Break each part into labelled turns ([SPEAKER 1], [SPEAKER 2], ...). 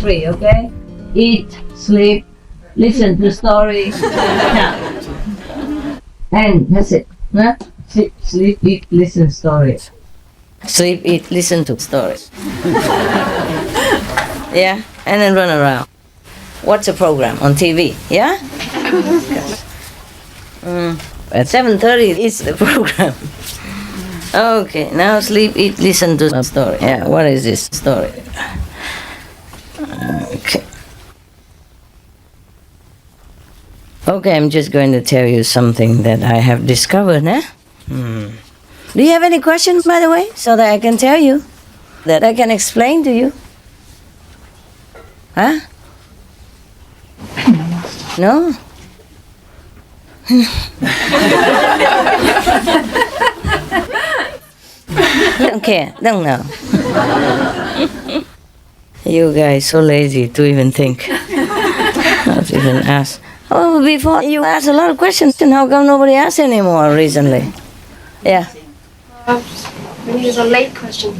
[SPEAKER 1] 3, okay? Eat, sleep, listen to story. And that's it. Huh? Sleep, eat, listen, story. Sleep, eat, listen to stories. Yeah, and then run around. Watch a program on TV, yeah? At 7:30 is the program. Okay, now sleep, eat, listen to a story. Yeah, what is this story? Okay. Okay, I'm just going to tell you something that I have discovered, eh? Do you have any questions, by the way, so that I can tell you, that I can explain to you? Huh? No? Don't care, don't know. You guys so lazy to even think. Not even ask. Oh, before you asked a lot of questions, then how come nobody asked anymore recently? Yeah.
[SPEAKER 2] Maybe it's a late question.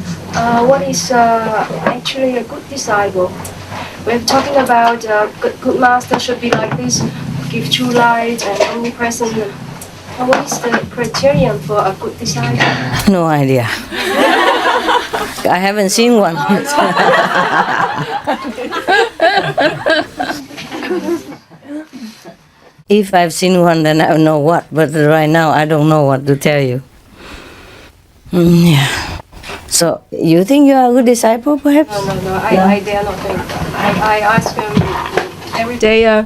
[SPEAKER 2] What is actually a good disciple? We're talking about good master should be like this, give true light and omnipresent. What is the criterion for a good disciple?
[SPEAKER 1] No idea. I haven't seen one. If I've seen one, then I know what. But right now, I don't know what to tell you. Yeah. So, you think you are a good disciple, perhaps?
[SPEAKER 2] No. I dare not think that. I ask him every day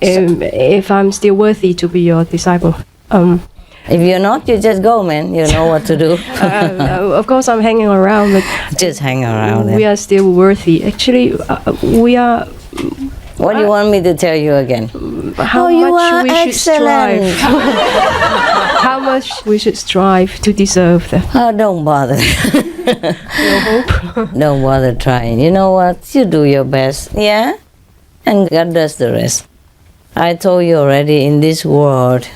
[SPEAKER 2] if I'm still worthy to be your disciple.
[SPEAKER 1] If you're not, you just go, man. You know what to do.
[SPEAKER 2] Of course, I'm hanging around, but
[SPEAKER 1] just hang around.
[SPEAKER 2] We are still worthy. Actually, we are.
[SPEAKER 1] What do you want me to tell you again?
[SPEAKER 2] How much we should strive. How much we should strive to deserve that.
[SPEAKER 1] Oh, don't bother.
[SPEAKER 2] No hope.
[SPEAKER 1] Don't bother trying. You know what? You do your best, yeah? And God does the rest. I told you already, in this world,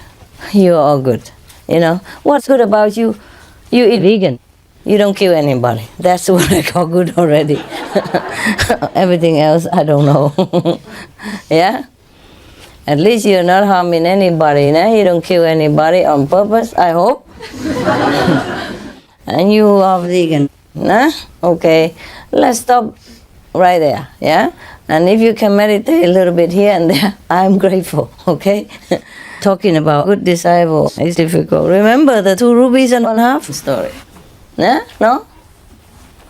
[SPEAKER 1] you're all good. You know? What's good about you? You eat vegan. You don't kill anybody. That's what I call good already. Everything else, I don't know. Yeah? At least you're not harming anybody. Nah? You don't kill anybody on purpose, I hope. And you are vegan. Nah? Okay. Let's stop right there. Yeah? And if you can meditate a little bit here and there, I'm grateful. Okay? Talking about good disciple is difficult. Remember the 2 rubies and 1/2 story? Yeah? No?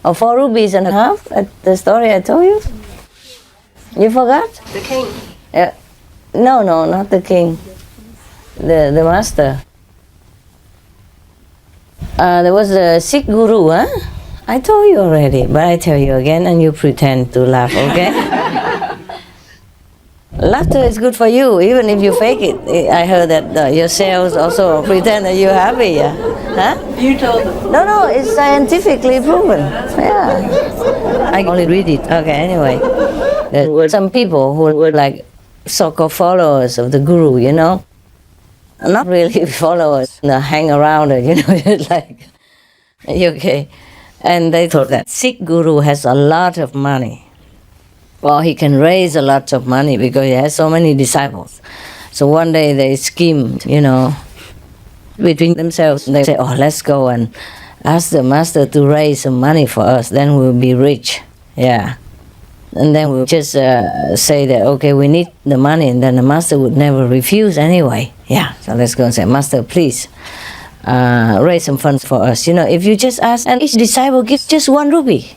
[SPEAKER 1] Or 4 rubies and 1/2? The story I told you? You forgot?
[SPEAKER 2] The king.
[SPEAKER 1] Yeah. No, not the king. The master. There was a Sikh guru, huh? I told you already, but I tell you again and you pretend to laugh, okay? Laughter is good for you, even if you fake it. I heard that your cells also pretend that you're happy, yeah? Huh?
[SPEAKER 2] You told them.
[SPEAKER 1] No, it's scientifically proven. Yeah. I only read it. Okay, anyway. There were some people who were like so-called followers of the guru, you know? Not really followers, hang around, you know, like, okay. And they thought that Sikh guru has a lot of money. Well, he can raise a lot of money because he has so many disciples. So one day they scheme, you know, between themselves. They say, oh, let's go and ask the master to raise some money for us. Then we'll be rich. Yeah. And then we'll just say that, okay, we need the money. And then the master would never refuse anyway. Yeah. So let's go and say, master, please raise some funds for us. You know, if you just ask and each disciple gives just 1 rupee,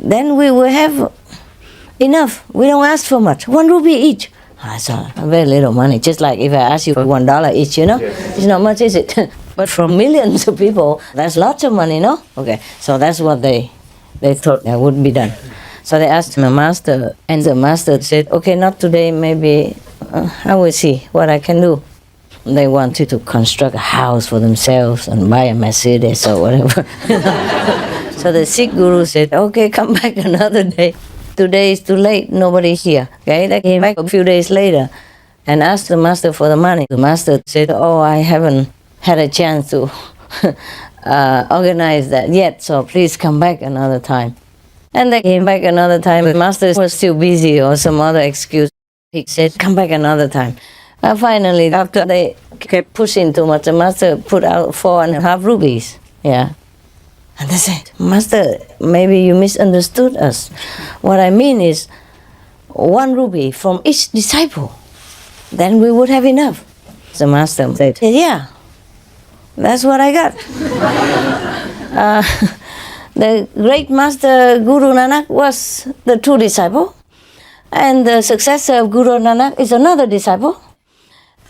[SPEAKER 1] then we will have enough. We don't ask for much. 1 rupee each. That's very little money. Just like if I ask you for $1 each, you know, it's not much, is it? But from millions of people, that's lots of money, no? Okay, so that's what they thought that would be done. So they asked the master, and the master said, okay, not today, maybe I will see what I can do. They wanted to construct a house for themselves and buy a Mercedes or whatever. So the Sikh guru said, okay, come back another day. Today is too late, nobody's here. Okay, they came back a few days later and asked the master for the money. The master said, oh, I haven't had a chance to organize that yet, so please come back another time. And they came back another time. The master was still busy or some other excuse. He said, come back another time. Finally, after they kept pushing too much, the master put out 4.5 rupees. Yeah. And they said, Master, maybe you misunderstood us. What I mean is 1 rupee from each disciple. Then we would have enough. The master said, yeah, that's what I got. The great master Guru Nanak was the true disciple, and the successor of Guru Nanak is another disciple,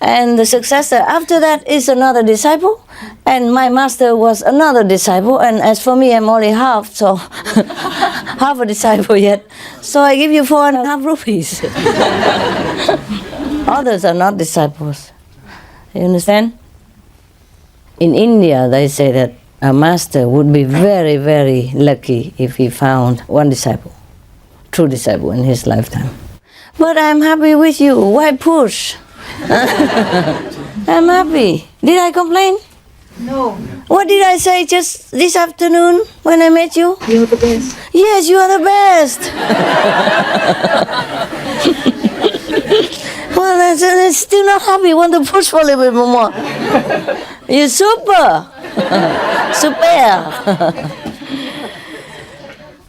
[SPEAKER 1] and the successor after that is another disciple, and my master was another disciple, and as for me, I'm only half, so half a disciple yet. So I give you 4.5 rupees. Others are not disciples. You understand? In India, they say that a master would be very, very lucky if he found 1 disciple, true disciple in his lifetime. But I'm happy with you. Why push? I'm happy. Did I complain?
[SPEAKER 2] No.
[SPEAKER 1] What did I say just this afternoon when I met you?
[SPEAKER 2] You're the best.
[SPEAKER 1] Yes, you are the best. Well, I'm still not happy. Want to push for a little bit more. You're super. Super.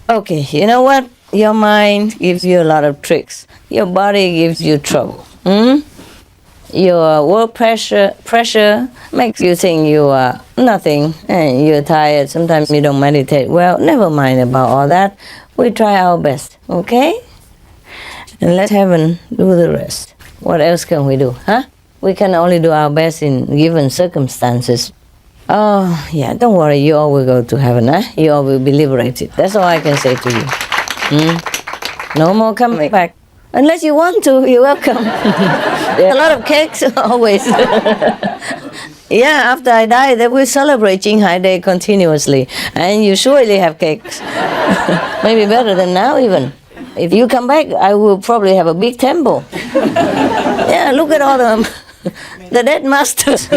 [SPEAKER 1] Okay, you know what? Your mind gives you a lot of tricks. Your body gives you trouble. Your work pressure makes you think you are nothing and you're tired. Sometimes you don't meditate. Well, never mind about all that. We try our best, okay? And let heaven do the rest. What else can we do, huh? We can only do our best in given circumstances. Oh, yeah, don't worry. You all will go to heaven, huh? You all will be liberated. That's all I can say to you. No more coming back. Unless you want to, you're welcome. A lot of cakes, always. Yeah, after I die, they will celebrate Qinghai Day continuously. And you surely have cakes. Maybe better than now even. If you come back, I will probably have a big temple. Yeah, look at all the dead masters.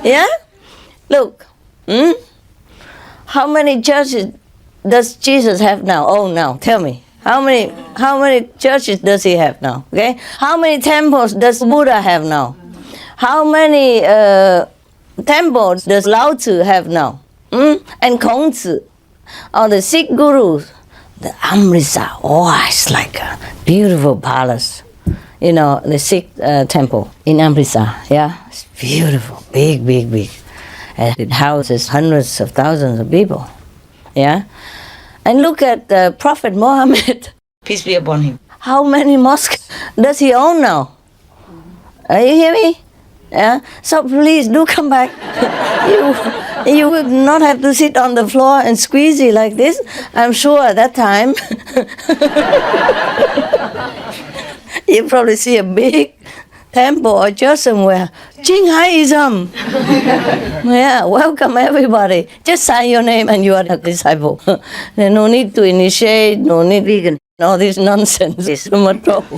[SPEAKER 1] Yeah? Look. How many churches does Jesus have now? Oh, now, tell me. How many churches does he have now? Okay? How many temples does Buddha have now? How many temples does Lao Tzu have now? And Kongzi, or the Sikh gurus, the Amritsar. Oh, it's like a beautiful palace. You know, the Sikh temple in Amritsar. Yeah, it's beautiful, big, big, big. And it houses hundreds of thousands of people. Yeah. And look at Prophet Muhammad, peace be upon him. How many mosques does he own now? You hear me? Yeah. So please do come back. You will not have to sit on the floor and squeeze it like this. I'm sure at that time you probably see a big temple or church somewhere. Qinghaiism. Yeah, welcome everybody. Just sign your name and you are a disciple. There's no need to initiate, no need vegan. All this nonsense is too much trouble.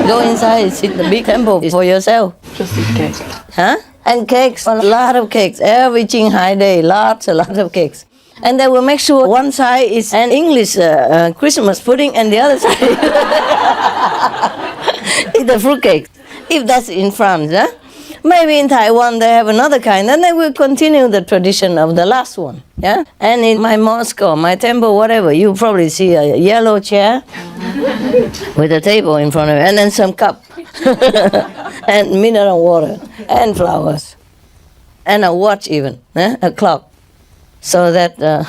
[SPEAKER 1] Go inside, sit the big temple for yourself.
[SPEAKER 2] Just eat cake.
[SPEAKER 1] Huh? And cakes, a lot of cakes. Every Qinghai Day, a lot of cakes. And they will make sure one side is an English Christmas pudding and the other side is the fruit cake. If that's in France, huh? Maybe in Taiwan they have another kind, and they will continue the tradition of the last one. Yeah. And in my mosque or my temple, whatever, you probably see a yellow chair with a table in front of it, and then some cup, and mineral water, and flowers, and a watch even, a clock, so that the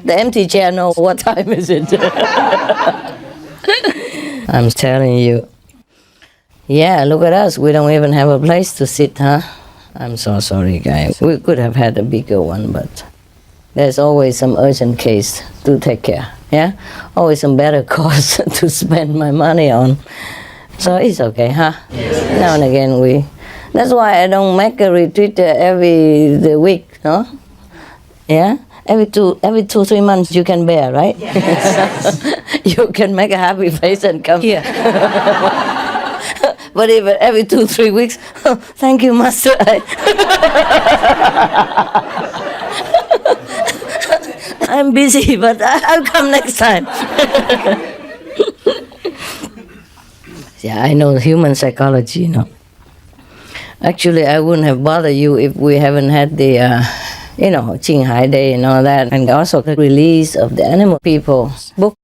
[SPEAKER 1] empty chair knows what time is it. I'm telling you. Yeah, look at us. We don't even have a place to sit, huh? I'm so sorry, guys. We could have had a bigger one, but there's always some urgent case to take care, yeah? Always some better cause to spend my money on. So it's okay, huh? Yes. Now and again that's why I don't make a retreat every week, no? Yeah? Every 2-3 months you can bear, right? Yes. You can make a happy face and come here. But even every 2-3 weeks, thank you, Master. I'm busy, but I'll come next time. Yeah, I know human psychology, you know. Actually, I wouldn't have bothered you if we haven't had the, Qinghai Day and all that, and also the release of the animal people's book.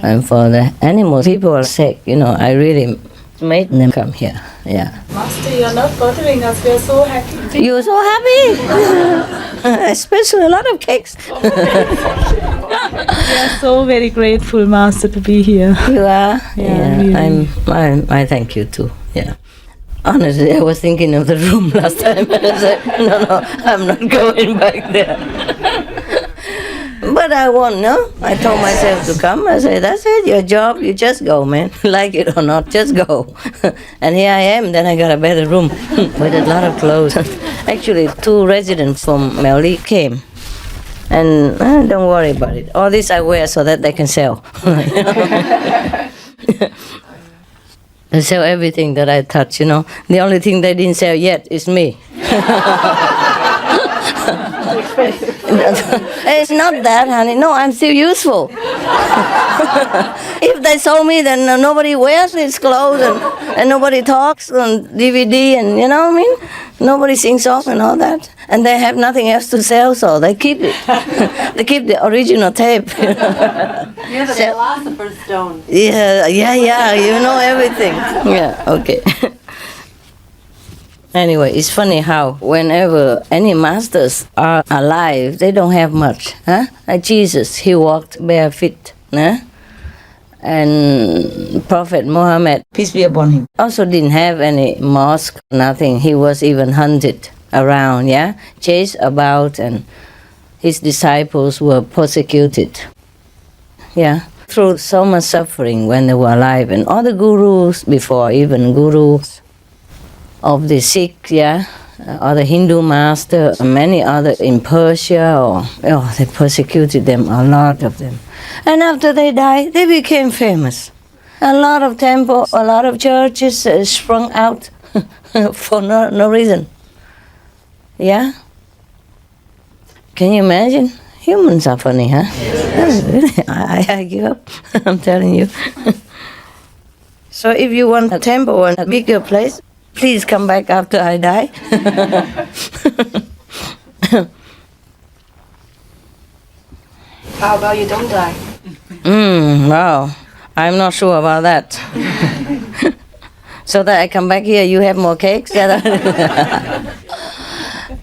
[SPEAKER 1] And for the animal people's sake, I really made them come here. Yeah.
[SPEAKER 3] Master, you're not bothering us. We are so happy.
[SPEAKER 1] You're so happy, especially a lot of cakes.
[SPEAKER 3] We are so very grateful, Master, to be here.
[SPEAKER 1] You are.
[SPEAKER 3] Yeah, really.
[SPEAKER 1] I thank you too. Yeah. Honestly, I was thinking of the room last time. I said, no, I'm not going back there. But I won't, no? I told myself to come. I said, that's it, your job, you just go, man. Like it or not, just go. And here I am, then I got a better room with a lot of clothes. Actually, 2 residents from Melli came. And don't worry about it. All this I wear so that they can sell. They sell everything that I touch, The only thing they didn't sell yet is me. It's not that, honey. No, I'm still useful. If they sold me, then nobody wears these clothes and nobody talks on DVD and, what I mean? Nobody sings off and all that. And they have nothing else to sell, so they keep it. They keep the original tape.
[SPEAKER 4] You're the philosopher's stone.
[SPEAKER 1] Yeah, you know everything. Yeah, okay. Anyway, it's funny how whenever any masters are alive, they don't have much. Huh? Like Jesus, he walked barefoot. Huh? And Prophet Muhammad,
[SPEAKER 3] Peace be upon him.
[SPEAKER 1] also didn't have any mosque, nothing. He was even hunted around, chased about, and his disciples were persecuted. Through so much suffering when they were alive. And all the gurus before, even gurus of the Sikh, or the Hindu master, many other in Persia, they persecuted them, a lot of them. And after they died, they became famous. A lot of temples, a lot of churches sprung out for no reason. Yeah? Can you imagine? Humans are funny, huh? Really, I give up, I'm telling you. So if you want a temple and a bigger place, please come back after I die.
[SPEAKER 2] How about you don't die?
[SPEAKER 1] Wow. I'm not sure about that. So that I come back here, you have more cakes?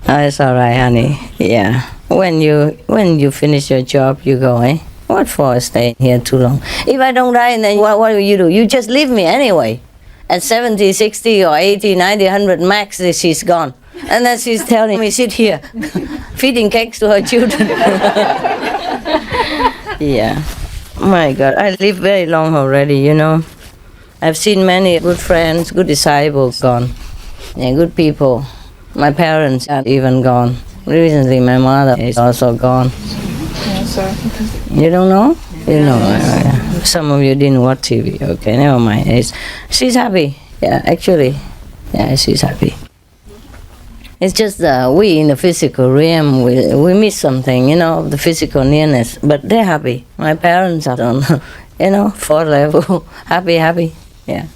[SPEAKER 1] It's all right, honey. Yeah. When you finish your job, you go, eh? What for staying here too long? If I don't die, then what will you do? You just leave me anyway. At 70, 60, or 80, 90, 100 max, she's gone. And then she's telling me, sit here, feeding cakes to her children. Yeah. My God, I live very long already, I've seen many good friends, good disciples gone. Yeah, good people. My parents are even gone. Recently, my mother is also gone.
[SPEAKER 3] Yeah, sir.
[SPEAKER 1] You don't know? You know. Some of you didn't watch TV. Okay, never mind. She's happy. Yeah, actually. Yeah, she's happy. It's just we in the physical realm, we miss something, the physical nearness. But they're happy. My parents are on, 4th level. Happy. Yeah.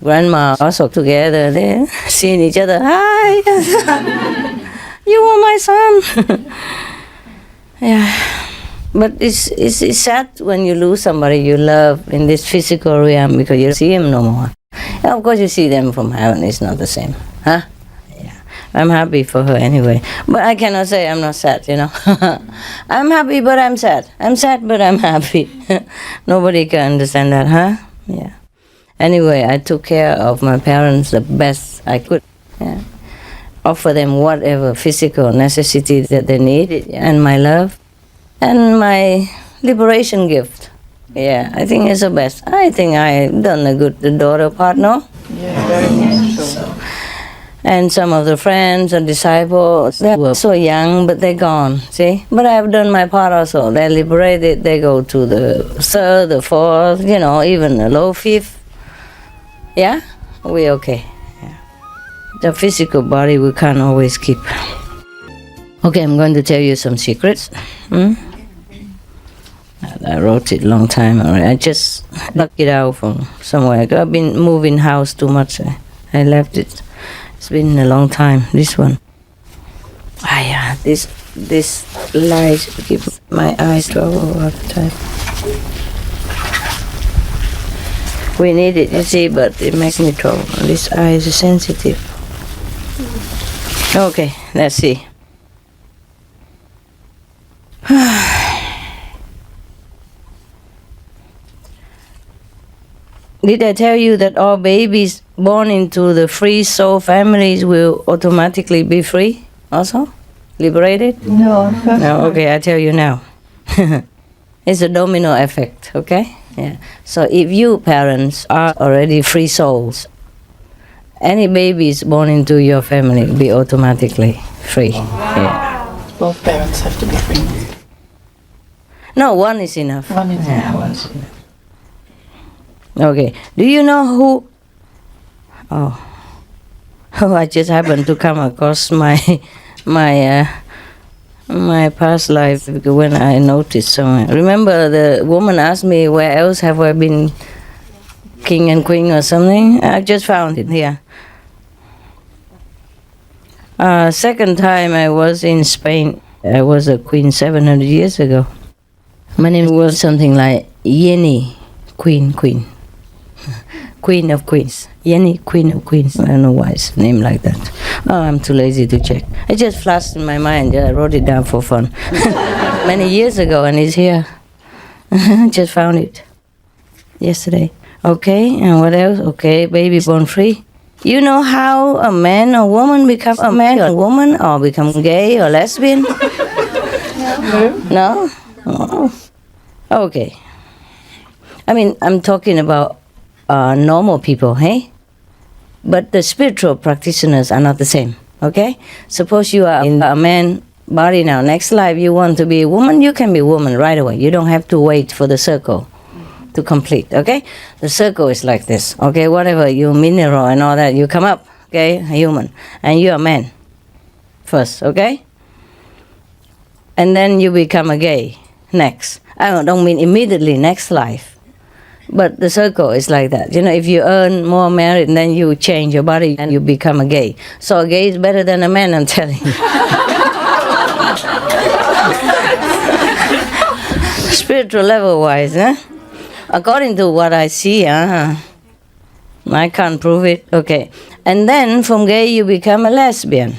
[SPEAKER 1] Grandma also together. They're seeing each other. Hi. You are my son. Yeah. But it's sad when you lose somebody you love in this physical realm because you see him no more. And of course you see them from heaven, it's not the same. Huh? Yeah. I'm happy for her anyway. But I cannot say I'm not sad, I'm happy but I'm sad. I'm sad but I'm happy. Nobody can understand that, huh? Yeah. Anyway, I took care of my parents the best I could. Yeah. Offer them whatever physical necessity that they needed, and my love. And my liberation gift. Yeah, I think it's the best. I think I've done a good daughter part, no?
[SPEAKER 3] Yeah, very much so.
[SPEAKER 1] And some of the friends and disciples, they were so young, but they're gone, see? But I've done my part also. They're liberated, they go to the 3rd, the 4th, even the low 5th. Yeah? We're okay. Yeah. The physical body we can't always keep. Okay, I'm going to tell you some secrets. I wrote it a long time already. I just dug it out from somewhere. I've been moving house too much. I left it. It's been a long time, this one. Yeah, this light gives my eyes trouble all the time. We need it, you see, but it makes me trouble. This eye is sensitive. Okay, let's see. Did I tell you that all babies born into the free soul families will automatically be free also? Liberated?
[SPEAKER 3] No.
[SPEAKER 1] No, okay, I tell you now. It's a domino effect, okay? Yeah. So if you parents are already free souls, any babies born into your family will be automatically free. Yeah.
[SPEAKER 5] Both parents have to be free.
[SPEAKER 1] No, one is enough.
[SPEAKER 5] One is
[SPEAKER 1] Yeah, one's enough. Okay. Do you know who? Oh, I just happened to come across my past life when I noticed somewhere. Remember the woman asked me where else have I been king and queen or something? I just found it here. Second time I was in Spain. I was a queen 700 years ago. My name was something like Yeni, queen. Queen of queens. Yeni, queen of queens. I don't know why it's named like that. Oh, I'm too lazy to check. It just flashed in my mind. I wrote it down for fun. Many years ago, and it's here. Just found it yesterday. Okay, and what else? Okay, baby born free. You know how a man or woman become a man or woman, or become gay or lesbian? No? Oh. Okay. I mean, I'm talking about normal people, hey? But the spiritual practitioners are not the same, okay? Suppose you are in a man body now. Next life you want to be a woman, you can be a woman right away. You don't have to wait for the circle to complete, okay? The circle is like this, okay? Whatever, you mineral and all that, you come up, okay? A human. And you're a man first, okay? And then you become a gay next. I don't mean immediately next life. But the circle is like that. You know, if you earn more merit, then you change your body and you become a gay. So a gay is better than a man, I'm telling you. Spiritual level-wise, huh? According to what I see, I can't prove it. Okay. And then from gay you become a lesbian.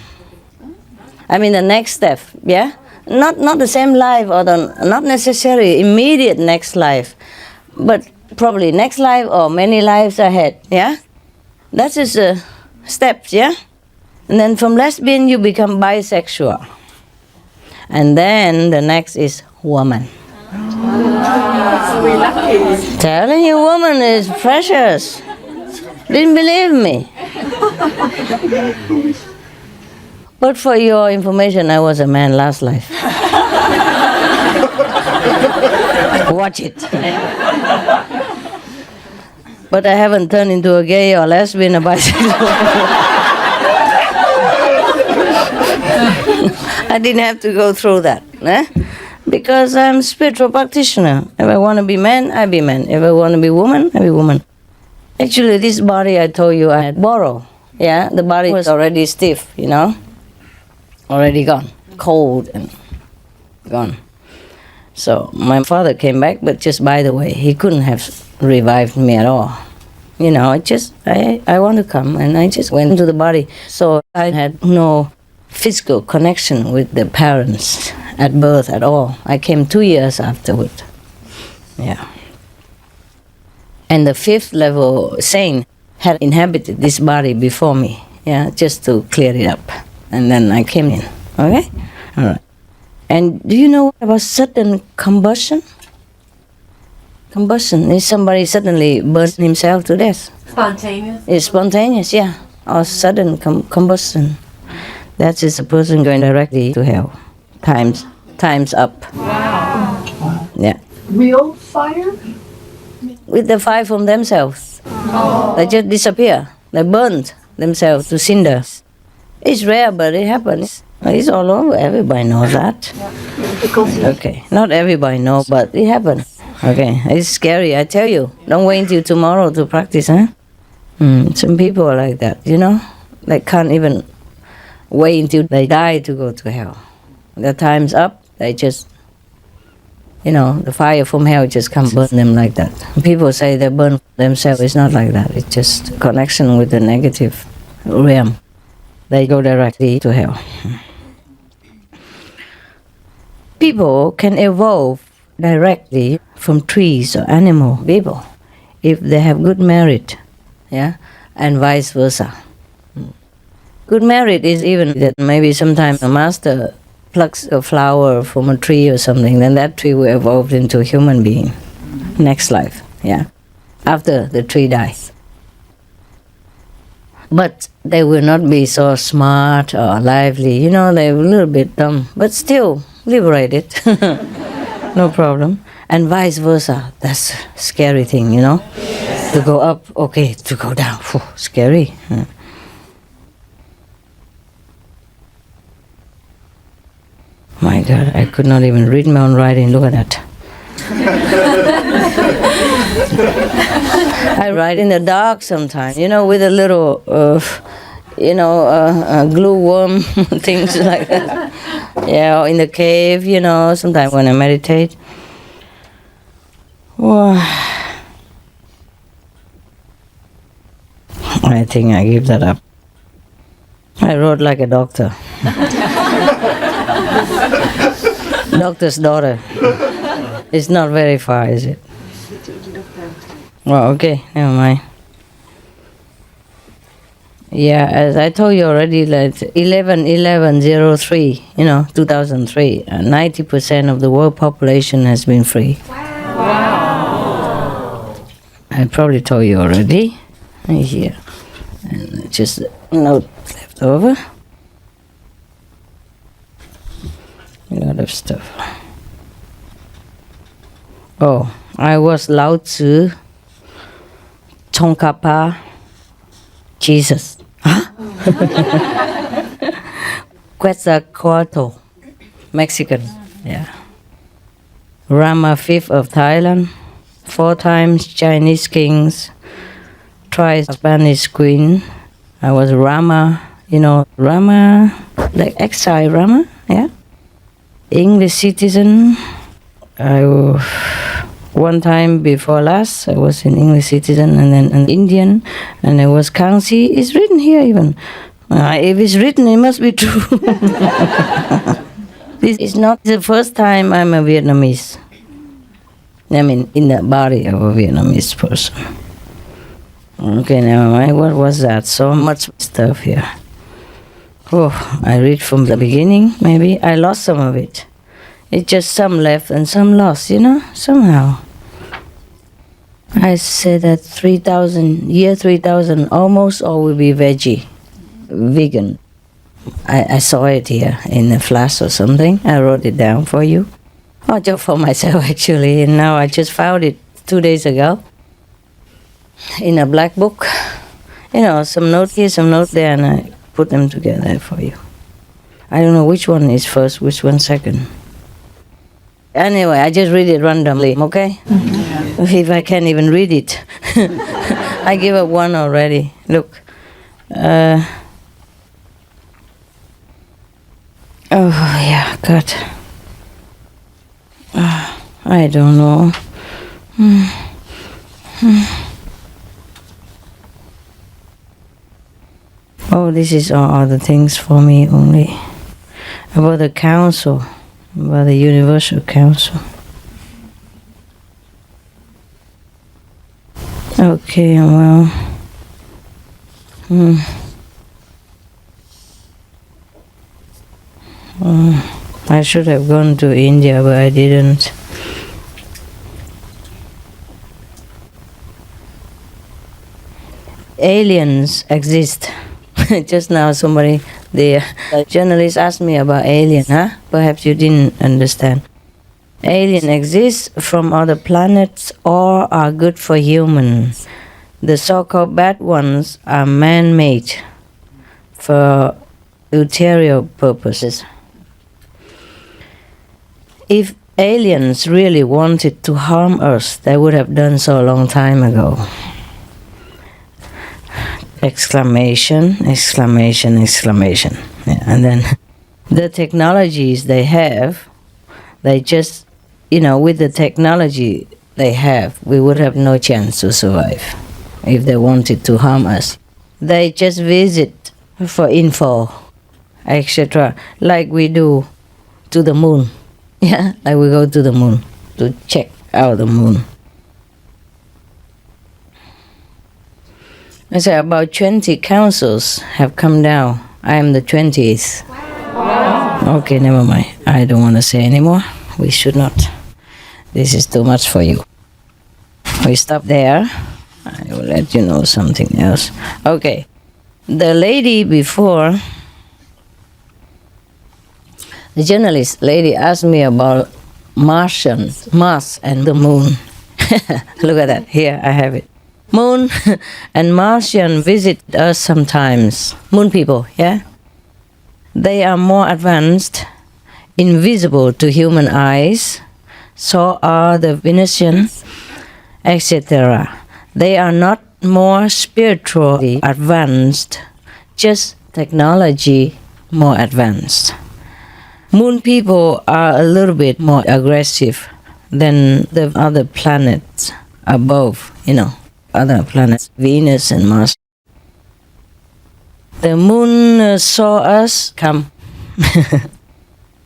[SPEAKER 1] I mean the next step, yeah? Not the same life or not necessarily immediate next life, but probably next life or many lives ahead, yeah? That is the steps, yeah? And then from lesbian you become bisexual. And then the next is woman.
[SPEAKER 4] So we're lucky.
[SPEAKER 1] Telling you, woman is precious. Didn't believe me. But for your information, I was a man last life. Watch it. But I haven't turned into a gay or lesbian or bisexual. I didn't have to go through that. Because I'm a spiritual practitioner. If I want to be man, I be man. If I want to be woman, I be woman. Actually, this body I told you I had borrowed. Yeah, the body was already stiff, you know. Already gone. Cold and gone. So my father came back, but just by the way, he couldn't have revived me at all. You know, I want to come, and I just went into the body. So I had no physical connection with the parents at birth at all. I came 2 years afterward. Yeah. And the fifth level saint had inhabited this body before me, yeah, just to clear it up. And then I came in, okay? All right. And do you know about sudden combustion? Combustion is somebody suddenly burns himself to death.
[SPEAKER 4] Spontaneous?
[SPEAKER 1] It's spontaneous, yeah. Or sudden combustion. That is a person going directly to hell. Time's up.
[SPEAKER 4] Wow.
[SPEAKER 1] Yeah.
[SPEAKER 5] Real fire?
[SPEAKER 1] With the fire from themselves.
[SPEAKER 4] Oh.
[SPEAKER 1] They just disappear. They burned themselves to cinders. It's rare, but it happens. It's all over. Everybody knows that.
[SPEAKER 5] Yeah.
[SPEAKER 1] Okay. Not everybody knows, but it happens. Okay, it's scary, I tell you. Don't wait until tomorrow to practice, huh? Some people are like that, you know? They can't even wait until they die to go to hell. Their time's up, they just, you know, the fire from hell just come burn them like that. People say they burn themselves. It's not like that. It's just connection with the negative realm. They go directly to hell. People can evolve directly from trees or animal people if they have good merit, yeah, and vice versa. Good merit is even that maybe sometimes a master plucks a flower from a tree or something, then that tree will evolve into a human being next life, yeah, after the tree dies. But they will not be so smart or lively, you know, they're a little bit dumb, but still liberated, no problem. And vice versa, that's a scary thing, you know, to go up, okay, to go down, scary. My God, I could not even read my own writing. Look at that. I write in the dark sometimes, you know, with a little, glue worm, things like that. Yeah, or in the cave, you know, sometimes when I meditate. Well, I think I give that up. I wrote like a doctor. Doctor's daughter. It's not very far, is it? Well, okay, never mind. Yeah, as I told you already, like 11/11/03, 2003, 90% of the world population has been free. Wow! I probably told you already. Here, and just a note left over. A lot of stuff. Oh, I was Lao Tzu, Tsongkhapa, Jesus. Huh? Quetzalcoatl, Mexican. Yeah. Rama V of Thailand, 4 times Chinese kings, twice Spanish queen. I was Rama, Rama, like exile Rama, yeah. English citizen. One time before last, I was an English citizen, and then an Indian, and I was Kangxi. It's written here even. If it's written, it must be true. This is not the first time I'm a Vietnamese. I mean, in the body of a Vietnamese person. Okay, never mind. What was that? So much stuff here. Oh, I read from the beginning, maybe. I lost some of it. It's just some left and some lost, somehow. I said that 3,000 almost all will be veggie, vegan. I saw it here in a flash or something. I wrote it down for you. Oh, just for myself actually, and now I just found it 2 days ago in a black book. Some note here, some note there, and I put them together for you. I don't know which one is first, which one second. Anyway, I just read it randomly, okay? Mm-hmm. If I can't even read it. I give up one already. Look. Oh, yeah, God. I don't know. Oh, this is all other things for me only. About the council. About the Universal Council. Okay, well. I should have gone to India, but I didn't. Aliens exist. Just now the journalist asked me about alien, huh? Perhaps you didn't understand. Alien exists from other planets or are good for humans. The so-called bad ones are man-made for ulterior purposes. If aliens really wanted to harm us, they would have done so a long time ago. Exclamation, exclamation, exclamation. Yeah, and then the technologies they have, they just, with the technology they have, we would have no chance to survive if they wanted to harm us. They just visit for info, etc., like we do to the moon. Yeah, like we go to the moon to check out the moon. I say about 20 councils have come down. I am the 20th. Wow. Okay, never mind. I don't want to say anymore. We should not. This is too much for you. We stop there. I will let you know something else. Okay. The lady before, the journalist lady asked me about Mars and the moon. Look at that. Here, I have it. Moon and Martian visit us sometimes. Moon people, yeah? They are more advanced, invisible to human eyes. So are the Venusians, etc. They are not more spiritually advanced, just technology more advanced. Moon people are a little bit more aggressive than the other planets above, other planets, Venus and Mars. The moon saw us come.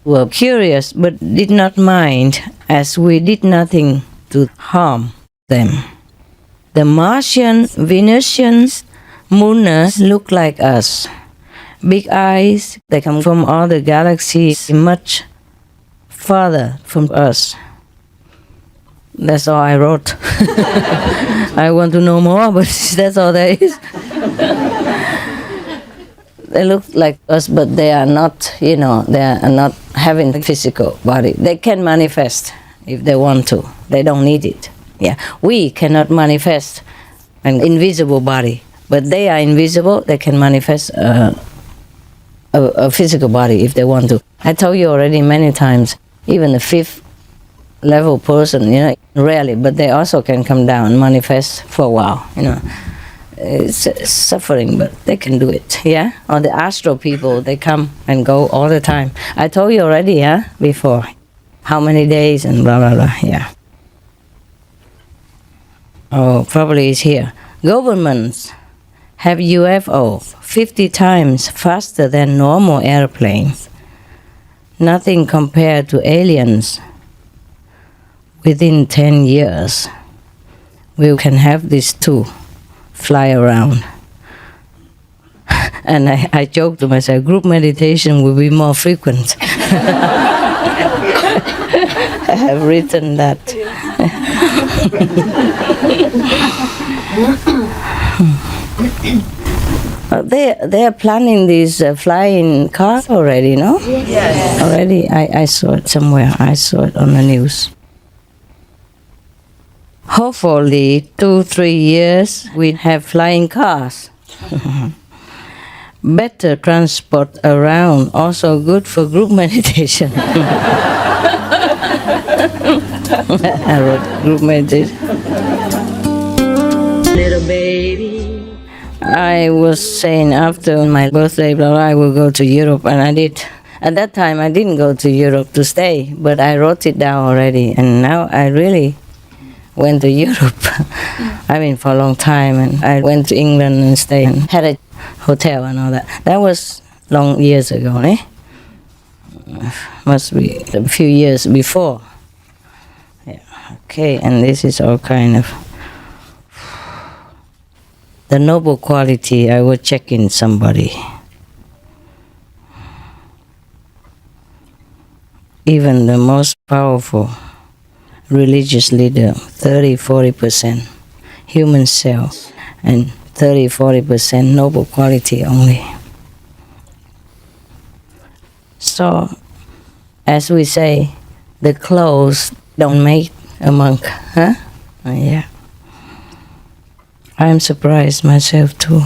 [SPEAKER 1] Were curious but did not mind, as we did nothing to harm them. The Martian, Venusians, mooners look like us. Big eyes, they come from all the galaxies much farther from us. That's all I wrote. I want to know more, but that's all there is. They look like us, but they are not, they are not having a physical body. They can manifest if they want to. They don't need it. Yeah, we cannot manifest an invisible body, but they are invisible. They can manifest a physical body if they want to. I told you already many times, even a fifth level person, rarely, but they also can come down and manifest for a while, It's suffering, but they can do it, yeah? Or the astral people, they come and go all the time. I told you already, before. How many days and blah, blah, blah, yeah. Oh, probably it's here. Governments have UFO 50 times faster than normal airplanes. Nothing compared to aliens. Within 10 years, we can have these two fly around. And I joked to myself, group meditation will be more frequent. I have written that. They are planning these flying cars already, no? Yes. Already, I saw it somewhere. I saw it on the news. Hopefully, 2-3 years, we have flying cars. Better transport around, also good for group meditation. I wrote group meditation. Little baby. I was saying after my birthday, I will go to Europe, and I did. At that time, I didn't go to Europe to stay, but I wrote it down already, and now I really went to Europe. For a long time, and I went to England and stayed and had a hotel and all that. That was long years ago, eh? Must be a few years before. Yeah, okay, and this is all kind of the noble quality. I will check in somebody. Even the most powerful religious leader, 30-40% human cells and 30-40% noble quality only. So, as we say, the clothes don't make a monk, huh? Yeah. I'm surprised myself too.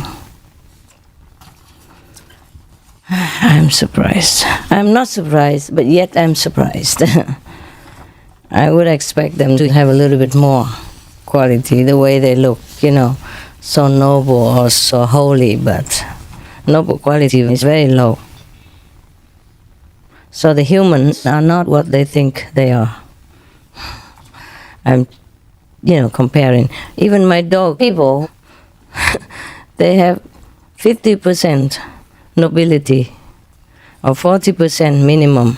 [SPEAKER 1] I'm surprised. I'm not surprised, but yet I'm surprised. I would expect them to have a little bit more quality, the way they look, so noble or so holy, but noble quality is very low. So the humans are not what they think they are. I'm, comparing. Even my dog people, they have 50% nobility or 40% minimum.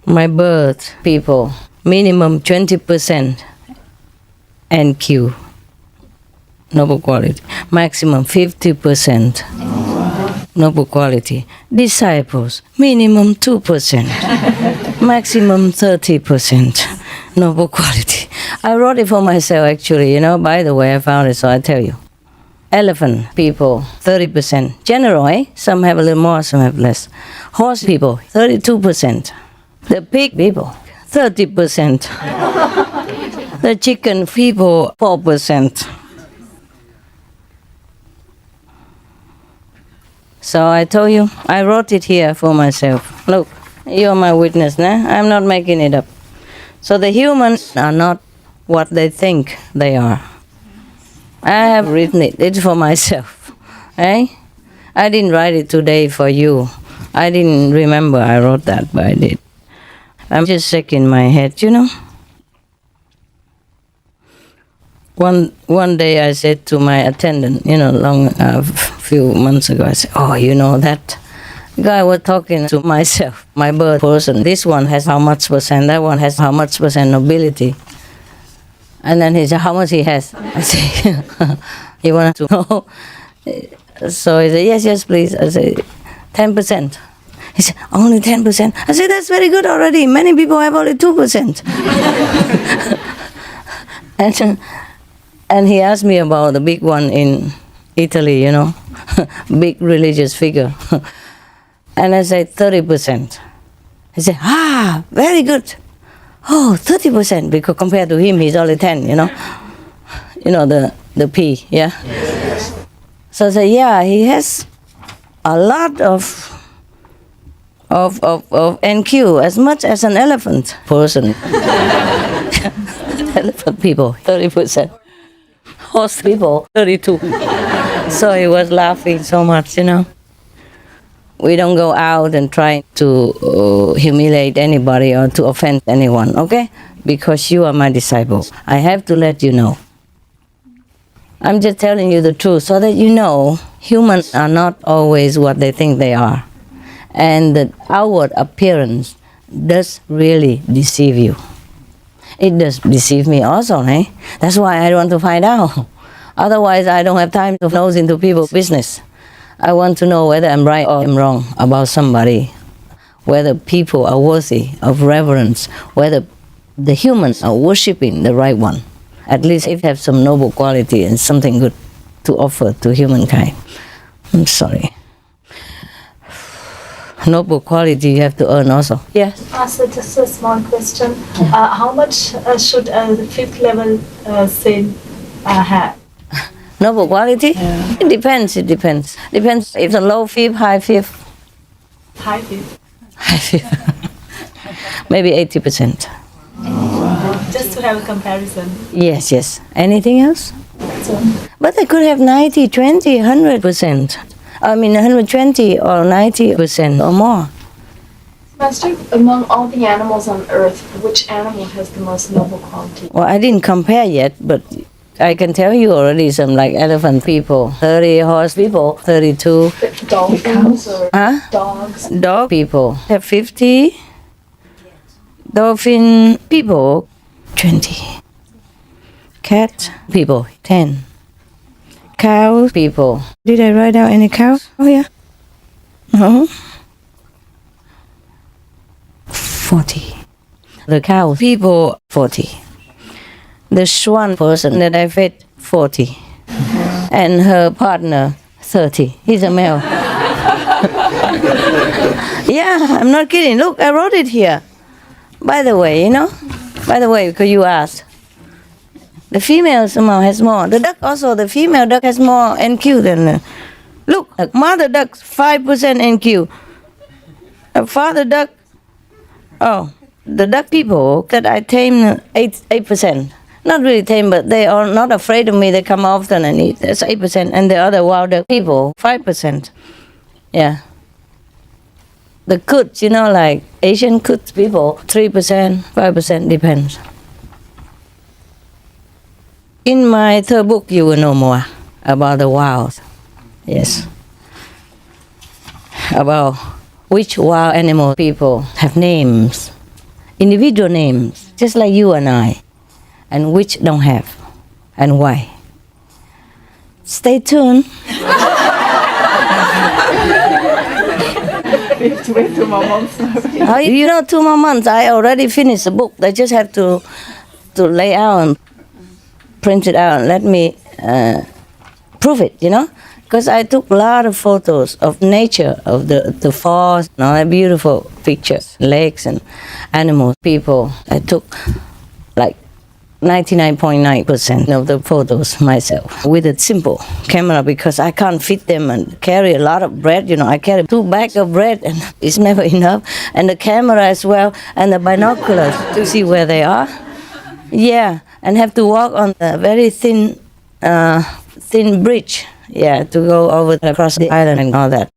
[SPEAKER 1] My bird people, minimum 20% NQ, noble quality, maximum 50% noble quality. Disciples, minimum 2%, maximum 30% noble quality. I wrote it for myself actually, by the way, I found it, so I tell you. Elephant people, 30%. General, eh? Some have a little more, some have less. Horse people, 32%. The pig people, 30%. The chicken people, 4%. So I told you, I wrote it here for myself. Look, you're my witness, nah? I'm not making it up. So the humans are not what they think they are. I have written it. It's for myself. Eh? I didn't write it today for you. I didn't remember I wrote that, but I did. I'm just shaking my head, One day I said to my attendant, few months ago, I said, that guy was talking to myself, my bird person. This one has how much percent, that one has how much percent nobility. And then he said, how much he has? I said, you want to know? So he said, yes, please. I said, 10%. He said, only 10%? I said, that's very good already. Many people have only 2%. And he asked me about the big one in Italy, big religious figure. And I said, 30%. He said, very good. Oh, 30%, because compared to him, he's only 10, the P, yeah? Yes. So I said, yeah, he has a lot of NQ, as much as an elephant person. Elephant people, 30%. Horse people, 32. So he was laughing so much, We don't go out and try to humiliate anybody or to offend anyone, okay? Because you are my disciple. I have to let you know. I'm just telling you the truth so that you know humans are not always what they think they are. And the outward appearance does really deceive you. It does deceive me also, eh? That's why I want to find out. Otherwise, I don't have time to nose into people's business. I want to know whether I'm right or I'm wrong about somebody, whether people are worthy of reverence, whether the humans are worshipping the right one. At least if they have some noble quality and something good to offer to humankind. I'm sorry. Noble quality you have to earn also. Yes?
[SPEAKER 3] So just a small question. How much should the fifth level saint have?
[SPEAKER 1] Noble quality? Yeah. It depends. Depends if it's a low fifth, high fifth.
[SPEAKER 3] High fifth.
[SPEAKER 1] High fifth. Maybe 80%.
[SPEAKER 3] Just to have a comparison.
[SPEAKER 1] Yes. Anything else?
[SPEAKER 3] So.
[SPEAKER 1] But they could have 90, 20, 100%. 120 or 90% or more.
[SPEAKER 2] Master, among all the animals on Earth, which animal has the most noble quality?
[SPEAKER 1] Well, I didn't compare yet, but I can tell you already some like elephant people, 30 horse people, 32.
[SPEAKER 2] Dolphins or dogs?
[SPEAKER 1] Dog people have 50. Dolphin people, 20. Cat people, 10. Cow people. Did I write down any cow? Oh, yeah. No. 40. The cow people, 40. The swan person that I fed, 40. And her partner, 30. He's a male. Yeah, I'm not kidding. Look, I wrote it here. By the way, because you asked. The female somehow has more. The duck also, the female duck has more NQ than... look, mother duck, 5% NQ. A father duck, Oh, the duck people that I tame 8%. Not really tame, but they are not afraid of me. They come often and eat. That's 8%. And the other wild duck people, 5%. Yeah. The Kuts, like Asian Kuts people, 3%, 5%, depends. In my third book, you will know more about the wild. Yes. About which wild animal people have names, individual names, just like you and I, and which don't have, and why. Stay tuned.
[SPEAKER 5] We have to wait 2 more months now.
[SPEAKER 1] 2 more months. I already finished the book. I just have to lay out and print it out and let me prove it, Because I took a lot of photos of nature, of the forest, beautiful pictures, lakes and animals, people. I took like 99.9% of the photos myself with a simple camera because I can't fit them and carry a lot of bread. I carry 2 bags of bread and it's never enough. And the camera as well and the binoculars to see where they are. Yeah, and have to walk on a very thin bridge. Yeah, to go over across the island and all that.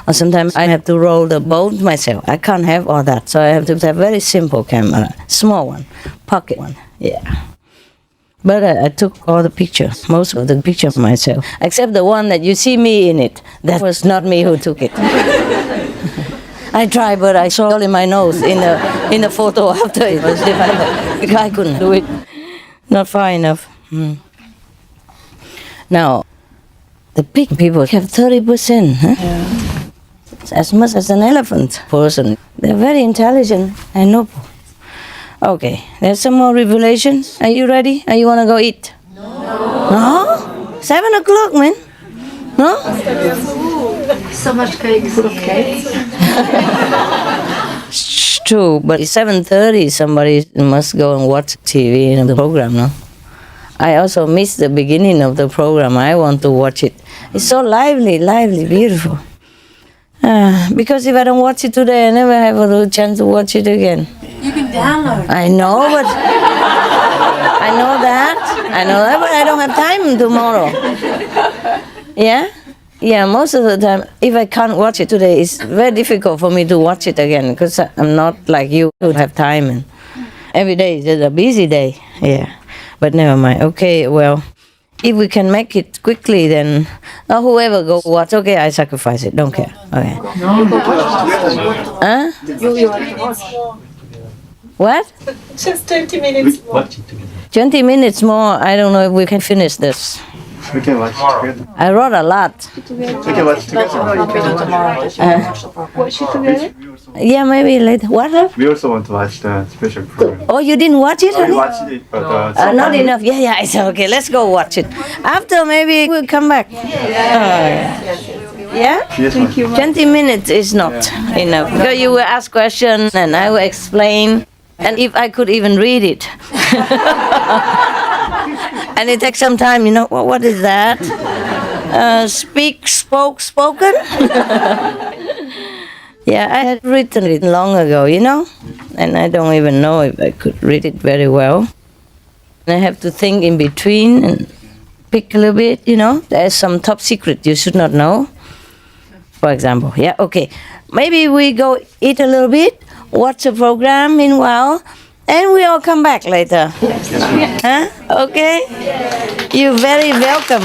[SPEAKER 1] Or sometimes I have to roll the boat myself. I can't have all that. So I have to have a very simple camera, small one, pocket one. Yeah. But I took all the pictures, most of the pictures myself, except the one that you see me in it. That was not me who took it. I tried, but I saw in my nose in the photo after it was developed because I couldn't do it. Not far enough. Now, the pig people have 30%. Huh? Yeah. As much as an elephant person. They're very intelligent and noble. Okay, there's some more revelations. Are you ready? Are you want to go eat? No? 7 o'clock, man. No?
[SPEAKER 2] So much cake.
[SPEAKER 5] Full of cake.
[SPEAKER 1] It's true, but it's 7:30. Somebody must go and watch TV in the program, no? I also missed the beginning of the program. I want to watch it. It's so lively, beautiful. Because if I don't watch it today, I never have a chance to watch it again.
[SPEAKER 4] You can download.
[SPEAKER 1] I know, but I know that, but I don't have time tomorrow. Yeah? Yeah, most of the time, if I can't watch it today, it's very difficult for me to watch it again because I'm not like you who have time. And every day is a busy day. Yeah, but never mind. Okay, well, if we can make it quickly, then whoever go watch, okay, I sacrifice it. Don't care. Okay. Huh? What?
[SPEAKER 3] Just 20 minutes more.
[SPEAKER 1] 20 minutes more. I don't know if we can finish this.
[SPEAKER 6] We can watch together.
[SPEAKER 1] I wrote a lot.
[SPEAKER 6] We can watch together.
[SPEAKER 2] Watch it together?
[SPEAKER 1] Yeah, maybe later. What?
[SPEAKER 6] We also want to watch the special program.
[SPEAKER 1] Oh, you didn't watch it?
[SPEAKER 6] We
[SPEAKER 1] Honey?
[SPEAKER 6] watched it, but
[SPEAKER 1] Not enough. Yeah, it's okay. Let's go watch it. After, maybe we'll come back. Yeah?
[SPEAKER 6] yes, thank you.
[SPEAKER 1] 20 minutes is not enough. Because you will ask questions and I will explain. And if I could even read it. And it takes some time, what is that? Spoken? Yeah, I had written it long ago, and I don't even know if I could read it very well. And I have to think in between and pick a little bit, There's some top secret you should not know. For example, yeah, okay. Maybe we go eat a little bit, watch the program meanwhile, and we all come back later. Huh? Okay? You're very welcome.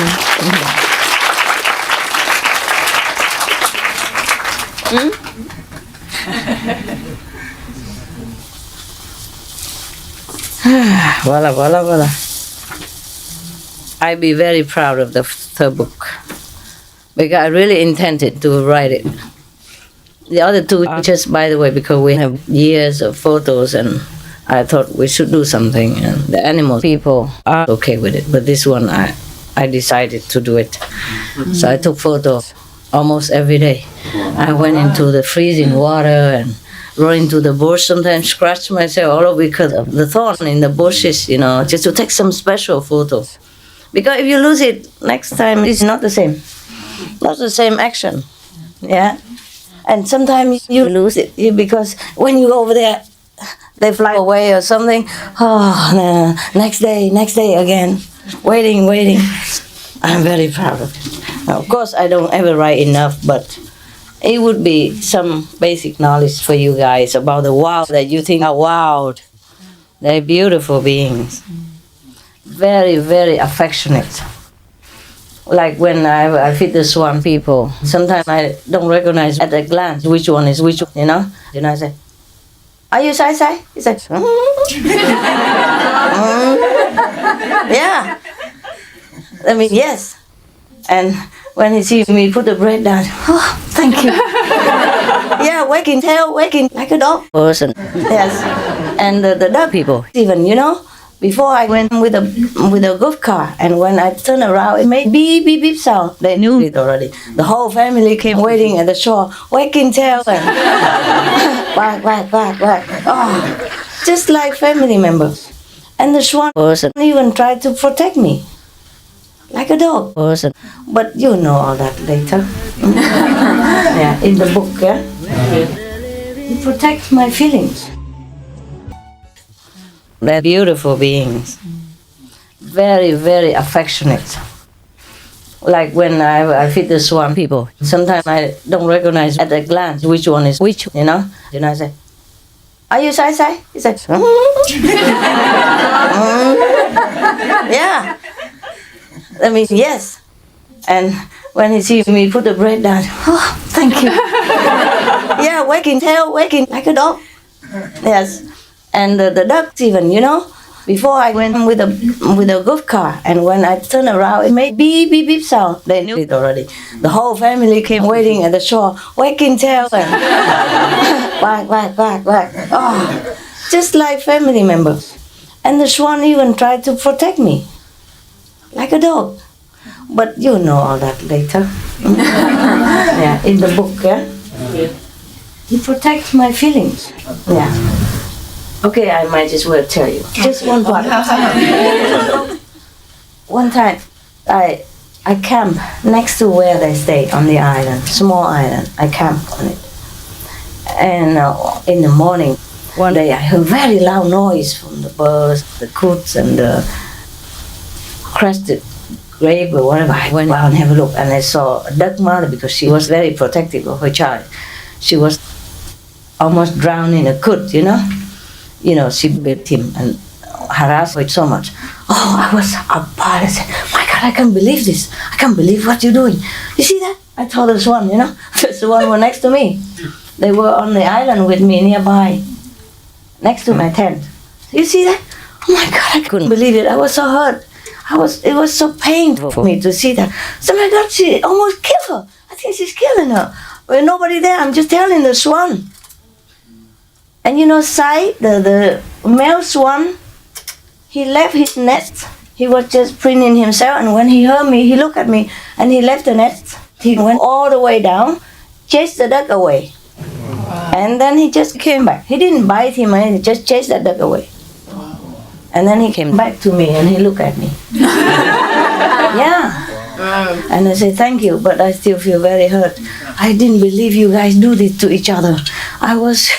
[SPEAKER 1] Voila. I'd be very proud of the third book because I really intended to write it. The other two just, by the way, because we have years of photos and I thought we should do something, and the animal people are okay with it. But this one, I decided to do it. So I took photos almost every day. I went into the freezing water and run into the bush, sometimes scratch myself all over because of the thorn in the bushes, just to take some special photos. Because if you lose it, next time it's not the same. Not the same action. Yeah? And sometimes you lose it because when you go over there, they fly away or something. Oh, no. Next day again. Waiting. I'm very proud of it. Now, of course, I don't ever write enough, but it would be some basic knowledge for you guys about the wow that you think are wow. They're beautiful beings. Very, very affectionate. Like when I feed the swan people, sometimes I don't recognize at a glance which one is which, you know? You know, I say, "Are you Sai Sai?" He says, yeah. I mean, yes. And when he sees me put the bread down, oh, thank you. Yeah, wagging tail, wagging like a dog person. Yes. And the dog people, even, you know, before I went with a golf car, and when I turned around, it made beep, beep, beep sound. They knew it already. The whole family came waiting at the shore, wagging tail and whack, whack, whack, whack. Oh, just like family members. And the swan person even tried to protect me, like a dog person. But you know all that later. Yeah, in the book, yeah? He protects my feelings. They're beautiful beings. Very, very affectionate. Like when I feed the swan people, sometimes I don't recognize at a glance which one is which, you know? You know, I say, "Are you Sai Sai?" He says, yeah. I mean, yes. And when he sees me put the bread down, oh, thank you. Yeah, wagging tail, wagging like a dog. Yes. And the ducks even, you know, before I went with a golf car, and when I turned around, it made beep, beep, beep sound. They knew it already. The whole family came waiting at the shore, wagging tail and whack, whack, whack, whack. Oh, just like family members. And the swan even tried to protect me, like a dog. But you know all that later. Yeah, in the book, yeah? He protects my feelings. Yeah. Okay, I might as well tell you. Just one part. One time, I camped next to where they stay on the island, small island. I camped on it. And in the morning, one day I heard very loud noise from the birds, the coots and the crested grave or whatever. I went out and have a look, and I saw a duck mother, because she was very protective of her child. She was almost drowned in a coot, you know. You know, she beat him and harassed him so much. Oh, I was appalled. I said, "My God, I can't believe this. I can't believe what you're doing. You see that?" I told the swan, you know. The swan were next to me. They were on the island with me nearby, next to my tent. You see that? Oh my God, I couldn't believe it. I was so hurt. It was so painful for me to see that. So my God, she almost killed her. I think she's killing her. With nobody there, I'm just telling the swan. And you know, Sai, the male swan, he left his nest. He was just preening himself, and when he heard me, he looked at me, and he left the nest. He went all the way down, chased the duck away. And then he just came back. He didn't bite him, he just chased the duck away. And then he came back to me, and he looked at me. Yeah. And I said, "Thank you, but I still feel very hurt. I didn't believe you guys do this to each other." I was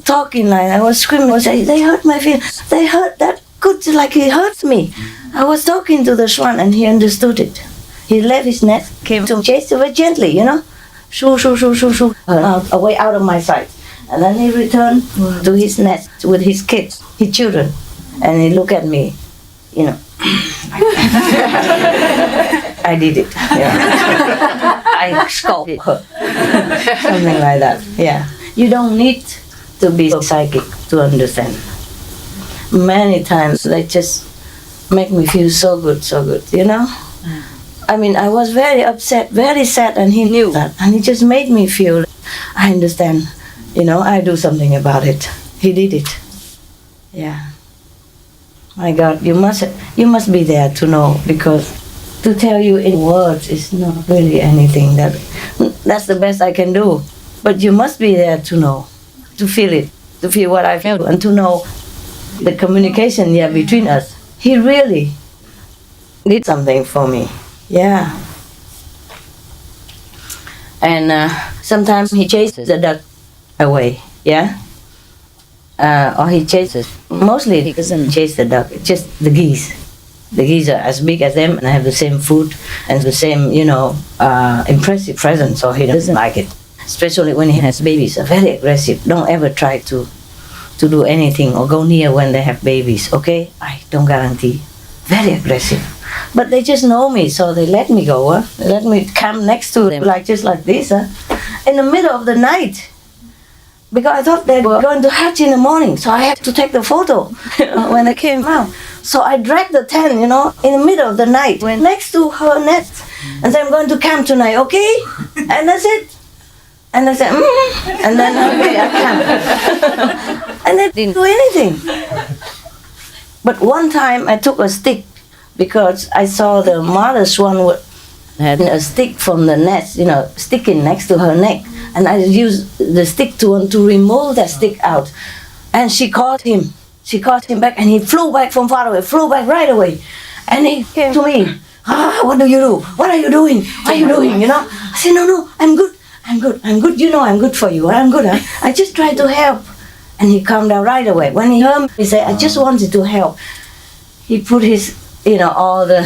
[SPEAKER 1] talking like, I was screaming, I was saying, "They hurt my feelings. They hurt that good like it hurts me." I was talking to the swan, and he understood it. He left his nest, came to chase very gently, you know, shoo, shoo, shoo, shoo, shoo, away out of my sight. And then he returned to his nest with his kids, his children, and he looked at me, you know. I did it. Yeah. I scolded her. Something like that. Yeah. You don't need to be psychic to understand. Many times they just make me feel so good, you know? I mean, I was very upset, very sad, and he knew that. And he just made me feel, I understand, you know, I do something about it. He did it. Yeah. My God, you must be there to know, because to tell you in words is not really anything. That's the best I can do. But you must be there to know, to feel it, to feel what I feel, and to know the communication between us. He really did something for me. Yeah. And sometimes he chases the duck away. Yeah. or he chases. Mostly he doesn't chase the duck, it's just the geese. The geese are as big as them and have the same food and the same, impressive presence, so he doesn't like it. Especially when he has babies, are very aggressive. Don't ever try to do anything or go near when they have babies, okay? I don't guarantee. Very aggressive. But they just know me, so they let me go. They let me come next to them, just like this, in the middle of the night. Because I thought they were going to hatch in the morning, so I had to take the photo when they came out. So I dragged the tent, in the middle of the night, went next to her nest, and said, I'm going to camp tonight, okay? And that's it. And I said, and then, okay, I camped. And they didn't do anything. But one time I took a stick, because I saw the mother swan had a stick from the nest, sticking next to her neck. And I used the stick to remove that stick out. And she caught him. She caught him back, and he flew back from far away, flew back right away. And he came to me, what do you do? What are you doing? What are you doing, I said, no, I'm good. I'm good. I'm good for you. I'm good. I just tried to help. And he calmed down right away. When he heard me, he said, I just wanted to help. He put his, all the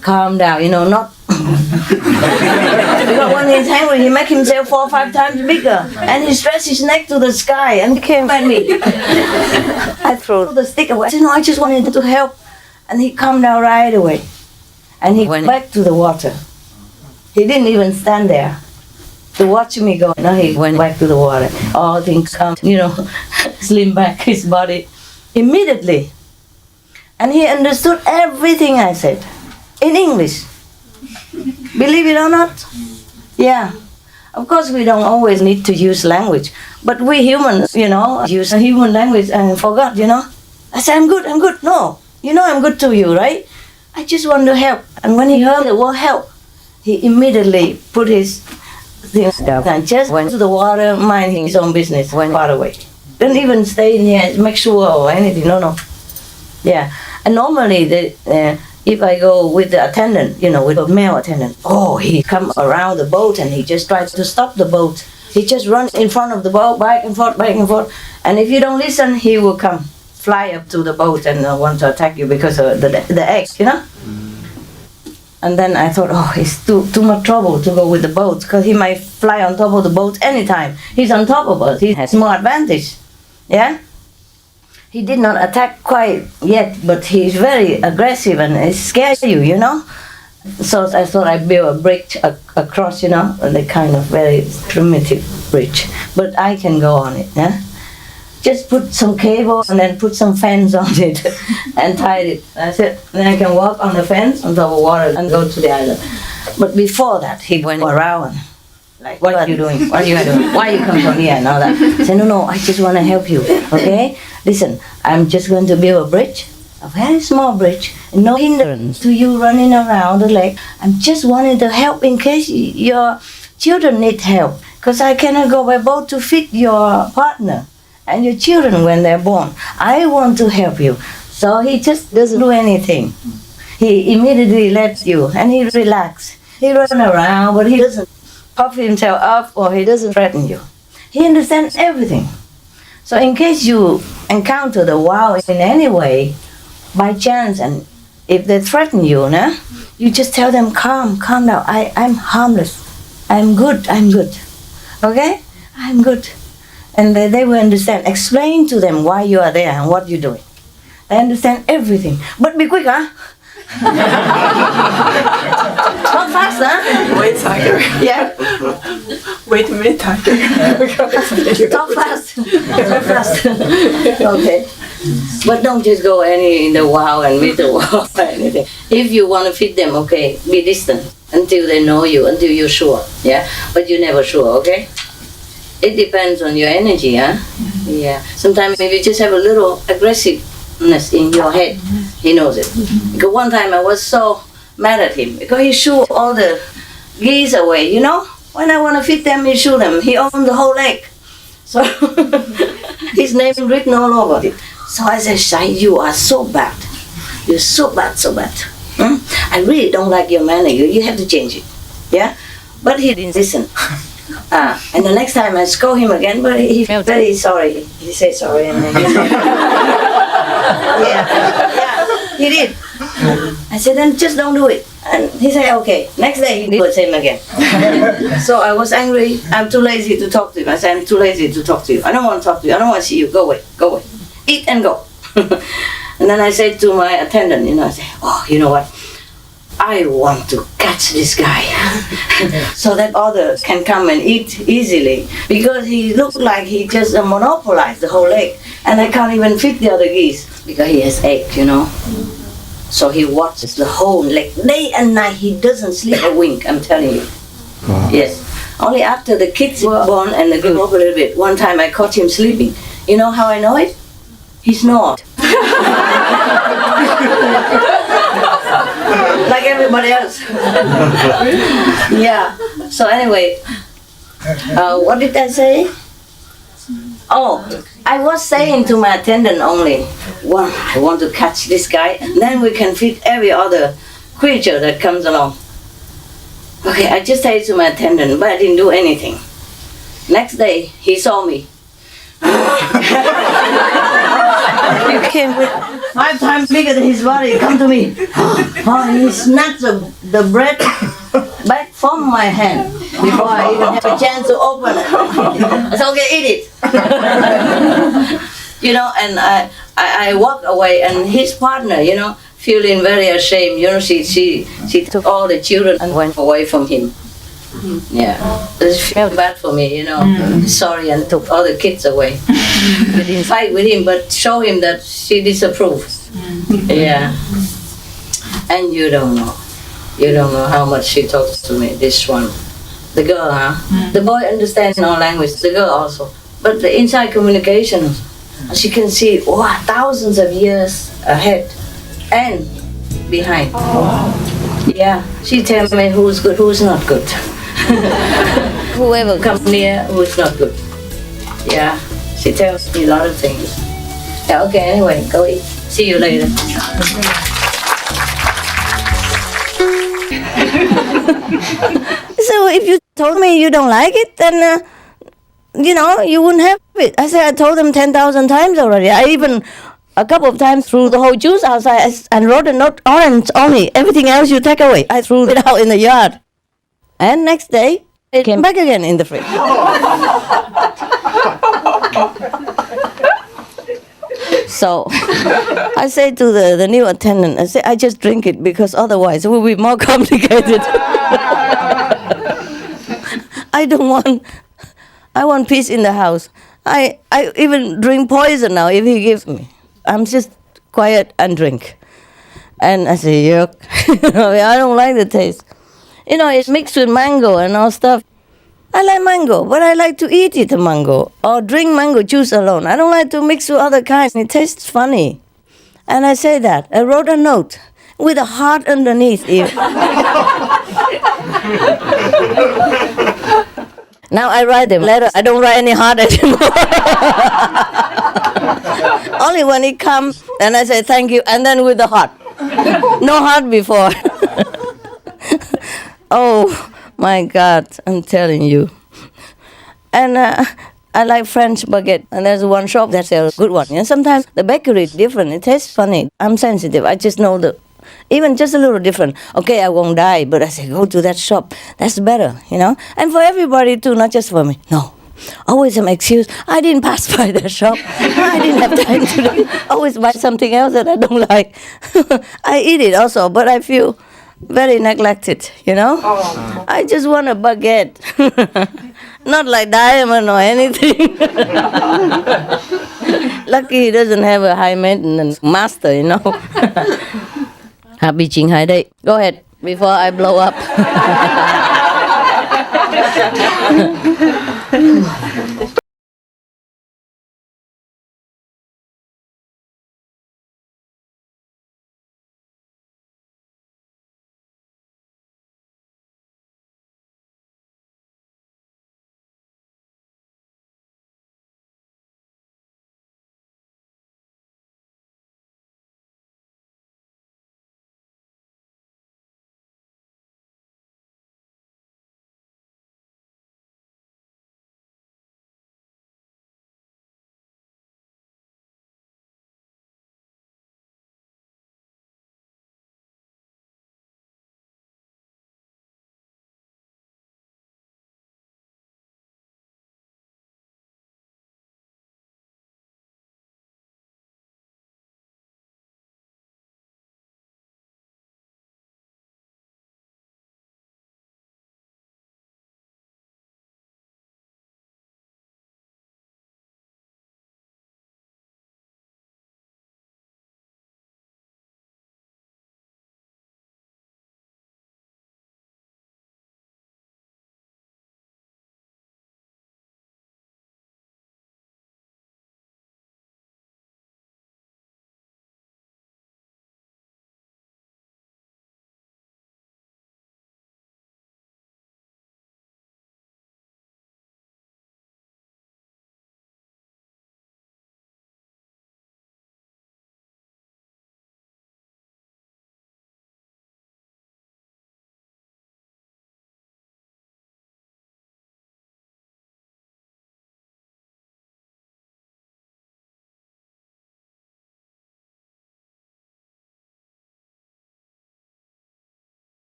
[SPEAKER 1] calm down, not. Because when he's angry, he makes himself 4 or 5 times bigger. And he stretched his neck to the sky and came at me. I threw the stick away. I said, no, I just wanted to help. And he calmed down right away. And he went back to the water. He didn't even stand there to watch me go. No, he went back to the water. All things come, slim back his body immediately. And he understood everything I said in English. Believe it or not? Yeah. Of course, we don't always need to use language. But we humans, use a human language and forgot, I said, I'm good. No, I'm good to you, right? I just want to help. And when he heard the word help, he immediately put his things down and just went to the water, minding his own business, went far away. Didn't even stay in here, make sure or anything, no. Yeah. And normally, if I go with the attendant, with a male attendant, he come around the boat and he just tries to stop the boat. He just runs in front of the boat, back and forth. And if you don't listen, he will come, fly up to the boat and want to attack you because of the eggs, And then I thought, it's too much trouble to go with the boat, because he might fly on top of the boat anytime. He's on top of us. He has more advantage. Yeah? He did not attack quite yet, but he's very aggressive and it scares you, So I thought I'd build a bridge across, the kind of very primitive bridge. But I can go on it, yeah? Just put some cable and then put some fence on it and tie it. That's it. Then I can walk on the fence on top of water and go to the island. But before that, he went around. Like, what are you doing? What are you doing? Why you come from here and all that? I said, no, I just want to help you, okay? Listen, I'm just going to build a bridge, a very small bridge, no hindrance to you running around the lake. I'm just wanting to help in case your children need help, because I cannot go by boat to feed your partner and your children when they're born. I want to help you. So he just doesn't do anything. He immediately lets you, and he relaxes. He runs around, but he doesn't puff himself up or he doesn't threaten you. He understands everything. So in case you encounter the wow in any way, by chance, and if they threaten you, you just tell them, calm down. I'm harmless. I'm good. Okay? I'm good. And they will understand. Explain to them why you are there and what you're doing. They understand everything. But be quick, Not fast,
[SPEAKER 5] Wait, tiger.
[SPEAKER 1] Yeah.
[SPEAKER 5] Wait a minute, tiger.
[SPEAKER 1] Talk fast. Okay. But don't just go in the wow and meet the wow or anything. If you want to feed them, okay, be distant until they know you, until you're sure. Yeah. But you're never sure, okay? It depends on your energy, Yeah. Sometimes if you just have a little aggressiveness in your head, he knows it. Because one time I was so mad at him because he shoo all the geese away, When I want to feed them, he shoo them. He owned the whole lake. So his name is written all over it. So I said, Shai, you are so bad. You're so bad. I really don't like your manner. You have to change it. Yeah? But he didn't listen. And the next time I scold him again, but he felt very sorry. He said sorry, and then he said, yeah, he did. I said, then just don't do it. And he said, okay. Next day he did the same again. So I was angry. I'm too lazy to talk to him. I said, I'm too lazy to talk to you. I don't want to talk to you. I don't want to see you. Go away. Go away. Eat and go. And then I said to my attendant, I said, oh, you know what? I want to catch this guy so that others can come and eat easily, because he looks like he just monopolized the whole lake, and I can't even feed the other geese because he has egg, So he watches the whole lake day and night. He doesn't sleep a wink, I'm telling you.
[SPEAKER 6] Wow.
[SPEAKER 1] Yes. Only after the kids were born and they grew up a little bit, one time I caught him sleeping. You know how I know it? He snored. Like everybody else. Yeah. So anyway, what did I say? Oh, I was saying to my attendant only, well, I want to catch this guy, and then we can feed every other creature that comes along. Okay, I just said to my attendant, but I didn't do anything. Next day, he saw me. He came with 5 times bigger than his body. Come to me. Oh, he snatched the bread back from my hand before I even have a chance to open it. I said, okay, eat it. And I walked away, and his partner, feeling very ashamed, she took all the children and went away from him. Yeah, she felt bad for me, sorry, and took all the kids away. We didn't fight with him, but show him that she disapproves. Yeah. And you don't know how much she talks to me, this one. The girl, The boy understands all language, the girl also. But the inside communication, she can see, thousands of years ahead and behind. Yeah, she tells me who's good, who's not good. Whoever comes near, who's not good. Yeah, she tells me a lot of things. Yeah, okay, anyway, go eat. See you later. So if you told me you don't like it, then, you wouldn't have it. I said I told them 10,000 times already. I even a couple of times threw the whole juice outside and wrote a note, orange only. Everything else you take away. I threw it out in the yard. And next day, it came back again in the fridge. So I say to the new attendant, I say, I just drink it because otherwise it will be more complicated. I want peace in the house. I even drink poison now if he gives me. I'm just quiet and drink. And I say, yuck. I don't like the taste. It's mixed with mango and all stuff. I like mango, but I like to eat it, mango, or drink mango juice alone. I don't like to mix with other kinds. It tastes funny. And I say that. I wrote a note with a heart underneath it. Now I write them letter. I don't write any heart anymore. Only when it comes, and I say thank you, and then with the heart. No heart before. Oh my God, I'm telling you. And I like French baguette, and there's one shop that sells a good one. And sometimes the bakery is different. It tastes funny. I'm sensitive. I just know even just a little different. Okay, I won't die, but I say go to that shop. That's better, And for everybody too, not just for me. No. Always some excuse. I didn't pass by that shop. I didn't have time to always buy something else that I don't like. I eat it also, but I feel very neglected, I just want a baguette. Not like diamond or anything. Lucky he doesn't have a high maintenance master, Happy Ching Hai Day. Go ahead, before I blow up.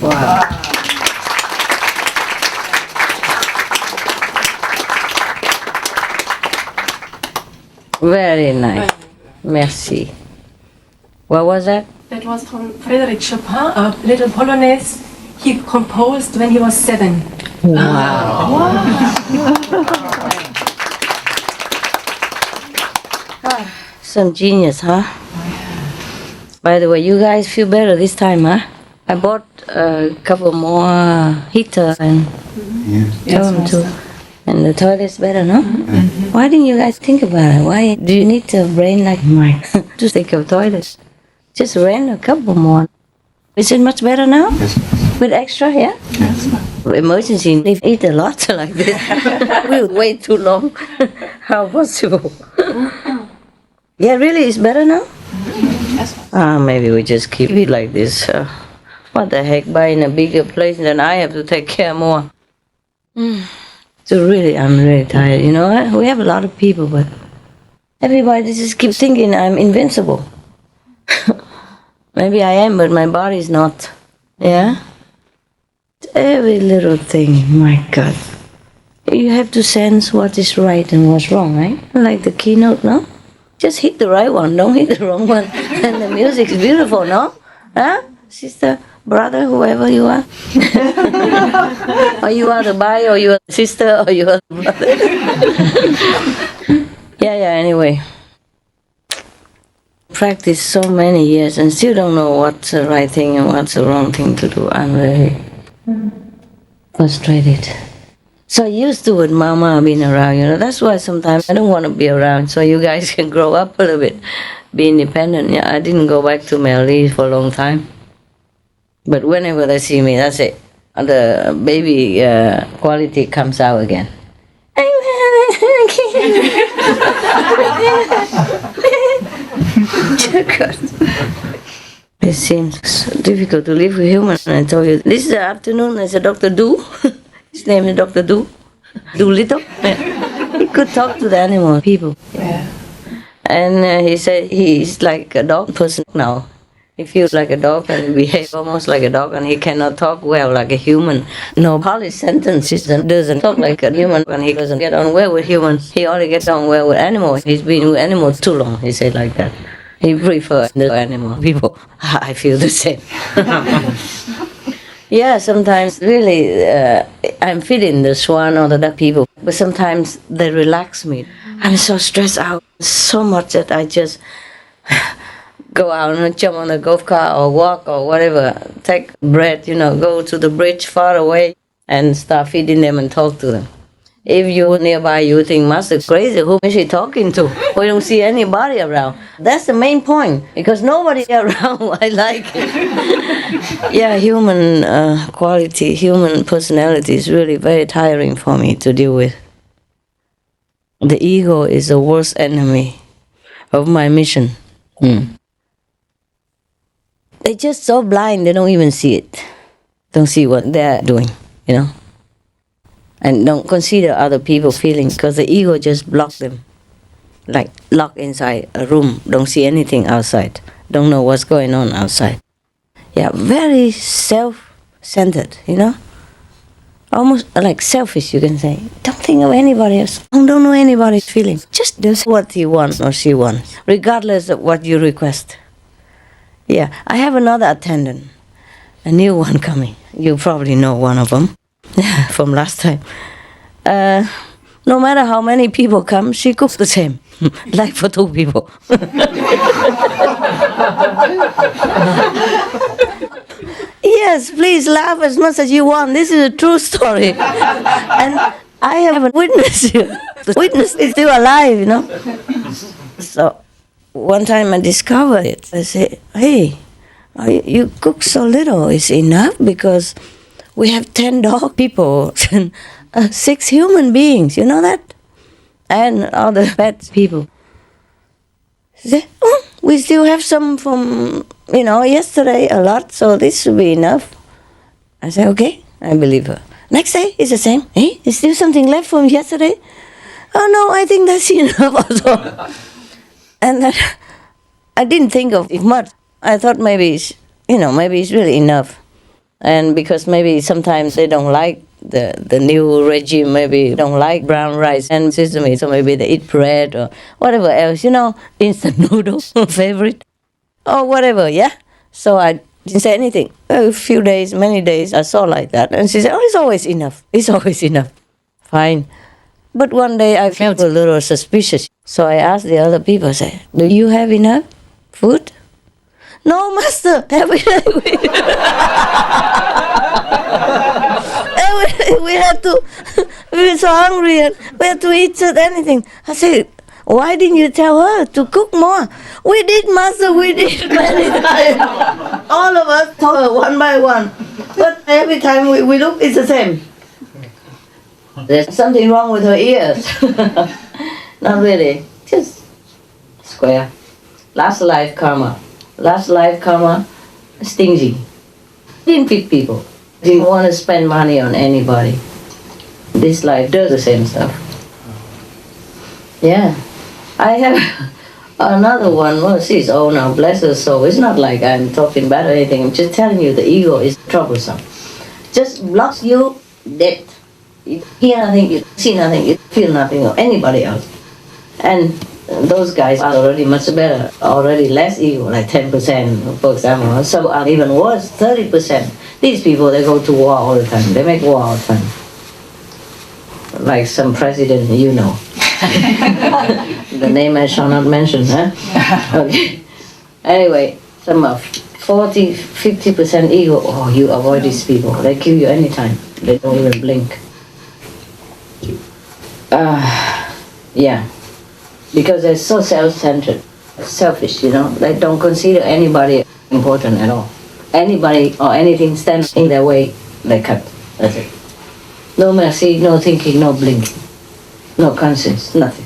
[SPEAKER 1] Wow. Very nice. Merci. What was that?
[SPEAKER 4] That was from Frédéric Chopin, a little polonaise he composed when he was 7.
[SPEAKER 1] Some genius, huh? By the way, you guys feel better this time, huh? I bought a couple more heater and told them to. And the toilet's better, no? Why didn't you guys think about it? Why do you need a brain like mine to think of toilets? Just rent a couple more. Is it much better now?
[SPEAKER 6] Yes.
[SPEAKER 1] With extra, yeah?
[SPEAKER 6] Yes.
[SPEAKER 1] Emergency, they eat a lot like this. We'll wait too long. How possible? Yeah, really, it's better now? Maybe we just keep it like this. What the heck, buying a bigger place, then I have to take care more. So really, I'm really tired. You know, we have a lot of people, but everybody just keeps thinking I'm invincible. Maybe I am, but my body's not. Yeah? Every little thing, my God. You have to sense what is right and what's wrong, right? Like the keynote, no? Just hit the right one, don't hit the wrong one. And the music is beautiful, no? Huh? Sister, brother, whoever you are. Or you are the boy, or you are the sister, or you are the brother. Yeah, anyway. Practice so many years and still don't know what's the right thing and what's the wrong thing to do. I'm very frustrated. So used to with Mama being around, you know. That's why sometimes I don't want to be around, so you guys can grow up a little bit, be independent. Yeah, I didn't go back to Melly for a long time. But whenever they see me, that's it. The baby quality comes out again. It seems difficult to live with humans. I told you, this is the afternoon, there's a Dr. Do. His name is Dr. Do. Doolittle. He could talk to the animal people. Yeah. And he said he's like a dog person now. He feels like a dog and he behaves almost like a dog, and he cannot talk well like a human. No polished sentences, and doesn't talk like a human, and he doesn't get on well with humans. He only gets on well with animals. He's been with animals too long, he said like that. He prefers the animal people. I feel the same. Yeah, sometimes really I'm feeding the swan or the duck people, but sometimes they relax me. I'm so stressed out so much that I just go out and jump on a golf cart or walk or whatever, take breath, you know, go to the bridge far away and start feeding them and talk to them. If you're nearby, you think, Master crazy, who is she talking to? We don't see anybody around. That's the main point, because nobody around, I like it. Yeah, human quality, human personality is really very tiring for me to deal with. The ego is the worst enemy of my mission. They're just so blind, they don't even see it. Don't see what they're doing, you know. And don't consider other people's feelings, because the ego just blocks them. Like locked inside a room, don't see anything outside, don't know what's going on outside. Yeah, very self-centered, you know. Almost like selfish, you can say. Don't think of anybody else. Don't know anybody's feelings. Just do what he wants or she wants, regardless of what you request. Yeah, I have another attendant, a new one coming. You probably know one of them from last time. No matter how many people come, she cooks the same, like for 2 people. Yes, please laugh as much as you want. This is a true story. And I have a witness here. The witness is still alive, you know. So one time I discovered it. I said, hey, you cook so little. Is enough? Because we have 10 dog people and 6 human beings. You know that? And other pet people. She said, oh, we still have some from, yesterday, a lot, so this should be enough. I said, okay, I believe her. Next day, it's the same. Hey, is still something left from yesterday? Oh, no, I think that's enough also. And then I didn't think of it much. I thought maybe it's really enough. And because maybe sometimes they don't like the new regime, maybe don't like brown rice and sesame, so maybe they eat bread or whatever else, instant noodles, favorite, or whatever, yeah? So I didn't say anything. A few days, many days, I saw like that. And she said, it's always enough. It's always enough. Fine. But one day I felt a little suspicious. So I asked the other people, I said, do you have enough food? No, master, every day we had to, we were so hungry and we had to eat anything. I said, why didn't you tell her to cook more? We did, master, we did many times. All of us told her one by one. But every time we look, it's the same. There's something wrong with her ears. Not really, just square. Last life karma. Last life karma, stingy. Didn't feed people. Didn't want to spend money on anybody. This life does the same stuff. Yeah. I have another one. Well, she's old now, bless her soul. It's not like I'm talking bad or anything. I'm just telling you the ego is troublesome. Just blocks you dead. You hear nothing, you see nothing, you feel nothing of anybody else. And those guys are already much better, already less ego, like 10%, for example. Some are even worse, 30%. These people, they go to war all the time. They make war all the time. Like some president, The name I shall not mention, huh? Okay. Anyway, some of 40, 50% ego. Oh, you avoid these people. They kill you anytime. They don't even blink. Yeah. Because they're so self-centered, selfish, They don't consider anybody important at all. Anybody or anything stands in their way, they cut. That's it. No mercy, no thinking, no blinking. No conscience, nothing.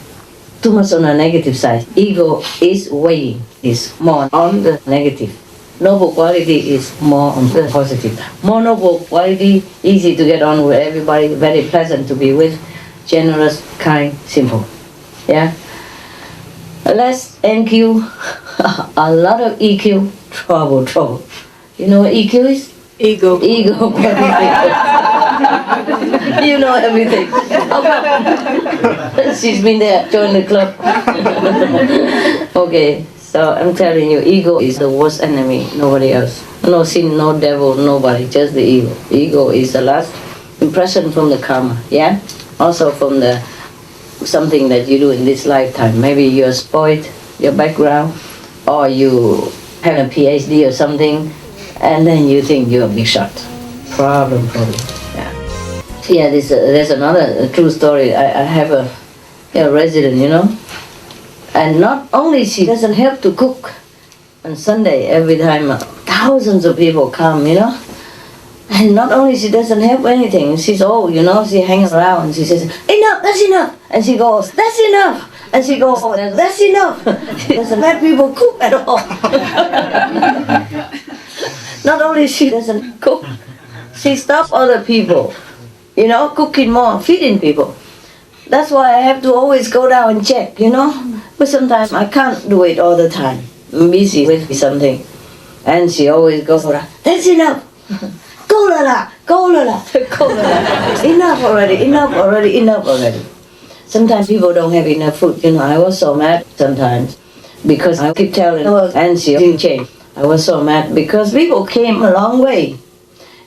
[SPEAKER 1] Too much on the negative side. Ego is weighing, is more on the negative. Noble quality is more on the positive. More noble quality, easy to get on with everybody, very pleasant to be with, generous, kind, simple. Yeah? Less NQ, a lot of EQ, trouble. You know what EQ is? Ego. You know everything. She's been there, join the club. Okay, so I'm telling you, ego is the worst enemy, nobody else. No sin, no devil, nobody, just the ego. Ego is the last impression from the karma, yeah? Also from the something that you do in this lifetime. Maybe you're spoiled, your background, or you have a PhD or something, and then you think you're a big shot. Problem. Yeah, there's another true story. I have a resident, and not only she doesn't help to cook on Sunday every time thousands of people come, and not only she doesn't help anything, she's old, she hangs around and she says, enough, that's enough, and she goes, that's enough, and she goes, that's enough. She doesn't let people cook at all. Not only she doesn't cook, she stops other people, cooking more, feeding people. That's why I have to always go down and check, but sometimes I can't do it all the time. I'm busy with something. And she always goes, that's enough. Go la. Enough already. Sometimes people don't have enough food, I was so mad sometimes because I keep telling her and she didn't change. I was so mad because people came a long way.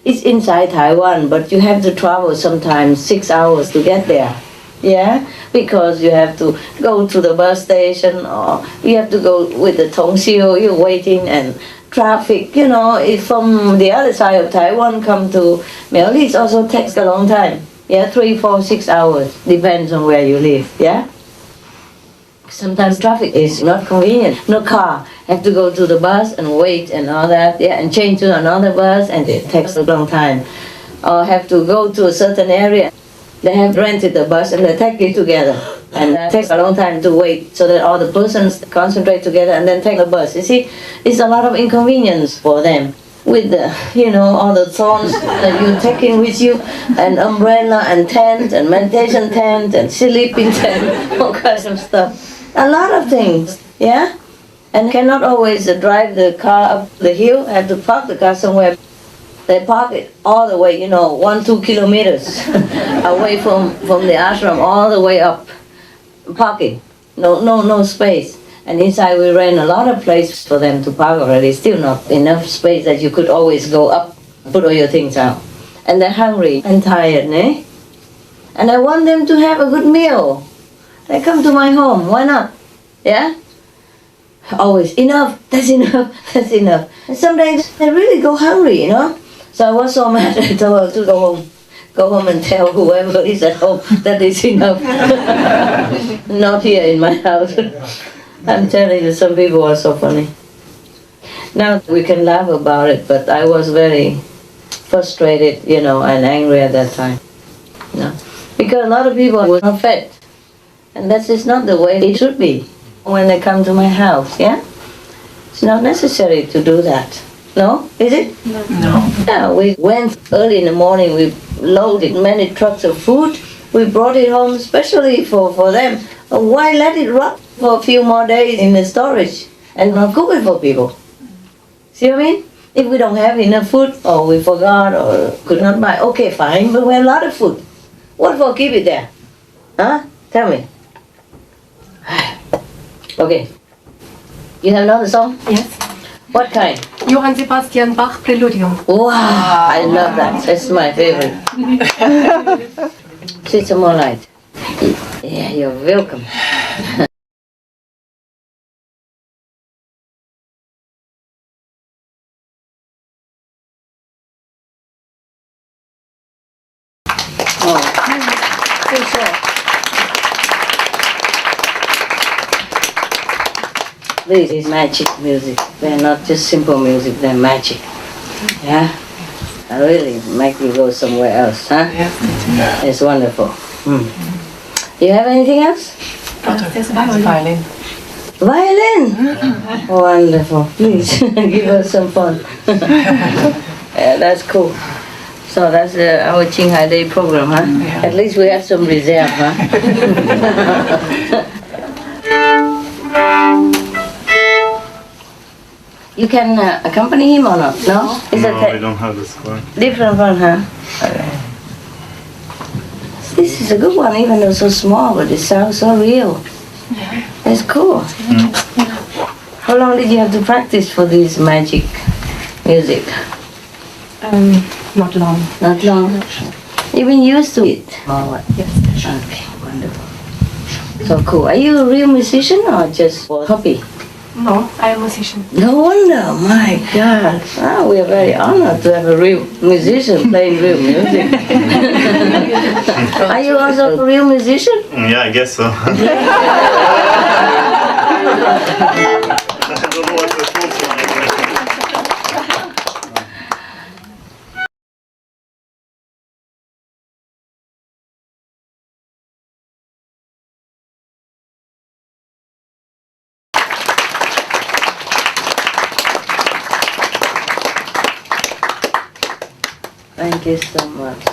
[SPEAKER 1] It's inside Taiwan, but you have to travel sometimes 6 hours to get there. Yeah, because you have to go to the bus station or you have to go with the tongxiu, you're waiting and traffic, if from the other side of Taiwan come to Miao Li, it also takes a long time. Yeah, 3, 4, 6 hours, depends on where you live, yeah? Sometimes traffic is not convenient, no car, have to go to the bus and wait and all that, yeah, and change to another bus and it takes a long time. Or have to go to a certain area, they have rented the bus and they take it together. And it takes a long time to wait so that all the persons concentrate together and then take the bus. You see, it's a lot of inconvenience for them. With the, all the thorns that you're taking with you, and umbrella and tent and meditation tent and sleeping tent, all kinds of stuff. A lot of things, yeah? And cannot always drive the car up the hill, have to park the car somewhere. They park it all the way, 1-2 kilometers away from the ashram, all the way up. Parking, no space. And inside we ran a lot of place for them to park already. Still not enough space that you could always go up, put all your things out. And they're hungry and tired, eh? And I want them to have a good meal. They come to my home, why not? Yeah? Always, enough, that's enough, that's enough. And some days they really go hungry, So I was so mad, I told her to go home and tell whoever is at home that it's enough. Not here in my house. I'm telling you, some people are so funny. Now we can laugh about it, but I was very frustrated, and angry at that time. Because a lot of people were not fed. And that is not the way it should be when they come to my house, yeah? It's not necessary to do that. No? Is it?
[SPEAKER 5] No.
[SPEAKER 1] Yeah, we went early in the morning, we loaded many trucks of food, we brought it home especially for them. Why let it rot for a few more days in the storage and not cook it for people? See what I mean? If we don't have enough food, or we forgot, or could not buy, okay, fine, but we have a lot of food. What for keep it there? Huh? Tell me. Okay. You have another song?
[SPEAKER 4] Yes.
[SPEAKER 1] What kind?
[SPEAKER 4] Johann Sebastian Bach Preludium.
[SPEAKER 1] Wow, I love that. That's my favorite. See some more light. Yeah, you're welcome. This is magic music. They're not just simple music, they're magic. Yeah? I really make you go somewhere else, huh?
[SPEAKER 5] Yeah.
[SPEAKER 1] It's wonderful. You have anything else?
[SPEAKER 4] There's violin.
[SPEAKER 1] Violin? Wonderful. Please, give us some fun. Yeah, that's cool. So that's our Qinghai Day program, huh?
[SPEAKER 5] Yeah.
[SPEAKER 1] At least we have some reserve, huh? You can accompany him or not? No? Is
[SPEAKER 6] No,
[SPEAKER 1] it
[SPEAKER 6] we don't have the score.
[SPEAKER 1] different one, huh? Okay. This is a good one, even though so small, but it sounds so real. It's cool. How long did you have to practice for this magic music?
[SPEAKER 4] Not long.
[SPEAKER 1] Not long. You've been used to it? Or what?
[SPEAKER 4] Yes.
[SPEAKER 1] Okay, wonderful. So cool. Are you a real musician or just for hobby?
[SPEAKER 4] No, I am a musician.
[SPEAKER 1] No wonder, my God. Ah, we are very honored to have a real musician playing real music. Are you also a real musician?
[SPEAKER 6] Yeah, I guess so. I don't know what the rules are.
[SPEAKER 1] Thank you so much.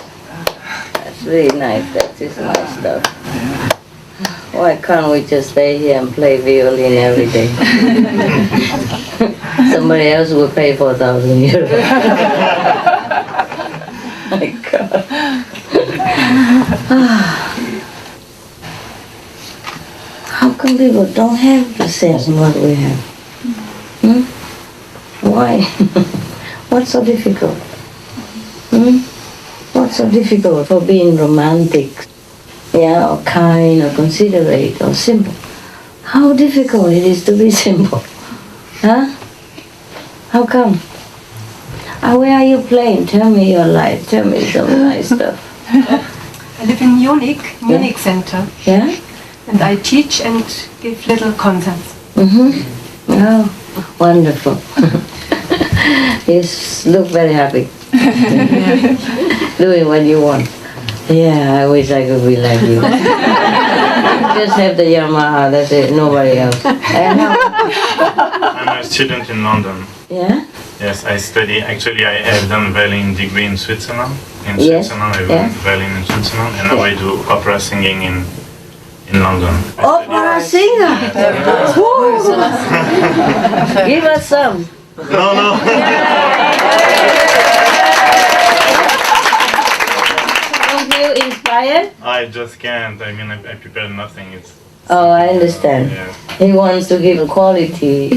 [SPEAKER 1] That's really nice. That is my stuff. Why can't we just stay here and play violin every day? Somebody else will pay 4,000 euros. My God. How come people don't have the sense of what we have? Why? What's so difficult? What's so difficult for being romantic? Yeah, or kind, or considerate, or simple. How difficult it is to be simple. Huh? How come? Where are you playing? Tell me your life. Tell me some nice stuff.
[SPEAKER 4] I live in Munich Center.
[SPEAKER 1] Yeah?
[SPEAKER 4] And I teach and give little concerts.
[SPEAKER 1] Oh, wonderful. You look very happy. Doing what you want. Yeah, I wish I could be like you. Just have the Yamaha, that's it, nobody else.
[SPEAKER 7] I'm a student in London.
[SPEAKER 1] Yeah?
[SPEAKER 7] Yes, I study. Actually, I have done violin degree in Switzerland.
[SPEAKER 1] Yes,
[SPEAKER 7] I learned
[SPEAKER 1] yeah.
[SPEAKER 7] violin in Switzerland, and now I do opera singing in London.
[SPEAKER 1] Opera singer! Woo! Give us some.
[SPEAKER 7] No.
[SPEAKER 1] feel inspired?
[SPEAKER 7] I just can't. I mean, I prepared nothing. It's.
[SPEAKER 1] Oh, I understand.
[SPEAKER 7] Yeah.
[SPEAKER 1] He wants to give a quality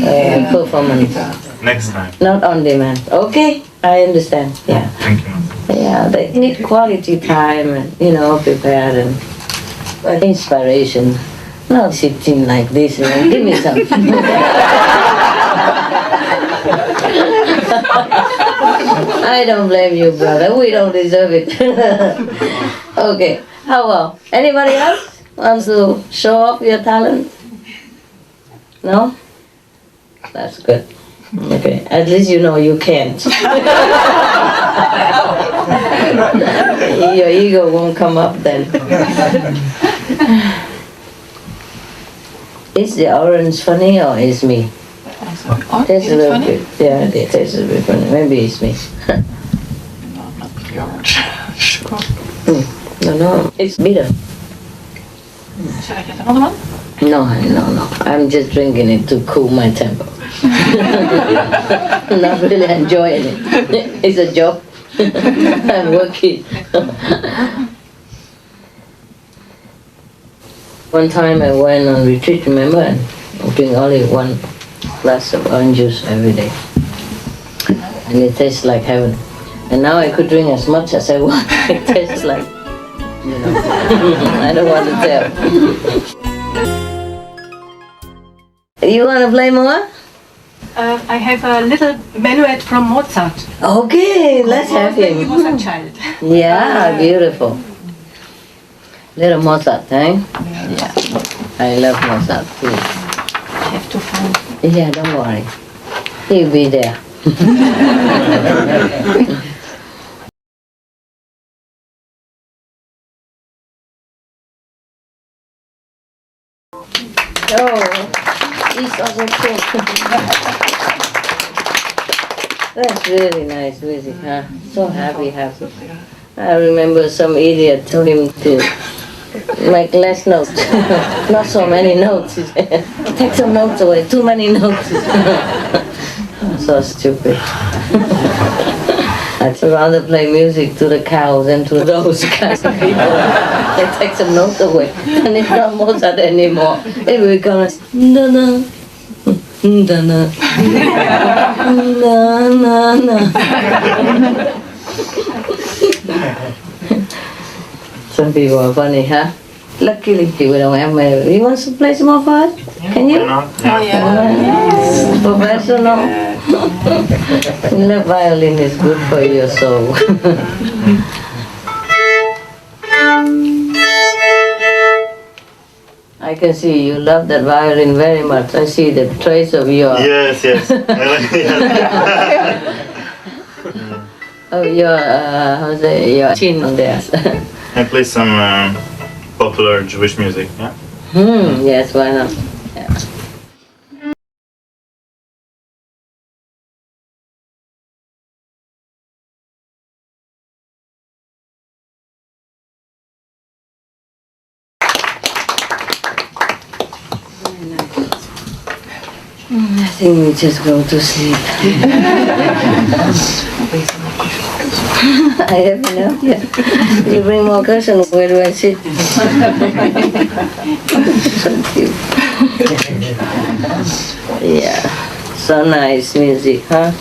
[SPEAKER 1] performance.
[SPEAKER 7] Next time.
[SPEAKER 1] Not on demand. Okay, I understand. Yeah.
[SPEAKER 7] Thank you.
[SPEAKER 1] Yeah, they need quality time and, prepared and inspiration. Not sitting like this, give me some. I don't blame you, brother. We don't deserve it. Okay, how well? Anybody else wants to show off your talent? No? That's good. Okay, at least you know you can't. Your ego won't come up then. Is the orange funny or is me? Tastes a little bit. Yeah, it tastes a bit funny. Maybe it's me. No, it's bitter.
[SPEAKER 4] Should I get another one?
[SPEAKER 1] No. I'm just drinking it to cool my temper. Not really enjoying it. It's a job. I'm working. One time I went on retreat, remember, and I drink only 1 glass of orange juice every day. And it tastes like heaven. And now I could drink as much as I want. It tastes like, I don't want to tell. You want to play more?
[SPEAKER 4] I have a little minuet from Mozart.
[SPEAKER 1] Okay, let's have
[SPEAKER 4] When he was a
[SPEAKER 1] him.
[SPEAKER 4] child.
[SPEAKER 1] Yeah, beautiful. Little Mozart, eh? Yeah. I love Mozart too.
[SPEAKER 4] I have to find.
[SPEAKER 1] Yeah, don't worry. He'll be there. Oh, he's also cool. That's really nice music, huh? So happy. I remember some idiot told him to make less notes. Not so many notes. He said, take some notes away, too many notes. So stupid. I'd rather play music to the cows than to those kinds of people. They take some notes away, and it's not Mozart anymore. It becomes na-na, na-na, na-na. Some people are funny, huh? Luckily, we don't have many. You want to play some more for us? Can you?
[SPEAKER 7] No?
[SPEAKER 1] Professional. The violin is good for your soul. I can see you love that violin very much. I see the trace of your
[SPEAKER 6] Yes.
[SPEAKER 1] your chin on there.
[SPEAKER 7] I play some popular Jewish music. Yeah.
[SPEAKER 1] Yes, why not? Yeah. I think we just go to sleep. I have enough, yeah. You bring more cushions, where do I sit? So cute. Yeah, so nice music, huh?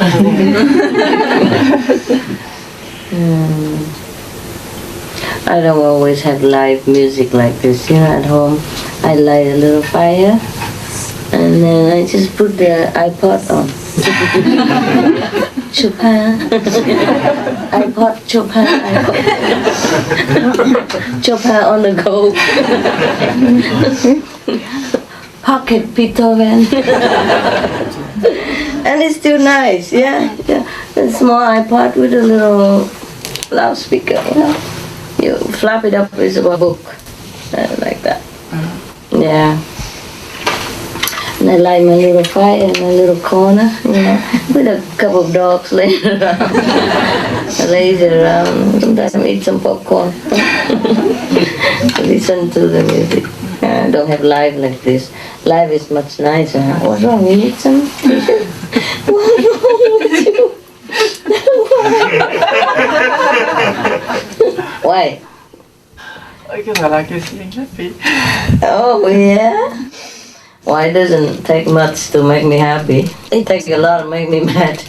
[SPEAKER 1] I don't always have live music like this, at home. I light a little fire. And then I just put the iPod on. Chopin. iPod, Chopin, iPod. Chopin on the go. Pocket Beethoven. And it's still nice, yeah. A small iPod with a little loudspeaker, You flap it up with a book. Like that. Yeah. And I light my little fire in my little corner, with a couple of dogs laying around. I lazy around. Sometimes I eat some popcorn. Listen to the music. I don't have live like this. Live is much nicer. What's wrong? You need some tissue? What's wrong with you? Why?
[SPEAKER 5] Because I like you feeling happy.
[SPEAKER 1] Oh, yeah? Why doesn't take much to make me happy? It takes a lot to make me mad.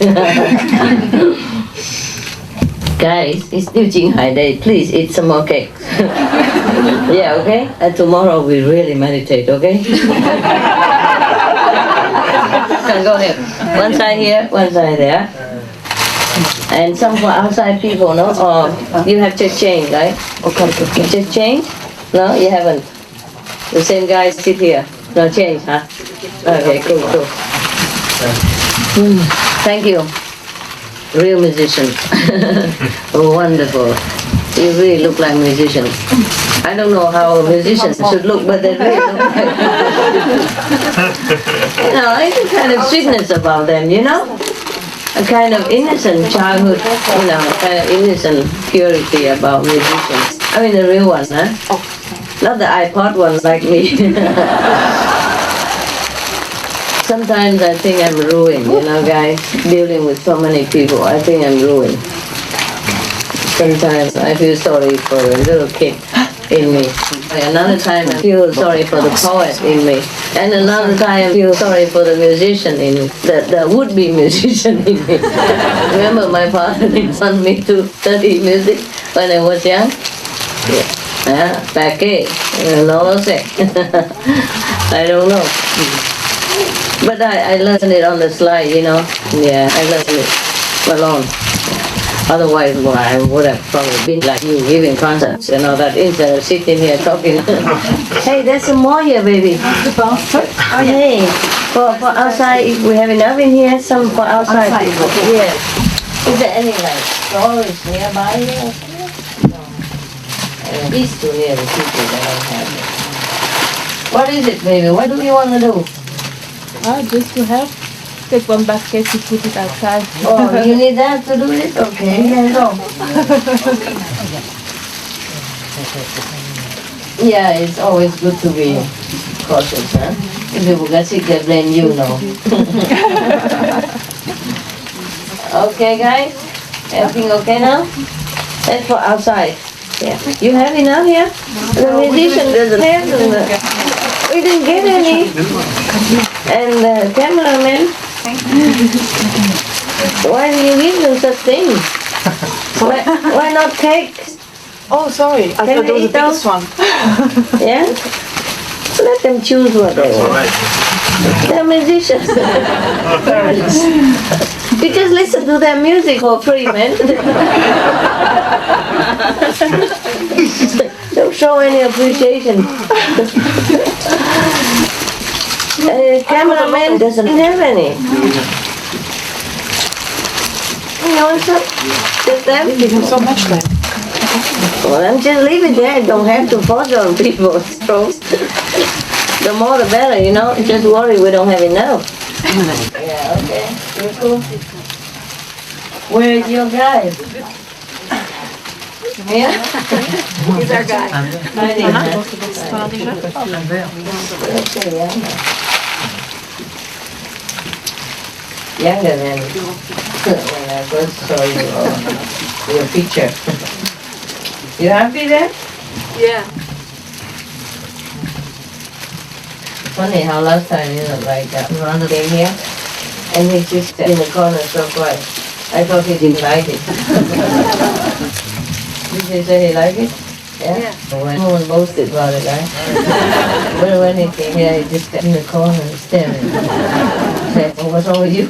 [SPEAKER 1] Guys, it's still Qinghai Day. Please eat some more cake. Yeah, okay? And tomorrow we really meditate, okay? Go ahead. One side here, one side there. And some for outside people, no? Or you have just changed, right? Okay. You just changed? No, you haven't. The same guys sit here. No change, huh? Okay, cool. Thank you. Real musicians. Wonderful. You really look like musicians. I don't know how musicians should look, but they really look like you know, it's a kind of sweetness about them, you know? A kind of innocent childhood, you know, kind of innocent purity about musicians. I mean the real one, huh? Not the iPod one like me. Sometimes I think I'm ruined, you know, guys, dealing with so many people. I think I'm ruined. Sometimes I feel sorry for a little kid in me. Another time I feel sorry for the poet in me. And another time I feel sorry for the musician in me, the would-be musician in me. Remember my father didn't want me to study music when I was young? Yeah, no sé. I don't know. But I learned it on the slide, you know. Yeah, I learned it alone. Otherwise, well, I would have probably been like you, giving concerts, you know, that instead of sitting here talking. Hey, there's some more here, baby. Hey, for outside, if we have enough in here, some for outside. Yeah. Is there any like storage nearby here? No. It's too near the people that I have. What is it, baby? What do you want to do?
[SPEAKER 3] Just to have. Take one basket to put it outside.
[SPEAKER 1] Oh, you need that to do it? Okay, here go. Yeah, it's always good to be cautious, huh? If people get sick, they blame you, no. Okay, guys? Everything okay now? That's for outside. Yeah. You have enough here? The musician doesn't have enough. We didn't get any. And the cameraman. Why do you give them such things? Why not cake?
[SPEAKER 5] Oh, sorry. I thought it was the biggest one.
[SPEAKER 1] Yeah? Let them choose what they want. They're musicians. You just listen to their music for free, man. Don't show any appreciation. Cameraman doesn't have any. You know what's up? Just them?
[SPEAKER 5] We give him so much then.
[SPEAKER 1] Well, then just leave it there. Don't have to force on people. So, the more the better, you know. Just worry we don't have enough. Yeah, okay. You're cool. Where is your guy? Here?
[SPEAKER 5] He's our guy.
[SPEAKER 1] Younger than when I first saw your picture. You happy there?
[SPEAKER 5] Yeah.
[SPEAKER 1] Funny how last time, you know, like Ronald came here and he just in the corner so quiet. I thought he didn't like it. Did he say he liked it? Yeah? When no one boasted about it, right? But when he came here, he just got in the corner and staring. Said, well, what's wrong with you?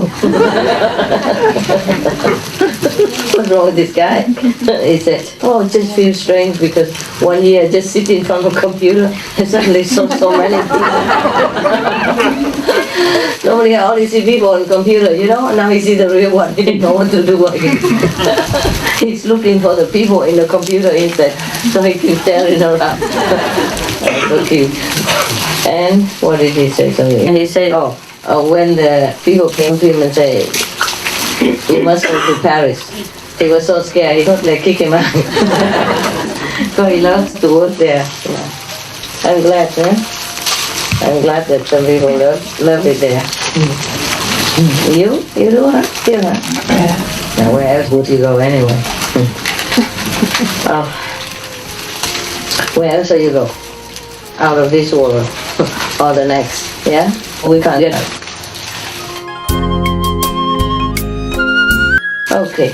[SPEAKER 1] What's wrong with this guy? He said, oh, it just feels strange because 1 year I just sit in front of a computer and suddenly saw so many things. Normally I only see people on the computer, you know, and now he sees the real one. He didn't know what to do again. He's looking for the people in the computer instead, so he keeps staring around. So cute. And what did he say to me? He said, when the people came to him and said, you must go to Paris. He was so scared, he thought they'd kick him out. So he loves to work there. Yeah. I'm glad, huh? I'm glad that some people love it there. You do, huh? You, huh? Yeah. Now where else would you go anyway? Where else you go? Out of this world or the next, yeah? We can't get out. Okay,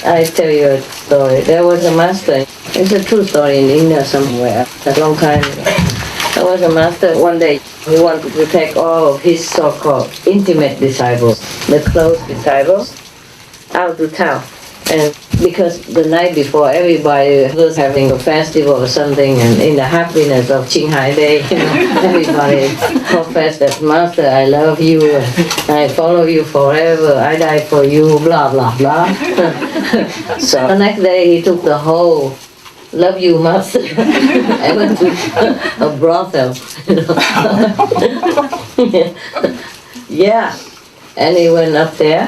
[SPEAKER 1] I tell you a story. There was a master, it's a true story in India somewhere, a long time ago. There was a master, one day he wanted to take all of his so-called intimate disciples, the close disciples, out to town. And because the night before everybody was having a festival or something, and in the happiness of Qinghai Day, everybody professed that, Master, I love you, and I follow you forever, I die for you, blah, blah, blah. So the next day he took the whole love you, Master, and went to a brothel. Yeah, and he went up there,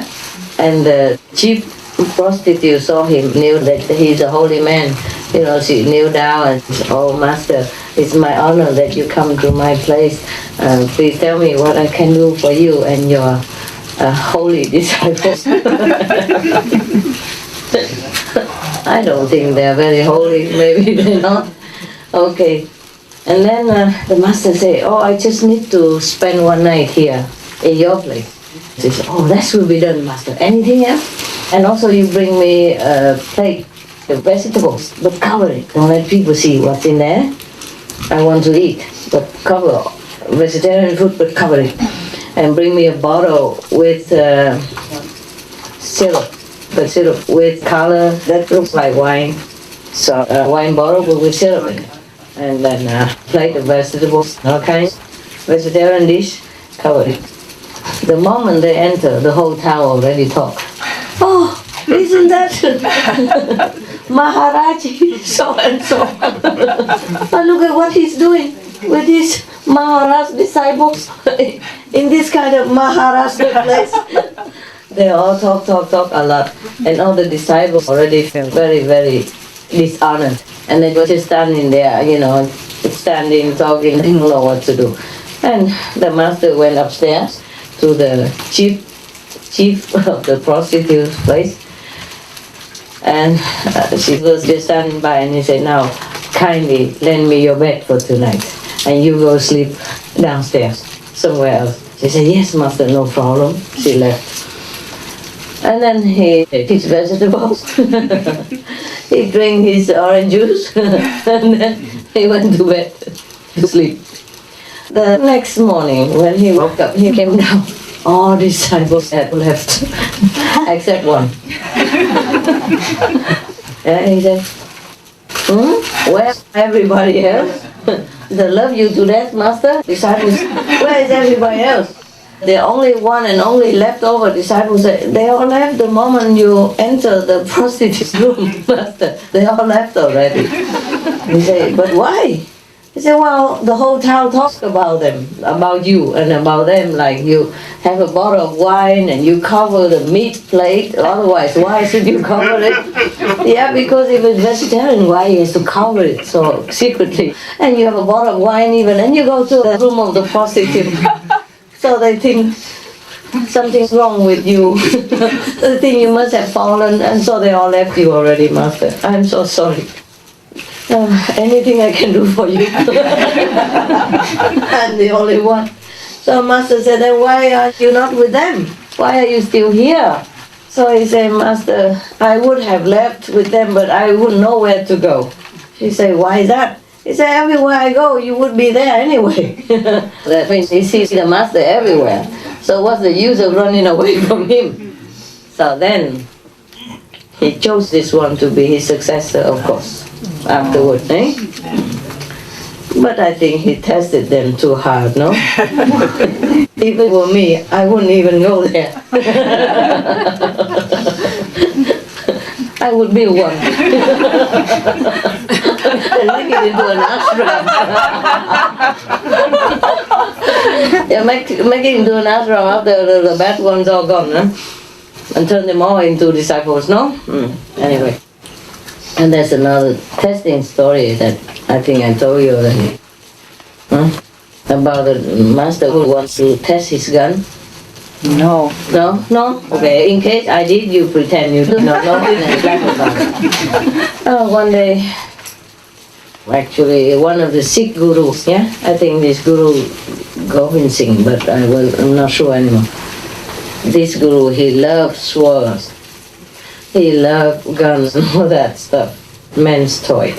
[SPEAKER 1] and the chief prostitute saw him, knew that he's a holy man. She kneeled down and said, oh, Master, it's my honor that you come to my place. Please tell me what I can do for you and your holy disciples. I don't think they're very holy, maybe they're not. Okay. And then the Master said, oh, I just need to spend one night here in your place. He said, oh, that will be done, Master. Anything else? And also you bring me a plate of vegetables, but cover it. Don't let people see what's in there. I want to eat, but cover vegetarian food, but cover it. And bring me a bottle with syrup, but syrup with color that looks like wine. So a wine bottle but with syrup in it. And then a plate of vegetables, all kinds. Vegetarian dish, cover it. The moment they enter, the whole town already talk. Oh, isn't that Maharaj so and so? But look at what he's doing with his Maharaj disciples in this kind of Maharaj place. They all talk a lot, and all the disciples already feel very, very dishonored. And they were just standing there, standing, talking, didn't know what to do. And the master went upstairs to the chief of the prostitute's place, and she was just standing by, and he said, now kindly lend me your bed for tonight and you go sleep downstairs somewhere else. She said, yes, Master, no problem. She left. And then he ate his vegetables, he drank his orange juice, and then he went to bed to sleep. The next morning when he woke up, he came down. All disciples had left, except one. And he said, where's everybody else? They love you to death, Master. Disciples, where is everybody else? The only one and only leftover disciples, they all left the moment you enter the prostitute's room, Master. They all left already. He said, but why? He said, well, the whole town talks about them, about you and about them, like you have a bottle of wine and you cover the meat plate, otherwise why should you cover it? Yeah, because if it's vegetarian, why he has to cover it so secretly? And you have a bottle of wine even, and you go to the room of the prostitute. So they think something's wrong with you. They think you must have fallen, and so they all left you already, Master. I'm so sorry. Anything I can do for you. I'm the only one. So Master said, then why are you not with them? Why are you still here? So he said, Master, I would have left with them, but I wouldn't know where to go. She said, why is that? He said, everywhere I go, you would be there anyway. That means he sees the Master everywhere. So what's the use of running away from him? So then he chose this one to be his successor, of course, afterwards, eh? But I think he tested them too hard, no? Even for me, I wouldn't even go there. I would be one. And make it into an ashram. Yeah, make it into an ashram after the bad ones are gone, huh? And turn them all into disciples, no? Anyway. And there's another testing story that I think I told you already. About the master who wants to test his gun.
[SPEAKER 5] No.
[SPEAKER 1] No? No? Okay, in case I did, you pretend you do not know and laugh about it. One day, Actually, one of the Sikh gurus, yeah? I think this Guru Govind Singh, but I'm not sure anymore. This Guru, he loved swords. He loved guns and all that stuff. Men's toys.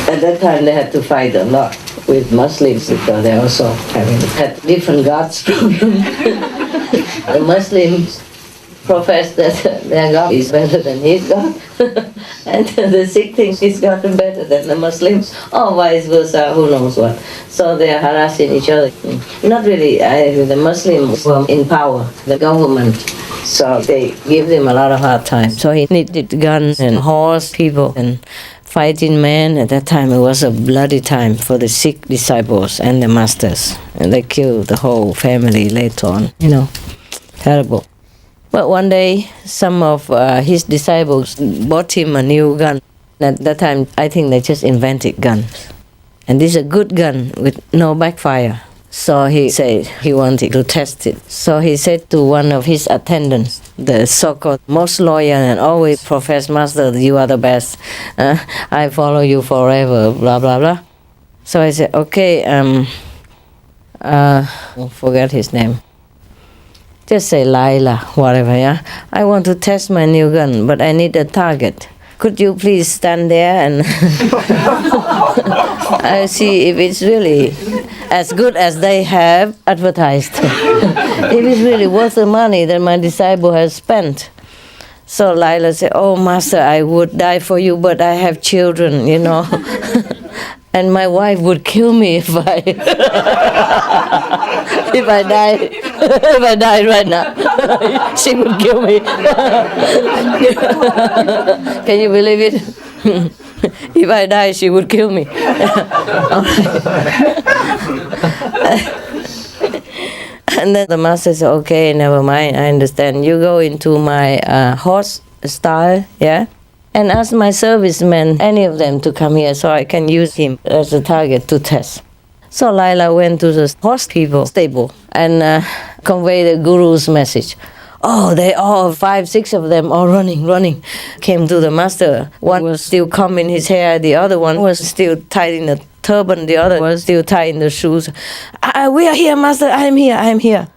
[SPEAKER 1] At that time, they had to fight a lot with Muslims because they also had different gods problem. The Muslims profess that their God is better than his God, and the Sikh think his God is better than the Muslims, or vice versa, who knows what. So they are harassing each other. Not really, the Muslims were in power, the government, so they give them a lot of hard time. So he needed guns and horse people and fighting men. At that time it was a bloody time for the Sikh disciples and the masters, and they killed the whole family later on, terrible. But one day, some of his disciples bought him a new gun. At that time, I think they just invented guns. And this is a good gun with no backfire. So he said he wanted to test it. So he said to one of his attendants, the so-called most loyal and always professed master, you are the best. I follow you forever, blah, blah, blah. So I said, okay, I forget his name. Just say Laila, whatever, yeah? I want to test my new gun, but I need a target. Could you please stand there and I see if it's really as good as they have advertised. If it's really worth the money that my disciple has spent. So Laila said, oh, Master, I would die for you, but I have children, And my wife would kill me if I if I die right now. She would kill me. Can you believe it? If I die, she would kill me. And then the master said, okay, never mind, I understand. You go into my horse stall, yeah? And ask my servicemen, any of them, to come here so I can use him as a target to test. So Laila went to the horse people stable and conveyed the guru's message. Oh, they all, 5, 6 of them, all running, came to the master. One was still combing his hair, the other one was still tied in a turban, the other was still tied in the shoes. We are here, master, I am here.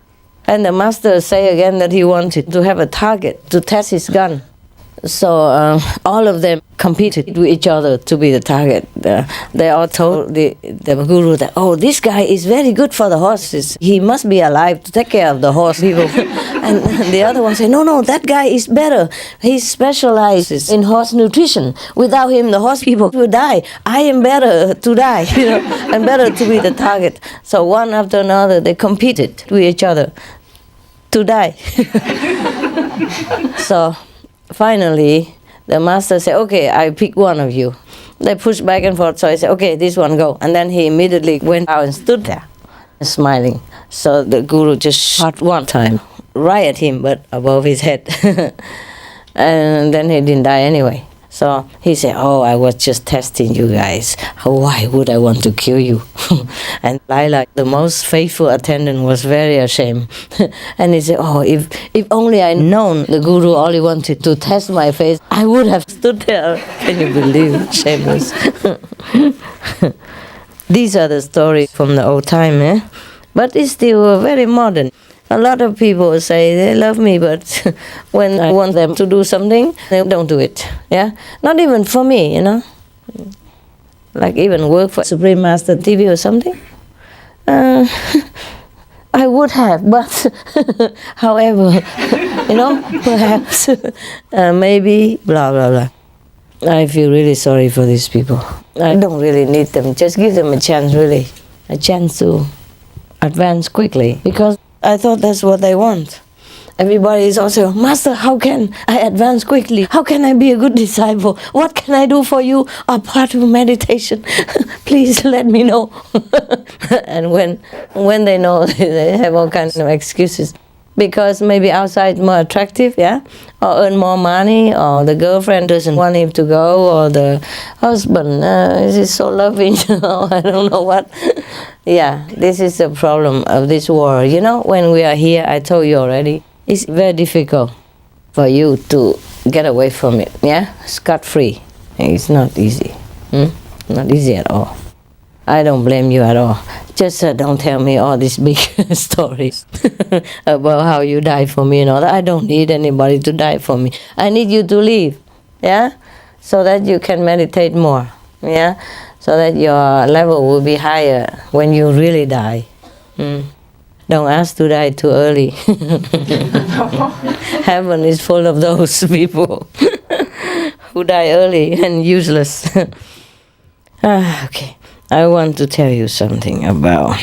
[SPEAKER 1] And the master say again that he wanted to have a target to test his gun. So all of them competed with each other to be the target. They all told the guru that, oh, this guy is very good for the horses. He must be alive to take care of the horse people. And the other one said, no, that guy is better. He specializes in horse nutrition. Without him, the horse people will die. I am better to die. I'm better to be the target. So one after another, they competed with each other to die. So finally, the master said, okay, I pick one of you. They pushed back and forth, so I said, okay, this one go. And then he immediately went out and stood there, smiling. So the guru just shot one time, right at him, but above his head. And then he didn't die anyway. So he said, oh, I was just testing you guys. Why would I want to kill you? And Laila, the most faithful attendant, was very ashamed. And he said, oh, if only I'd known the guru only wanted to test my faith, I would have stood there. Can you believe it? Shameless. These are the stories from the old time, eh? But it's still very modern. A lot of people say they love me, but when I want them to do something, they don't do it. Yeah, not even for me, Like even work for Supreme Master TV or something. I would have, but however, perhaps, maybe, blah blah blah. I feel really sorry for these people. I don't really need them. Just give them a chance, really, a chance to advance quickly, because I thought that's what they want. Everybody is also, Master, how can I advance quickly? How can I be a good disciple? What can I do for you apart from meditation? Please let me know. And when they know, they have all kinds of excuses. Because maybe outside more attractive, yeah? Or earn more money, or the girlfriend doesn't want him to go, or the husband is so loving, I don't know what. Yeah, this is the problem of this world. When we are here, I told you already, it's very difficult for you to get away from it, yeah? Scot-free. It's not easy. Not easy at all. I don't blame you at all. Just don't tell me all these big stories about how you died for me and all that. I don't need anybody to die for me. I need you to live, yeah? So that you can meditate more, yeah? So that your level will be higher when you really die. Don't ask to die too early. Heaven is full of those people who die early and useless. Okay. I want to tell you something about.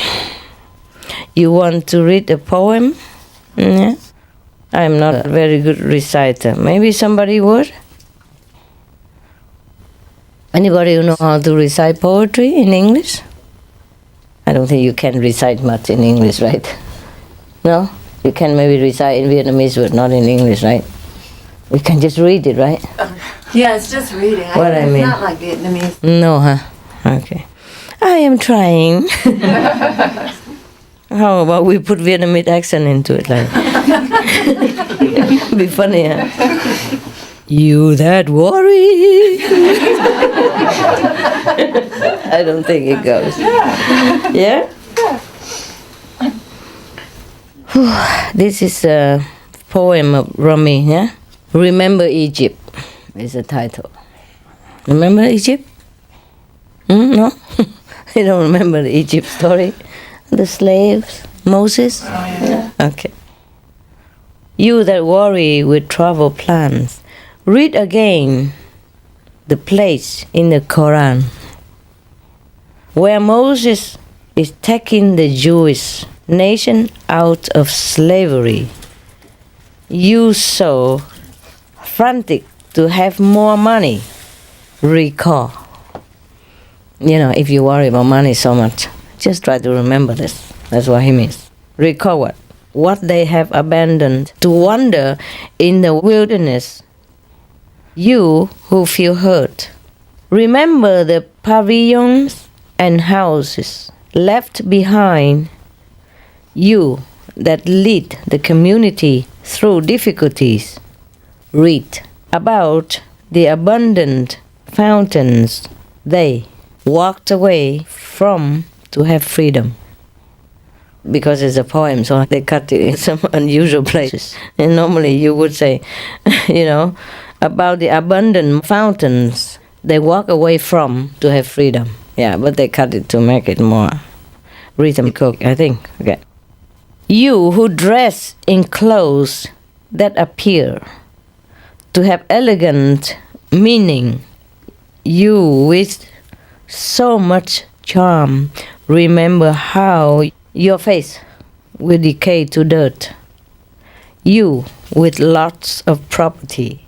[SPEAKER 1] You want to read a poem? Yeah? I'm not a very good reciter. Maybe somebody would? Anybody who know how to recite poetry in English? I don't think you can recite much in English, right? No? You can maybe recite in Vietnamese, but not in English, right? You can just read it, right?
[SPEAKER 5] Yeah, it's just reading.
[SPEAKER 1] What I mean?
[SPEAKER 5] It's not like Vietnamese.
[SPEAKER 1] No, huh? Okay. I am trying. How about we put Vietnamese accent into it, like? Be funny, huh? You that worry. I don't think it goes. Yeah? This is a poem of Rumi, yeah? Remember Egypt is the title. Remember Egypt? No? You don't remember the Egypt story? The slaves? Moses? Yeah. Okay. You that worry with travel plans, read again the place in the Quran where Moses is taking the Jewish nation out of slavery. You so frantic to have more money. Recall. You know, if you worry about money so much, just try to remember this. That's what he means. Recall what? What they have abandoned to wander in the wilderness. You who feel hurt, remember the pavilions and houses left behind. You that lead the community through difficulties, read about the abundant fountains they walked away from to have freedom. Because it's a poem, so they cut it in some unusual places. And normally you would say, you know, about the abundant fountains they walk away from to have freedom. Yeah, but they cut it to make it more rhythmical, I think. Okay. You who dress in clothes that appear to have elegant meaning, you with so much charm, remember how your face will decay to dirt. You with lots of property,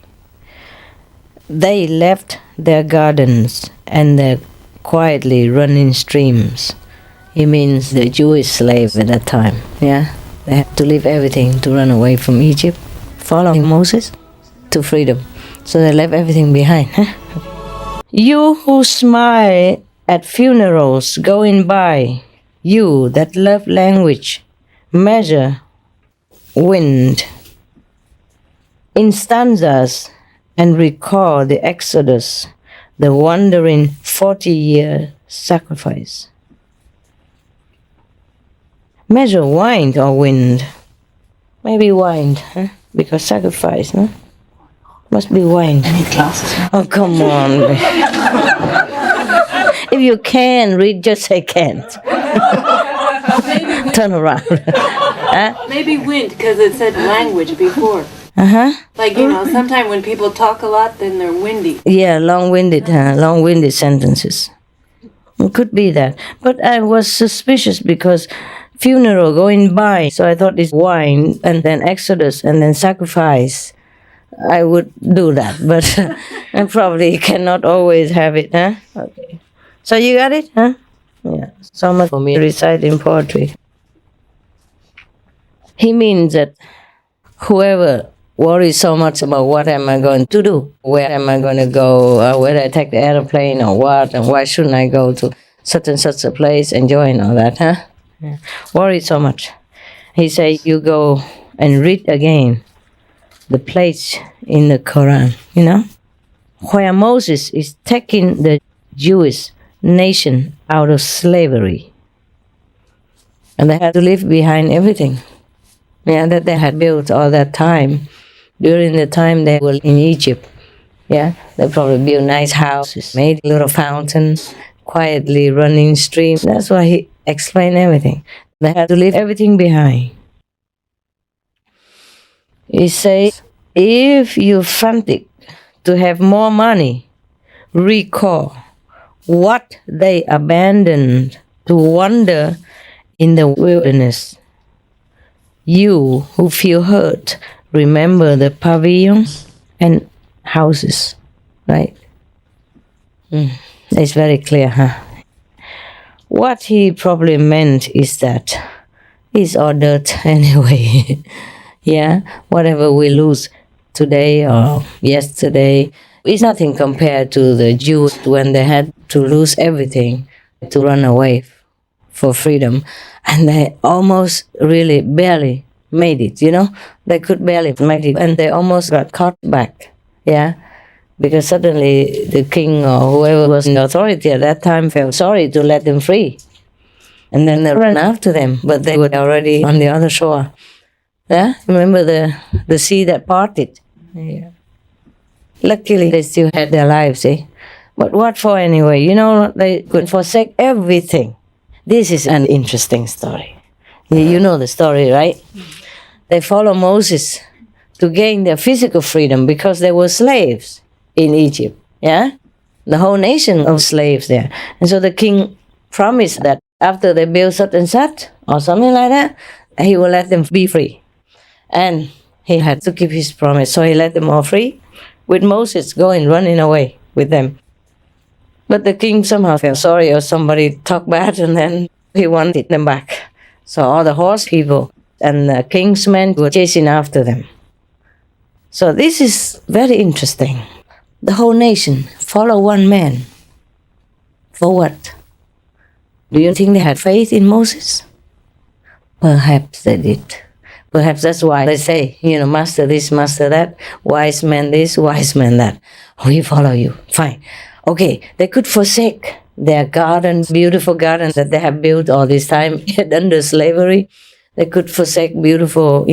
[SPEAKER 1] they left their gardens and their quietly running streams. He means the Jewish slave at that time. Yeah, they had to leave everything to run away from Egypt, following Moses to freedom. So they left everything behind. You who smile at funerals going by, you that love language, measure wind in stanzas and recall the Exodus, the wandering 40-year sacrifice. Measure wind or wind. Maybe wind, huh? Because sacrifice, no? Must be wind.
[SPEAKER 5] I need glasses.
[SPEAKER 1] Oh, come on. If you can read, just say can't. Turn around. Huh?
[SPEAKER 5] Maybe wind, because it said language before.
[SPEAKER 1] Uh-huh.
[SPEAKER 5] Like, you know, sometimes when people talk a lot, then they're windy.
[SPEAKER 1] Yeah, long-winded sentences. It could be that. But I was suspicious because funeral going by, so I thought it's wine, and then Exodus, and then sacrifice. I would do that, but I probably cannot always have it, huh? Okay. So you got it, huh? Yeah. So much for me reciting poetry. He means that whoever worries so much about what am I going to do, where am I going to go, whether I take the airplane or what, and why shouldn't I go to such and such a place, enjoying all that, huh? Yeah. Worry so much. He says you go and read again the place in the Quran, you know, where Moses is taking the Jewish nation out of slavery. And they had to leave behind everything, that they had built all that time. During the time they were in Egypt, they probably built nice houses, made little fountains, quietly running streams. That's why he explained everything. They had to leave everything behind. He says, if you're frantic to have more money, recall what they abandoned to wander in the wilderness. You who feel hurt, remember the pavilions and houses, right? It's very clear, huh? What he probably meant is that it's all dirt anyway. Whatever we lose today or yesterday is nothing compared to the Jews when they had to lose everything to run away for freedom. And they almost really barely made it, They could barely make it. And they almost got caught back, because suddenly the king or whoever was in authority at that time felt sorry to let them free. And then they ran after them, but they were already on the other shore. Remember the sea that parted? Luckily, they still had their lives, But what for anyway? They could forsake everything. This is an interesting story. You know the story, right? They follow Moses to gain their physical freedom because they were slaves in Egypt, The whole nation of slaves there. And so the king promised that after they build such and such, or something like that, he will let them be free. And he had to keep his promise, so he let them all free, with Moses running away with them. But the king somehow felt sorry, or somebody talked bad, and then he wanted them back. So all the horse people and the king's men were chasing after them. So this is very interesting. The whole nation follow one man. For what? Do you think they had faith in Moses? Perhaps they did. Perhaps that's why they say, master this, master that, wise man this, wise man that. We follow you. Fine. Okay, they could forsake their gardens, beautiful gardens that they have built all this time under slavery. They could forsake beautiful,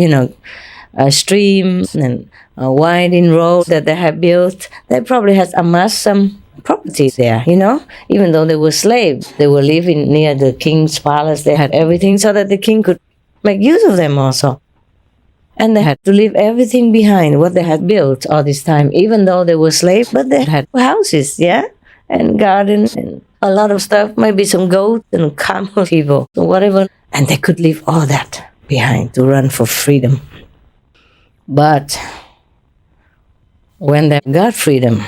[SPEAKER 1] streams and winding roads that they have built. They probably had amassed some property there, even though they were slaves. They were living near the king's palace. They had everything so that the king could make use of them also. And they had to leave everything behind, what they had built all this time, even though they were slaves, but they had houses, and gardens and a lot of stuff, maybe some goats and camel people, or whatever. And they could leave all that behind to run for freedom. But when they got freedom,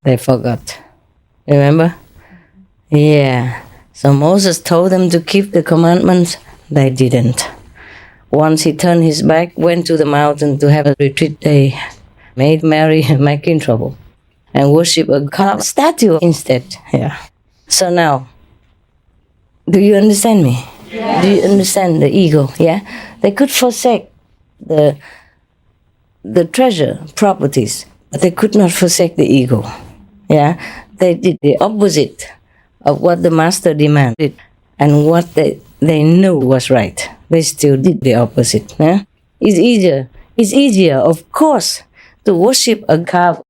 [SPEAKER 1] they forgot. Remember? So Moses told them to keep the commandments. They didn't. Once he turned his back, went to the mountain to have a retreat day, made merry and making trouble, and worship a carved statue instead. So now, do you understand me? Yes. Do you understand the ego? They could forsake the treasure, properties, but they could not forsake the ego. They did the opposite of what the master demanded and what they knew was right. They still did the opposite. It's easier, of course, to worship a carved,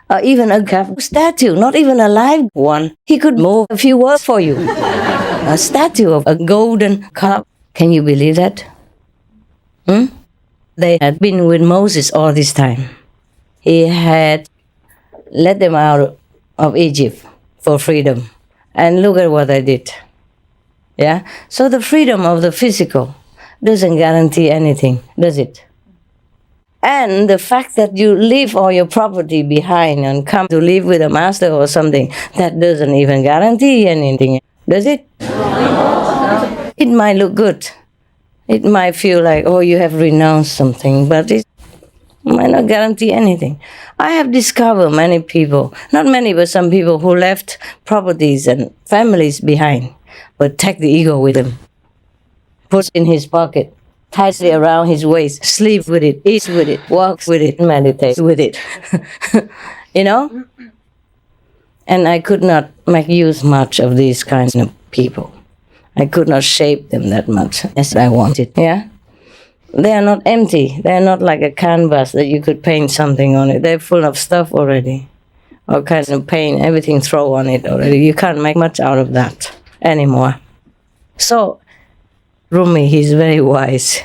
[SPEAKER 1] or even a carved statue, not even a live one. He could move a few words for you. A statue of a golden calf. Can you believe that? They had been with Moses all this time. He had led them out of Egypt for freedom. And look at what they did. So the freedom of the physical doesn't guarantee anything, does it? And the fact that you leave all your property behind and come to live with a master or something, that doesn't even guarantee anything, does it? It might look good. It might feel like, you have renounced something, but it might not guarantee anything. I have discovered many people, not many, but some people who left properties and families behind, but take the ego with them, put in his pocket, ties it around his waist, sleep with it, eat with it, walk with it, meditate with it. And I could not make use much of these kinds of people. I could not shape them that much as I wanted, yeah? They are not empty. They are not like a canvas that you could paint something on it. They're full of stuff already. All kinds of paint, everything thrown on it already. You can't make much out of that anymore. So, Rumi, he's very wise.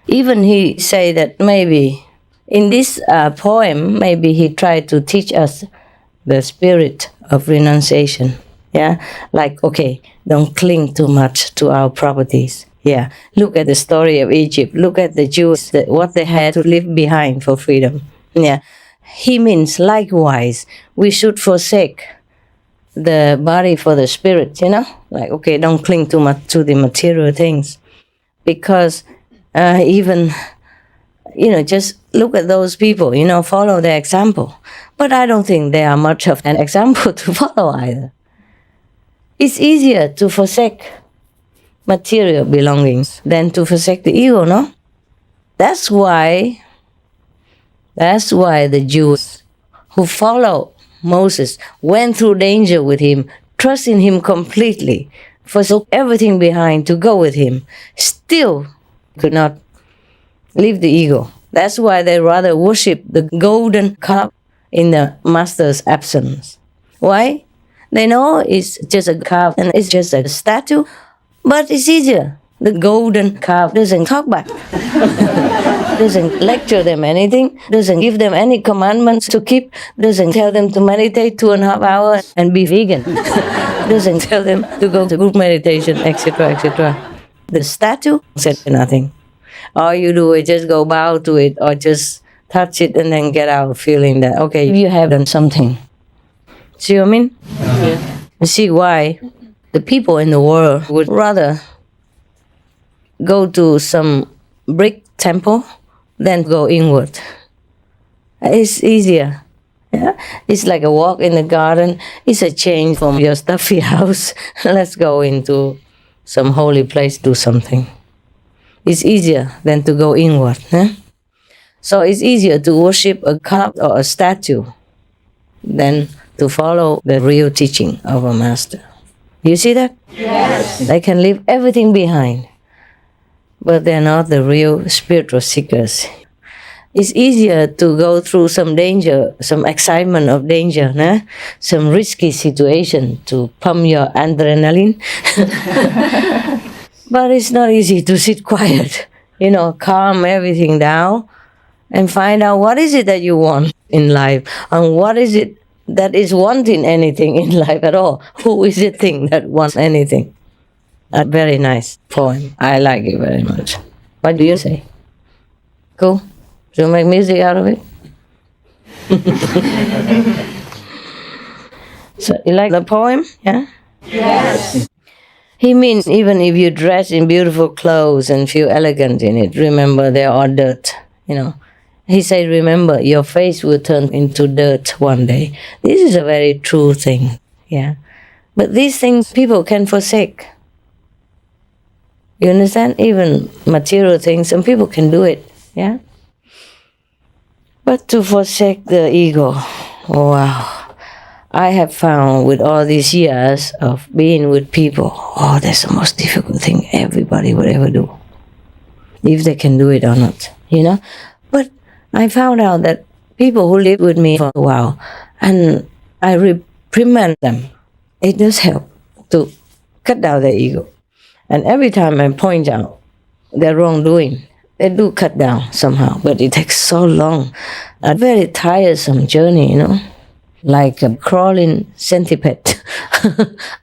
[SPEAKER 1] Even he say that maybe in this poem, maybe he tried to teach us the spirit of renunciation. Yeah, like, okay, don't cling too much to our properties. Yeah, look at the story of Egypt. Look at the Jews, what they had to leave behind for freedom. Yeah, he means likewise, we should forsake the body for the spirit, you know? Like, okay, don't cling too much to the material things. Because even, you know, just look at those people, you know, follow their example. But I don't think they are much of an example to follow either. It's easier to forsake material belongings than to forsake the ego, no? That's why the Jews who follow Moses went through danger with him, trusting him completely, forsook everything behind to go with him, still could not leave the ego. That's why they rather worship the golden calf in the master's absence. Why? They know it's just a calf and it's just a statue, but it's easier. The golden calf doesn't talk back, doesn't lecture them anything, doesn't give them any commandments to keep, doesn't tell them to meditate 2.5 hours and be vegan, doesn't tell them to go to group meditation, etc., etc. The statue said nothing. All you do is just go bow to it or just touch it and then get out feeling that, okay, you have done something. See what I mean? Yeah. You see why the people in the world would rather go to some brick temple than go inward. It's easier. Yeah? It's like a walk in the garden. It's a change from your stuffy house. Let's go into some holy place, do something. It's easier than to go inward. Eh? So it's easier to worship a calf or a statue than to follow the real teaching of a master. You see that? Yes. They can leave everything behind, but they're not the real spiritual seekers. It's easier to go through some danger, some excitement of danger, nah? Some risky situation to pump your adrenaline. But it's not easy to sit quiet, you know, calm everything down and find out what is it that you want in life and what is it that is wanting anything in life at all. Who is the thing that wants anything? A very nice poem. I like it very much. What do you say? Cool? Should we make music out of it? So you like the poem? Yeah? Yes. He means even if you dress in beautiful clothes and feel elegant in it, remember they are dirt, you know. He said, remember, your face will turn into dirt one day. This is a very true thing, yeah. But these things people can forsake. You understand? Even material things, some people can do it, yeah. But to forsake the ego, wow. I have found with all these years of being with people, oh, that's the most difficult thing everybody would ever do. If they can do it or not, you know. But I found out that people who live with me for a while, and I reprimand them, it does help to cut down their ego. And every time I point out their wrongdoing, they do cut down somehow, but it takes so long. A very tiresome journey, you know, like a crawling centipede.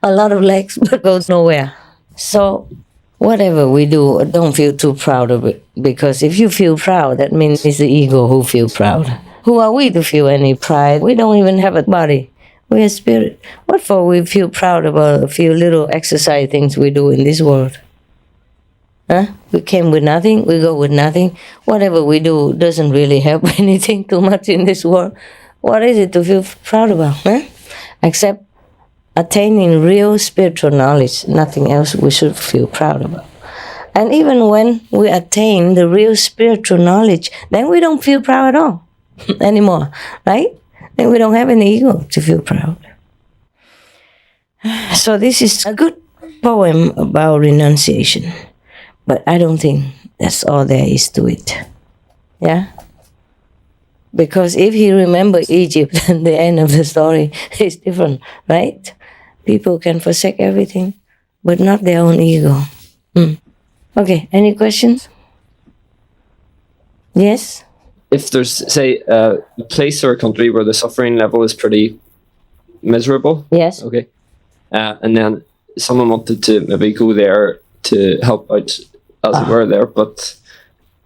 [SPEAKER 1] A lot of legs, but goes nowhere. So whatever we do, don't feel too proud of it. Because if you feel proud, that means it's the ego who feels proud. Who are we to feel any pride? We don't even have a body. We're spirit. What for we feel proud about a few little exercise things we do in this world? Huh? We came with nothing, we go with nothing. Whatever we do doesn't really help anything too much in this world. What is it to feel proud about? Huh? Except attaining real spiritual knowledge, nothing else we should feel proud about. And even when we attain the real spiritual knowledge, then we don't feel proud at all anymore, right? Then we don't have any ego to feel proud. So this is a good poem about renunciation, but I don't think that's all there is to it. Yeah? Because if he remembers Egypt, then the end of the story is different, right? People can forsake everything, but not their own ego. Okay, any questions? Yes?
[SPEAKER 8] If there's, say, a place or a country where the suffering level is pretty miserable.
[SPEAKER 1] Yes.
[SPEAKER 8] Okay. And then someone wanted to maybe go there to help out, as it were, there, but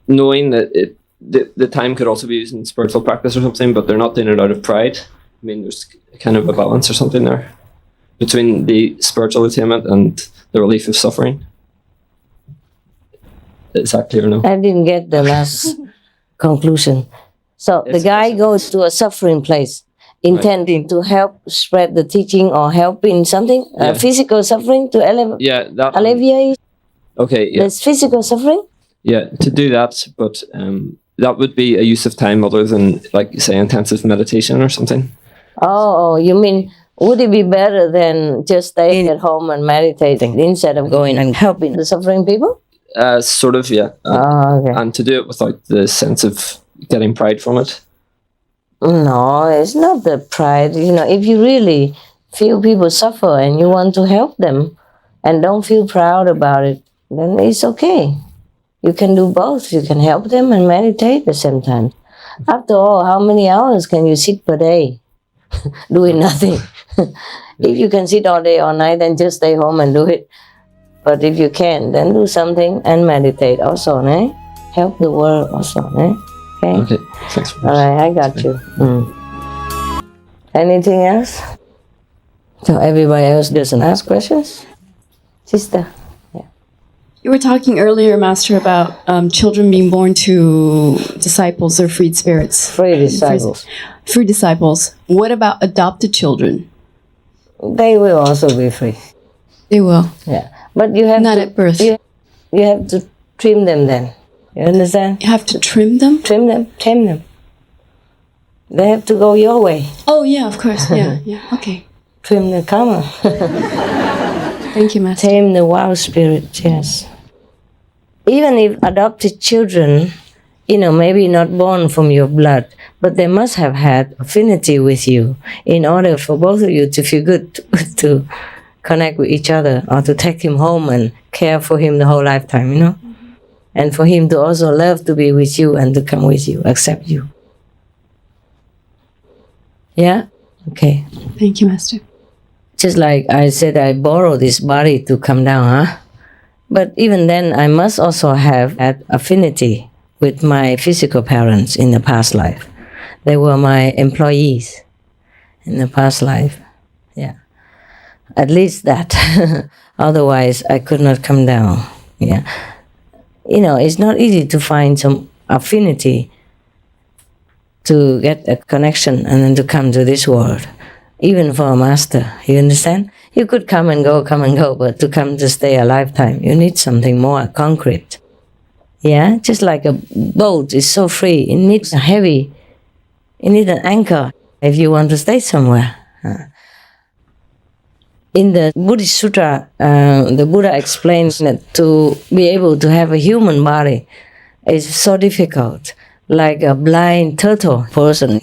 [SPEAKER 8] knowing that the time could also be used in spiritual practice or something, but they're not doing it out of pride. I mean, there's kind of a balance or something there between the spiritual attainment and the relief of suffering. Is that clear or no?
[SPEAKER 1] I didn't get the last conclusion. So the guy goes to a suffering place, intending to help spread the teaching or help in something, physical suffering to alleviate.
[SPEAKER 8] Okay. Yeah.
[SPEAKER 1] There's physical suffering.
[SPEAKER 8] Yeah, to do that, but that would be a use of time other than, like, say, intensive meditation or something.
[SPEAKER 1] Oh, you mean, would it be better than just staying at home and meditating instead of going and helping the suffering people?
[SPEAKER 8] Sort of, yeah.
[SPEAKER 1] Okay.
[SPEAKER 8] And to do it without the sense of getting pride from it.
[SPEAKER 1] No, it's not the pride. You know, if you really feel people suffer and you want to help them and don't feel proud about it, then it's okay. You can do both. You can help them and meditate at the same time. After all, how many hours can you sit per day doing nothing? If you can sit all day, all night, then just stay home and do it. But if you can, then do something and meditate also, eh? Help the world also, eh?
[SPEAKER 8] Okay, thanks.
[SPEAKER 1] All right, I got you. Anything else? So everybody else doesn't ask questions? Sister?
[SPEAKER 9] You were talking earlier, Master, about children being born to disciples or freed spirits.
[SPEAKER 1] Free disciples.
[SPEAKER 9] Free disciples. What about adopted children?
[SPEAKER 1] They will also be free.
[SPEAKER 9] They will.
[SPEAKER 1] Yeah. But you have
[SPEAKER 9] Not
[SPEAKER 1] to,
[SPEAKER 9] at birth.
[SPEAKER 1] You have to trim them then. You understand?
[SPEAKER 9] You have to trim them?
[SPEAKER 1] Tame them. They have to go your way.
[SPEAKER 9] Oh, yeah, of course. Yeah. Okay.
[SPEAKER 1] Trim the karma.
[SPEAKER 9] Thank you, Master.
[SPEAKER 1] Tame the wild spirit, yes. Even if adopted children, maybe not born from your blood, but they must have had affinity with you in order for both of you to feel good to connect with each other or to take him home and care for him the whole lifetime, And for him to also love to be with you and to come with you, accept you. Yeah? Okay.
[SPEAKER 9] Thank you, Master.
[SPEAKER 1] Just like I said, I borrow this body to come down, huh? But even then, I must also have had affinity with my physical parents in the past life. They were my employees in the past life. Yeah. At least that. Otherwise, I could not come down. Yeah. It's not easy to find some affinity to get a connection and then to come to this world. Even for a master, you understand? You could come and go, but to come to stay a lifetime, you need something more concrete. Yeah? Just like a boat is so free, it needs it needs an anchor if you want to stay somewhere. In the Buddhist Sutra, the Buddha explains that to be able to have a human body is so difficult. Like a blind turtle person,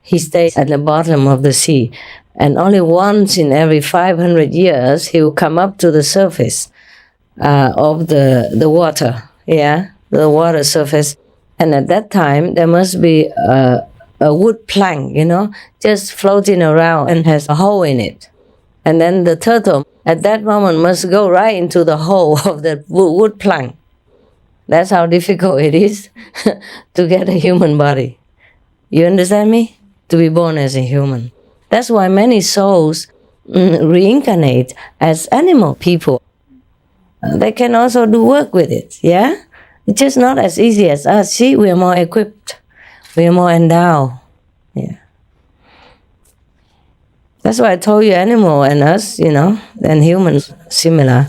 [SPEAKER 1] he stays at the bottom of the sea. And only once in every 500 years, he will come up to the surface of the water, the water surface. And at that time, there must be a wood plank, just floating around and has a hole in it. And then the turtle, at that moment, must go right into the hole of the wood plank. That's how difficult it is to get a human body. You understand me? To be born as a human. That's why many souls reincarnate as animal people. They can also do work with it, yeah? It's just not as easy as us. See, we are more equipped. We are more endowed. Yeah. That's why I told you animal and us, and humans, similar.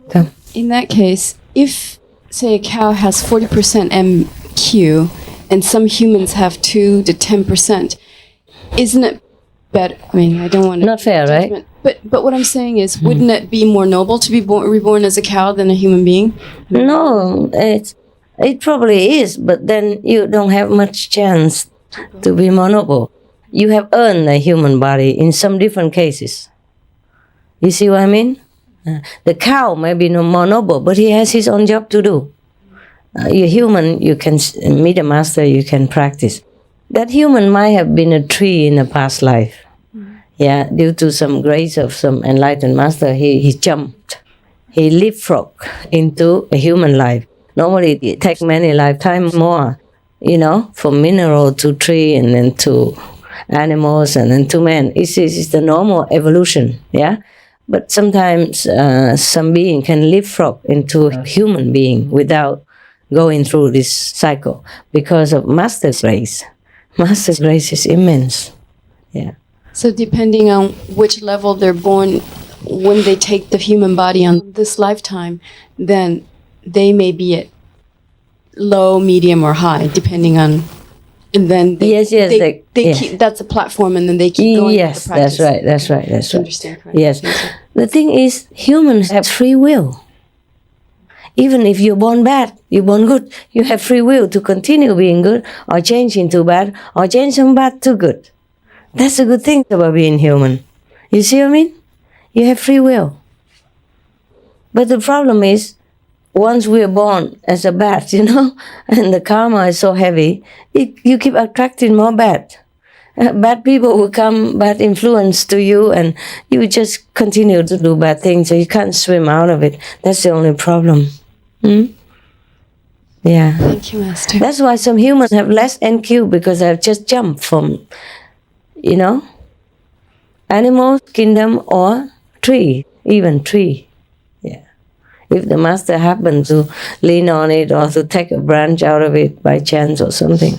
[SPEAKER 1] Come.
[SPEAKER 9] In that case, if, say, a cow has 40% MQ and some humans have 2 to 10%, isn't it better? I mean, I don't want to...
[SPEAKER 1] Not fair, right?
[SPEAKER 9] But what I'm saying is, wouldn't it be more noble to be reborn as a cow than a human being?
[SPEAKER 1] No, it probably is, but then you don't have much chance to be more noble. You have earned a human body in some different cases. You see what I mean? The cow may be no more noble, but he has his own job to do. You're human, you can meet a master, you can practice. That human might have been a tree in a past life. Yeah, due to some grace of some enlightened master, he jumped. He leapfrogged into a human life. Normally it takes many lifetimes more, you know, from mineral to tree and then to animals and then to man. It's the normal evolution, yeah? But sometimes some being can leapfrog into a human being without going through this cycle because of master's grace. Master's grace is immense, yeah.
[SPEAKER 9] So depending on which level they're born, when they take the human body on this lifetime, then they may be at low, medium, or high, depending on... And then they keep, that's a platform, and then they keep going.
[SPEAKER 1] Yes, that's right.
[SPEAKER 9] Understand correctly.
[SPEAKER 1] Yes. The thing is, humans have free will. Even if you're born bad, you're born good, you have free will to continue being good, or change into bad, or change from bad to good. That's a good thing about being human. You see what I mean? You have free will. But the problem is, once we are born as a bad, you know, and the karma is so heavy, you keep attracting more bad. Bad people will come, bad influence to you, and you just continue to do bad things, so you can't swim out of it. That's the only problem. Yeah.
[SPEAKER 9] Thank you, Master.
[SPEAKER 1] That's why some humans have less NQ, because they've just jumped from, you know, animal kingdom or tree, even tree. Yeah. If the master happened to lean on it or to take a branch out of it by chance or something.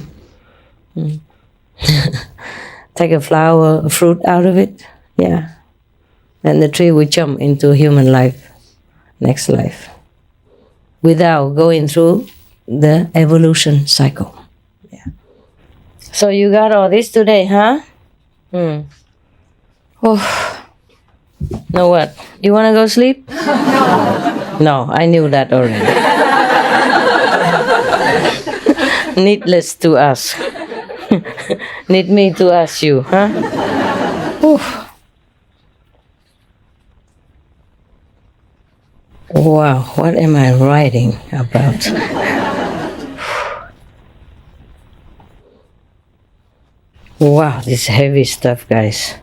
[SPEAKER 1] Take a flower, a fruit out of it, yeah. Then the tree will jump into human life, next life, without going through the evolution cycle. Yeah. So you got all this today, huh? Oh. Now what? You want to go sleep? No, I knew that already. Needless to ask. Need me to ask you, huh? Oof. Wow, what am I writing about? Wow, this heavy stuff, guys.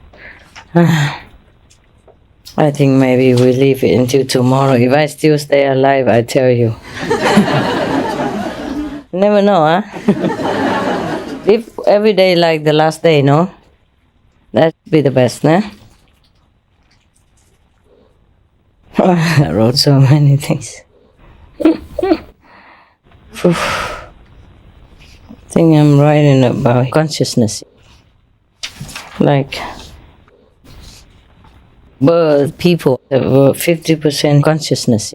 [SPEAKER 1] I think maybe we leave it until tomorrow. If I still stay alive, I tell you. Never know, huh? Live every day like the last day, no? That'd be the best, nah? I wrote so many things. I think I'm writing about consciousness. Like, bird people have 50% consciousness.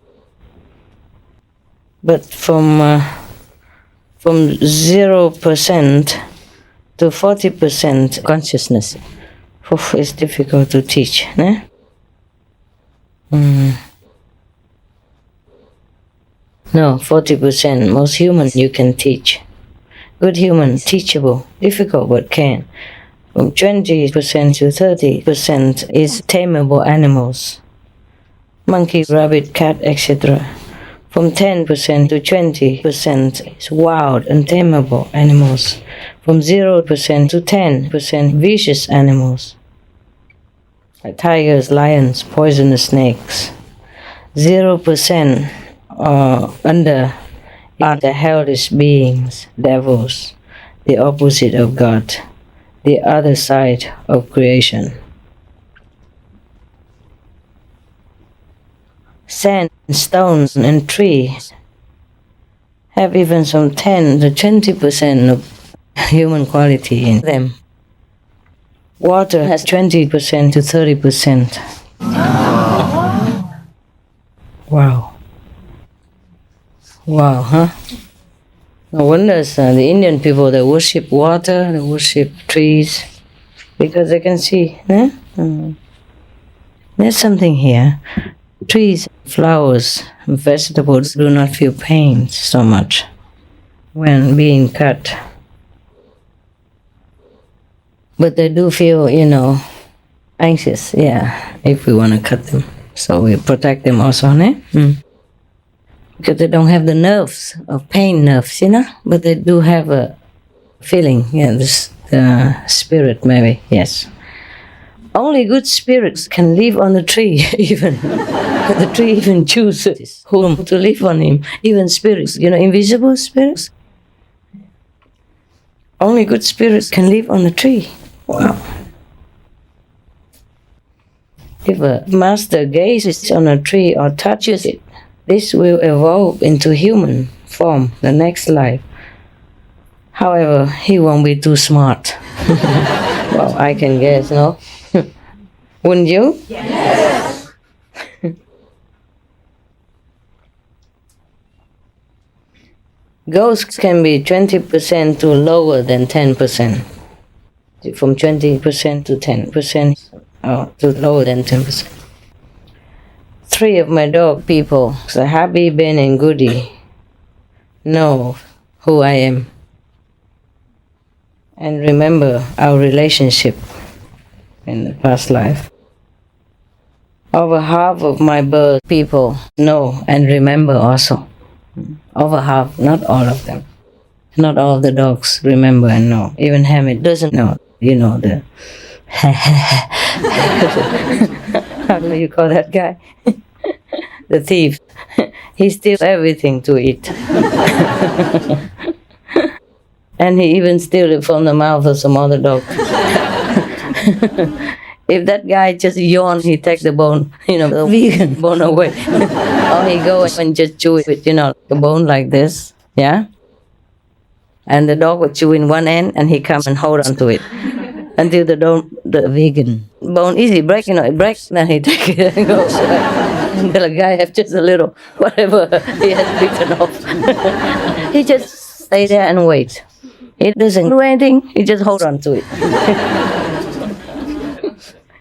[SPEAKER 1] But from 0% to 40% consciousness, it's difficult to teach, né? No, 40%. Most humans you can teach. Good human, teachable. Difficult, but can. From 20% to 30% is tameable animals. Monkey, rabbit, cat, etc. From 10% to 20% is wild, untamable animals. From 0% to 10% vicious animals. Like tigers, lions, poisonous snakes. 0% under are the hellish beings, devils, the opposite of God, the other side of creation. Sand, stones, and trees have even some 10 to 20% of human quality in them. Water has 20% to 30%. Wow. Wow, huh? No wonder the Indian people, they worship water, they worship trees. because they can see. Eh? There's something here. Trees, flowers, vegetables do not feel pain so much when being cut. But they do feel, anxious, if we want to cut them. So we protect them also, né? Because they don't have the nerves, of pain nerves, but they do have a feeling, the spirit maybe, yes. Only good spirits can live on the tree, even. The tree even chooses whom to live on him. Even spirits, invisible spirits. Only good spirits can live on the tree. Wow. If a master gazes on a tree or touches it, this will evolve into human form, the next life. However, he won't be too smart. Well, I can guess, no? Wouldn't you?
[SPEAKER 3] Yes.
[SPEAKER 1] Ghosts can be 20% to lower than 10%. From 20% to 10%, or to lower than 10%. 3 of my dog people, Sahabi, Ben, and Goody, know who I am. And remember our relationship in the past life. Over half of my bird people know and remember also. Over half, not all of them. Not all of the dogs remember and know. Even Hamid doesn't know. The how do you call that guy? The thief. He steals everything to eat. And he even steals it from the mouth of some other dog. If that guy just yawns, he takes the bone, the vegan bone away. Or he goes and just chew it with, the bone like this, yeah? And the dog would chew in one end and he comes and hold on to it. Until the vegan bone easy break, it breaks, then he takes it and goes away. And the guy has just a little, whatever he has bitten off. He just stay there and wait. He doesn't do anything, he just hold on to it.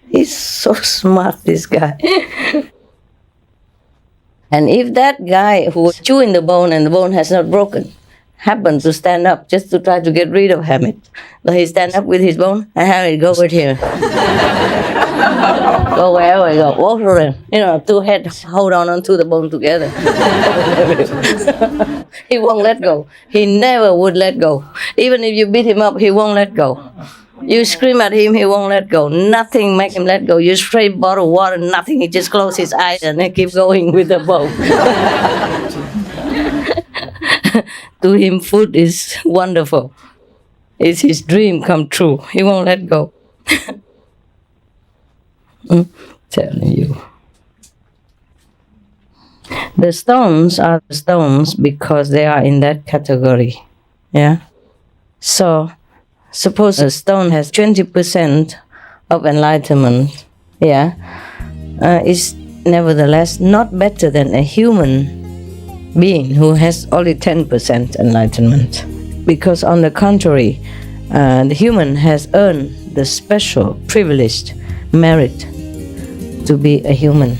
[SPEAKER 1] He's so smart, this guy. And if that guy who was chewing the bone and the bone has not broken happened to stand up just to try to get rid of Hamid, so he stand up with his bone and Hamid go over here. Go wherever he go, walk around. 2 heads hold on to the bone together. He won't let go. He never would let go. Even if you beat him up, he won't let go. You scream at him, he won't let go. Nothing make him let go. You spray bottled water, nothing. He just close his eyes and then keep going with the bone. To him, food is wonderful. It's his dream come true. He won't let go. Telling you. The stones are the stones because they are in that category. Yeah? So, suppose a stone has 20% of enlightenment. Yeah? It's nevertheless not better than a human being who has only 10% enlightenment. Because on the contrary, the human has earned the special privileged merit to be a human.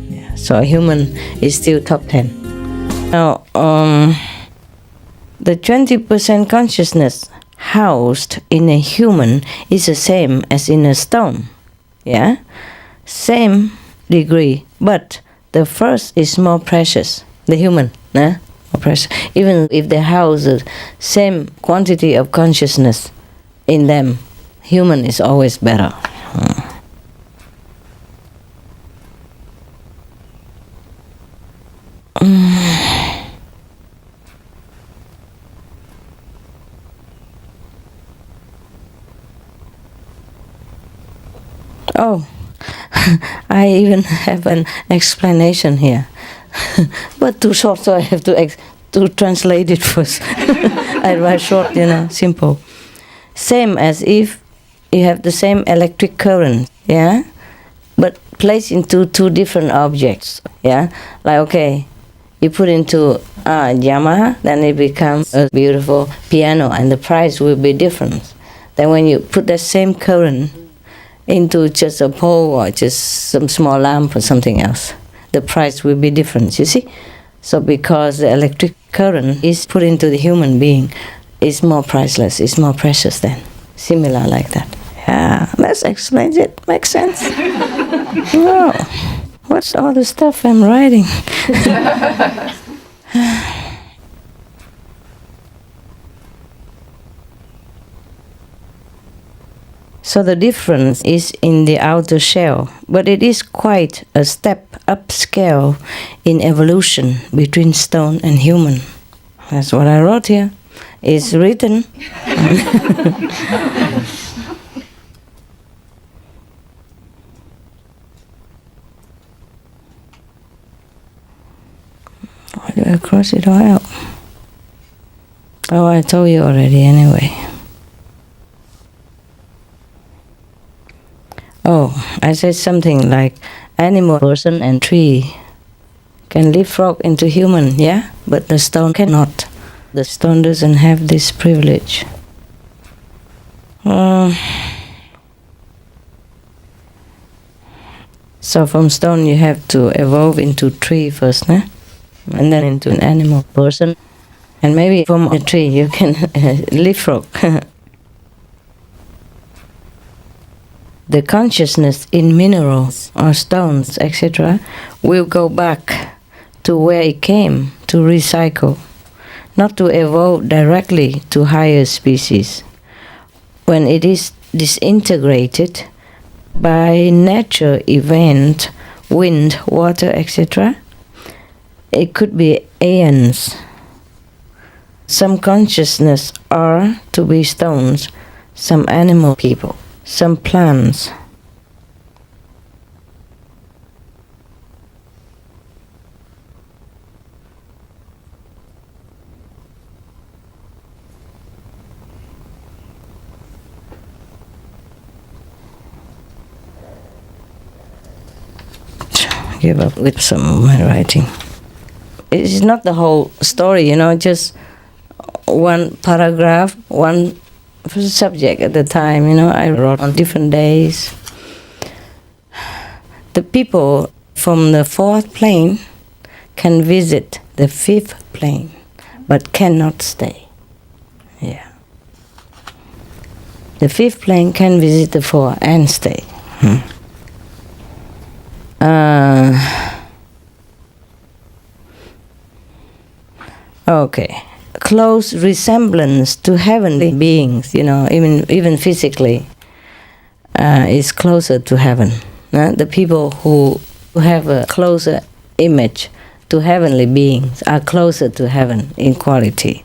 [SPEAKER 1] Yeah. So a human is still top 10. Now, the 20% consciousness housed in a human is the same as in a stone. Yeah? Same degree, but the first is more precious. The human, more precious. Even if they house the same quantity of consciousness in them, human is always better. Oh, I even have an explanation here. But too short, so I have to translate it first. I write short, simple. Same as if you have the same electric current, yeah? But placed into 2 different objects, yeah? Like, okay, you put into Yamaha, then it becomes a beautiful piano, and the price will be different. Then when you put that same current into just a pole or just some small lamp or something else, the price will be different, you see? So because the electric current is put into the human being, it's more priceless, it's more precious than. Similar like that. Yeah, that explains it. Makes sense. Wow. What's all the stuff I'm writing? So the difference is in the outer shell, but it is quite a step upscale in evolution between stone and human. That's what I wrote here. It's written. Why do I cross it all out? Oh, I told you already anyway. Oh, I said something like animal, person and tree can leapfrog into human, yeah? But the stone cannot. The stone doesn't have this privilege. So from stone you have to evolve into tree first, né? And then into an animal, person. And maybe from a tree you can leapfrog. The consciousness in minerals or stones, etc., will go back to where it came, to recycle, not to evolve directly to higher species. When it is disintegrated by nature event, wind, water, etc., it could be aeons. Some consciousness are to be stones, some animal people, some plants. Give up with some of my writing. It's not the whole story, just one paragraph, one subject at the time, I wrote on different days. The people from the fourth plane can visit the fifth plane, but cannot stay. Yeah. The fifth plane can visit the fourth and stay. Okay. Close resemblance to heavenly beings, even physically, is closer to heaven. The people who have a closer image to heavenly beings are closer to heaven in quality.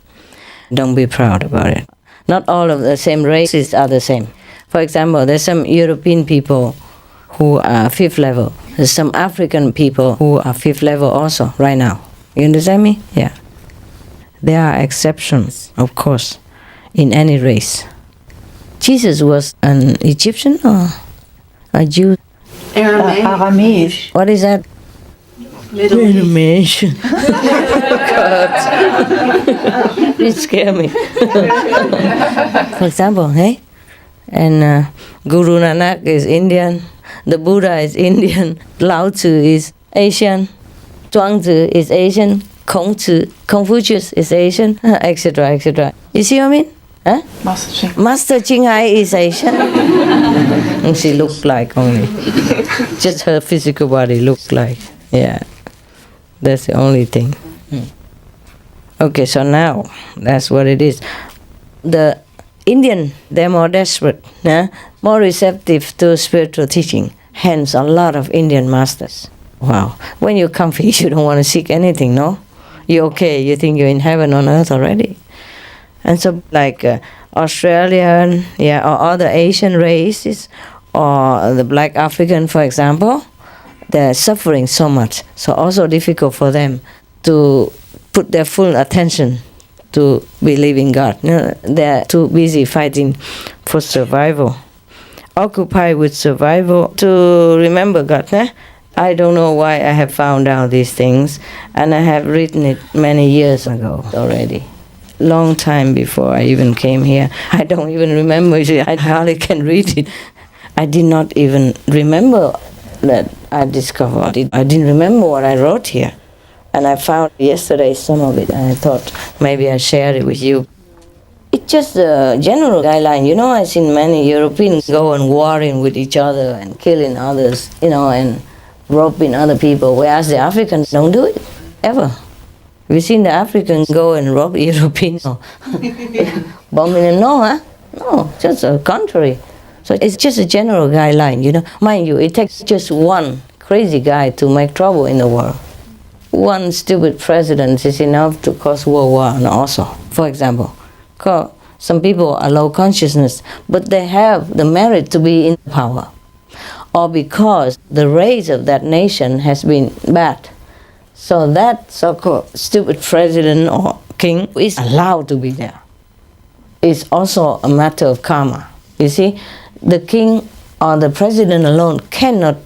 [SPEAKER 1] Don't be proud about it. Not all of the same races are the same. For example, there's some European people who are fifth level. There's some African people who are fifth level also right now. You understand me? Yeah. There are exceptions, of course, in any race. Jesus was an Egyptian or a Jew?
[SPEAKER 5] Aramaic.
[SPEAKER 1] What is that?
[SPEAKER 5] Middle East.
[SPEAKER 1] God. It scared me. For example, hey? And Guru Nanak is Indian, the Buddha is Indian, Lao Tzu is Asian, Zhuangzi is Asian, Confucius is Asian, etc., etc. You see what I mean? Huh? Master Ching Hai is Asian. And she looked like only. Just her physical body looked like. Yeah. That's the only thing. Okay, so now, that's what it is. The Indian, they're more desperate, more receptive to spiritual teaching. Hence, a lot of Indian masters. Wow. When you're comfy, you don't want to seek anything, no? You're okay, you think you're in heaven on earth already. And so, like Australian, or other Asian races, or the black African, for example, they're suffering so much. So also difficult for them to put their full attention to believe in God. They're too busy fighting for survival. Occupied with survival to remember God. I don't know why I have found out these things, and I have written it many years ago already. Long time before I even came here. I don't even remember it. I hardly can read it. I did not even remember that I discovered it. I didn't remember what I wrote here. And I found yesterday some of it, and I thought maybe I share it with you. It's just a general guideline. You know, I've seen many Europeans go and warring with each other and killing others, you know, and robbing other people, whereas the Africans don't do it, ever. We've seen the Africans go and rob Europeans, bombing them, no, huh? No, just the contrary. So it's just a general guideline, you know. Mind you, it takes just one crazy guy to make trouble in the world. One stupid president is enough to cause World War also, for example. Some people are low consciousness, but they have the merit to be in power. Or because the race of that nation has been bad. So that so-called stupid president or king is allowed to be there. It's also a matter of karma. You see, the king or the president alone cannot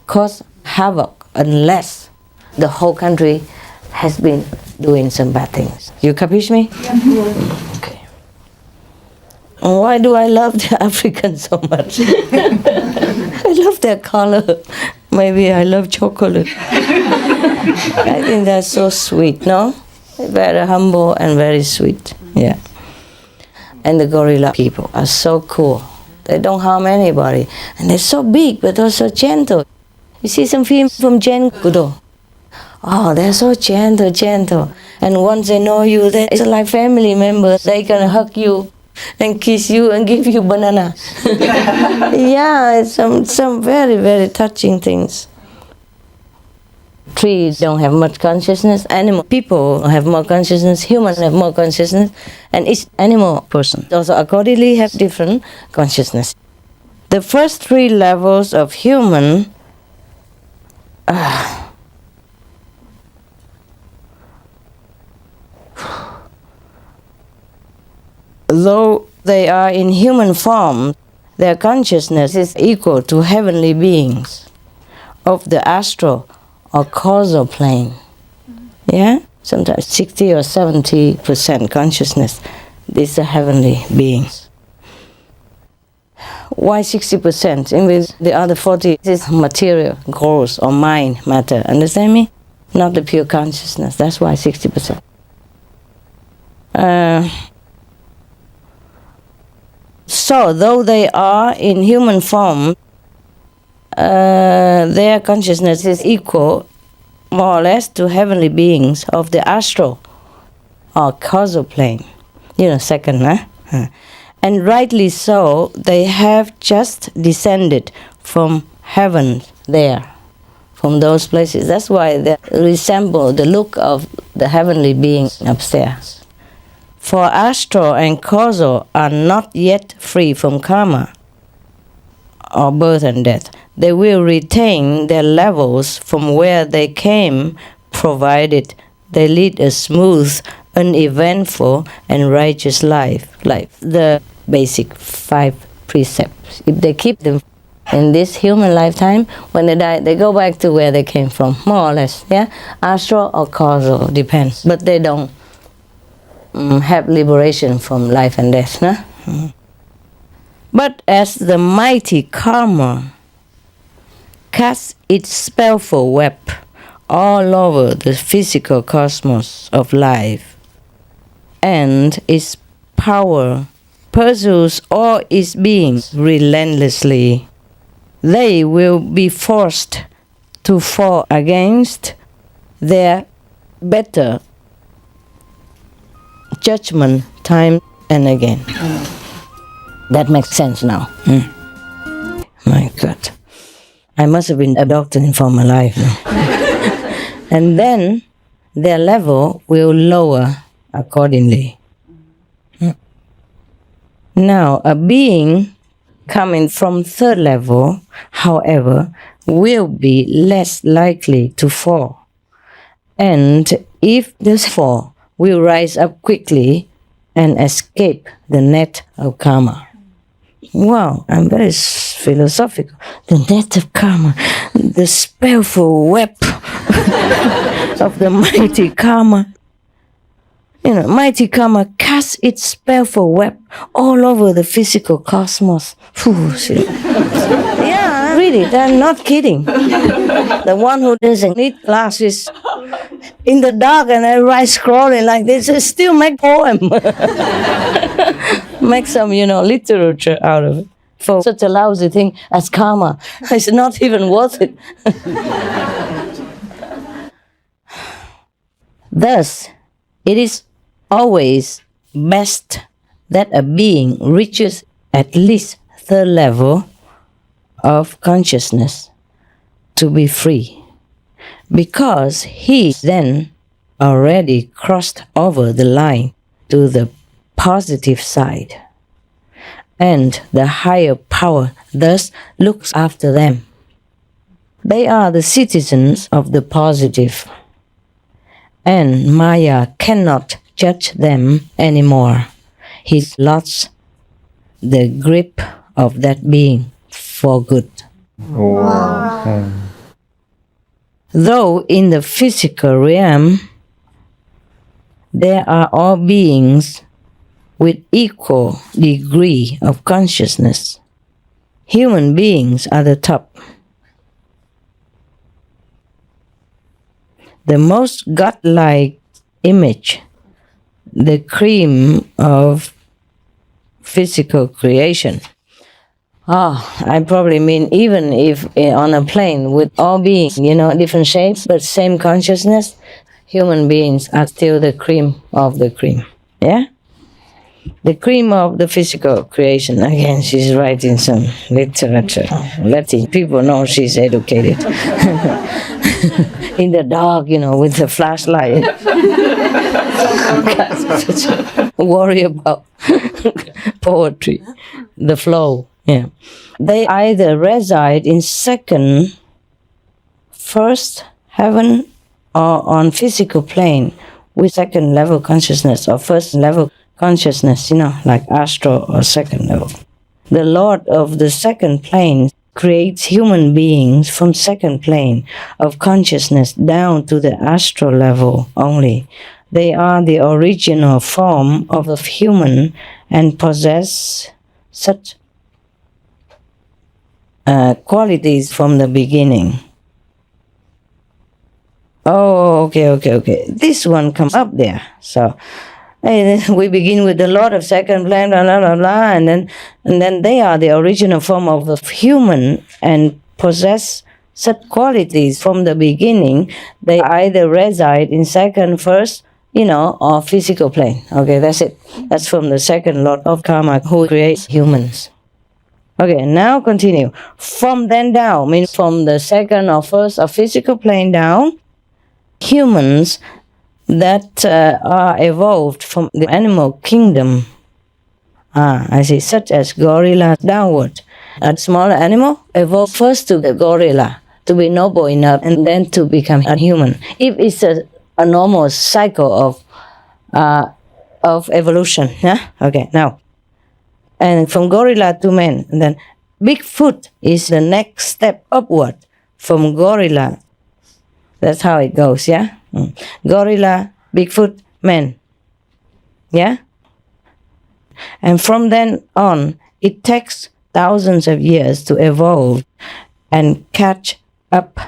[SPEAKER 1] cause havoc unless the whole country has been doing some bad things. You capish me? Yeah. Okay. Why do I love the Africans so much? I love their color. Maybe I love chocolate. I think that's so sweet, no? Very humble and very sweet. Yeah. And the gorilla people are so cool. They don't harm anybody. And they're so big, but also gentle. You see some films from Jane Goodall. Oh, they're so gentle. And once they know you, it's like family members. They can hug you and kiss you and give you banana. Yeah, it's some very, very touching things. Trees don't have much consciousness. Animal people have more consciousness. Humans have more consciousness. And each animal person also accordingly have different consciousness. The first three levels of human though they are in human form, their consciousness is equal to heavenly beings of the astral or causal plane. Yeah? Sometimes 60 or 70% consciousness. These are heavenly beings. Why 60%? In with the other 40 is material, gross or mind matter. Understand me? Not the pure consciousness. That's why 60%. So, though they are in human form, their consciousness is equal, more or less, to heavenly beings of the astral or causal plane. You know, second, huh? And rightly so, they have just descended from heaven there, from those places. That's why they resemble the look of the heavenly beings upstairs. For astral and causal are not yet free from karma or birth and death. They will retain their levels from where they came, provided they lead a smooth, uneventful, and righteous life. Like the basic 5 precepts. If they keep them in this human lifetime, when they die, they go back to where they came from, more or less. Yeah, astral or causal depends, but they don't have liberation from life and death. Nah? But as the mighty karma casts its spellful web all over the physical cosmos of life, and its power pursues all its beings relentlessly, they will be forced to fall against their better judgment time and again. That makes sense now. My God. I must have been adopted for my life. And then their level will lower accordingly. Now, a being coming from third level, however, will be less likely to fall. And if does fall, will rise up quickly and escape the net of karma. Wow, I'm very philosophical. The net of karma, the spellful web of the mighty karma. mighty karma casts its spellful web all over the physical cosmos. Yeah, really, I'm not kidding. The one who doesn't need glasses in the dark and I write scrolling like this, I still make poem. Make some, literature out of it. For such a lousy thing as karma, it's not even worth it. Thus, it is always best that a being reaches at least third level of consciousness to be free, because he then already crossed over the line to the positive side, and the higher power thus looks after them. They are the citizens of the positive, and Maya cannot judge them anymore. He lost the grip of that being for good. Though in the physical realm, there are all beings with equal degree of consciousness. Human beings are the top. The most godlike image, the cream of physical creation. I probably mean even if on a plane with all beings, different shapes, but same consciousness, human beings are still the cream of the cream. Yeah? The cream of the physical creation. Again, she's writing some literature. Letting people know she's educated. In the dark, with the flashlight. Worry about poetry, the flow. Yeah, they either reside in second, first heaven, or on physical plane with second level consciousness or first level consciousness, like astral or second level. The Lord of the second plane creates human beings from second plane of consciousness down to the astral level only. They are the original form of a human and possess such qualities from the beginning. Oh, okay. This one comes up there. So we begin with the Lord of second plane, blah, blah, blah, blah, and then they are the original form of a human and possess such qualities from the beginning. They either reside in second, first, or physical plane. Okay, that's it. That's from the second Lord of Karma who creates humans. Okay, now continue. From then down, means from the second or first or physical plane down, humans that are evolved from the animal kingdom. I see, such as gorilla downward. A smaller animal evolved first to the gorilla to be noble enough and then to become a human. If it's a normal cycle of evolution, yeah? Okay, now. And from gorilla to man, and then Bigfoot is the next step upward from gorilla. That's how it goes, yeah? Gorilla, Bigfoot, man. Yeah? And from then on, it takes thousands of years to evolve and catch up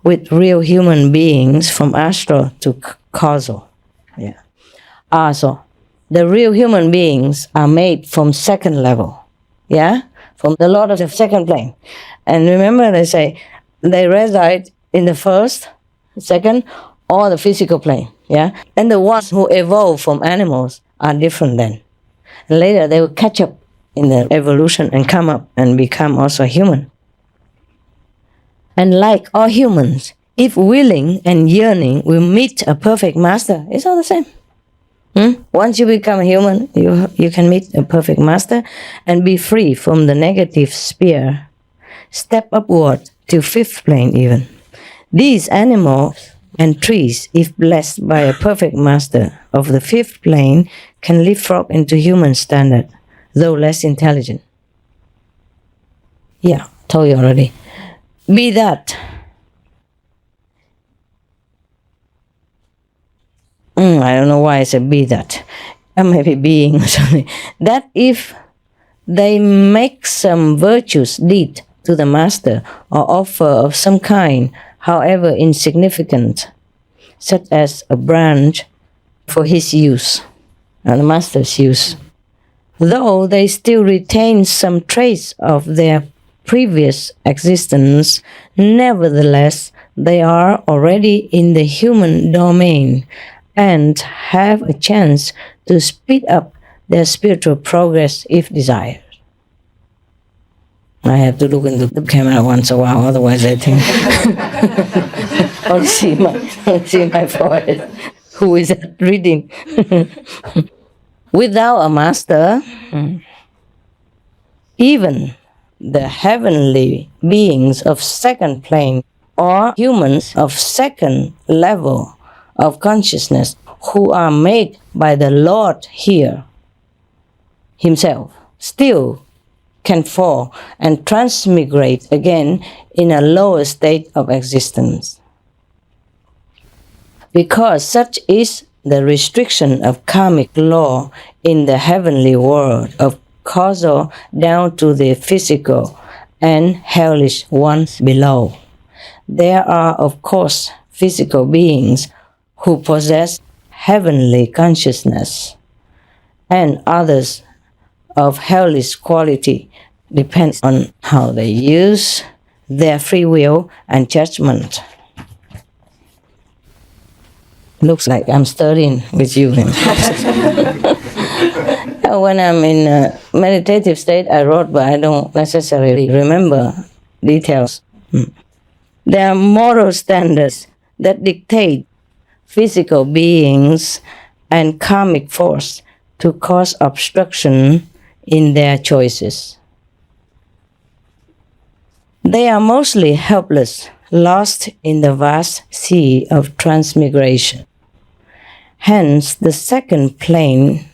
[SPEAKER 1] with real human beings from astral to causal. Yeah. So the real human beings are made from second level. Yeah? From the Lord of the second plane. And remember, they say they reside in the first, second, or the physical plane. Yeah? And the ones who evolve from animals are different then. And later they will catch up in the evolution and come up and become also human. And like all humans, if willing and yearning will meet a perfect master, it's all the same. Once you become a human, you can meet a perfect master and be free from the negative sphere. Step upward to fifth plane even. These animals and trees, if blessed by a perfect master of the fifth plane, can leapfrog into human standard, though less intelligent. Yeah, told you already. Be that. I don't know why I said be that, or maybe being or something, that if they make some virtuous deed to the master or offer of some kind, however insignificant, such as a branch for his use, and the master's use, though they still retain some trace of their previous existence, nevertheless they are already in the human domain and have a chance to speed up their spiritual progress if desired. I have to look into the camera once a while, otherwise I think I'll see my forehead. Who is that reading? Without a master, even the heavenly beings of second plane or humans of second level of consciousness who are made by the Lord here himself still can fall and transmigrate again in a lower state of existence. Because such is the restriction of karmic law in the heavenly world, of causal down to the physical and hellish ones below. There are, of course, physical beings who possess heavenly consciousness, and others of hellish quality, depends on how they use their free will and judgment. Looks like I'm studying with you. When I'm in a meditative state, I wrote, but I don't necessarily remember details. There are moral standards that dictate physical beings and karmic force to cause obstruction in their choices. They are mostly helpless, lost in the vast sea of transmigration. Hence, the second plane,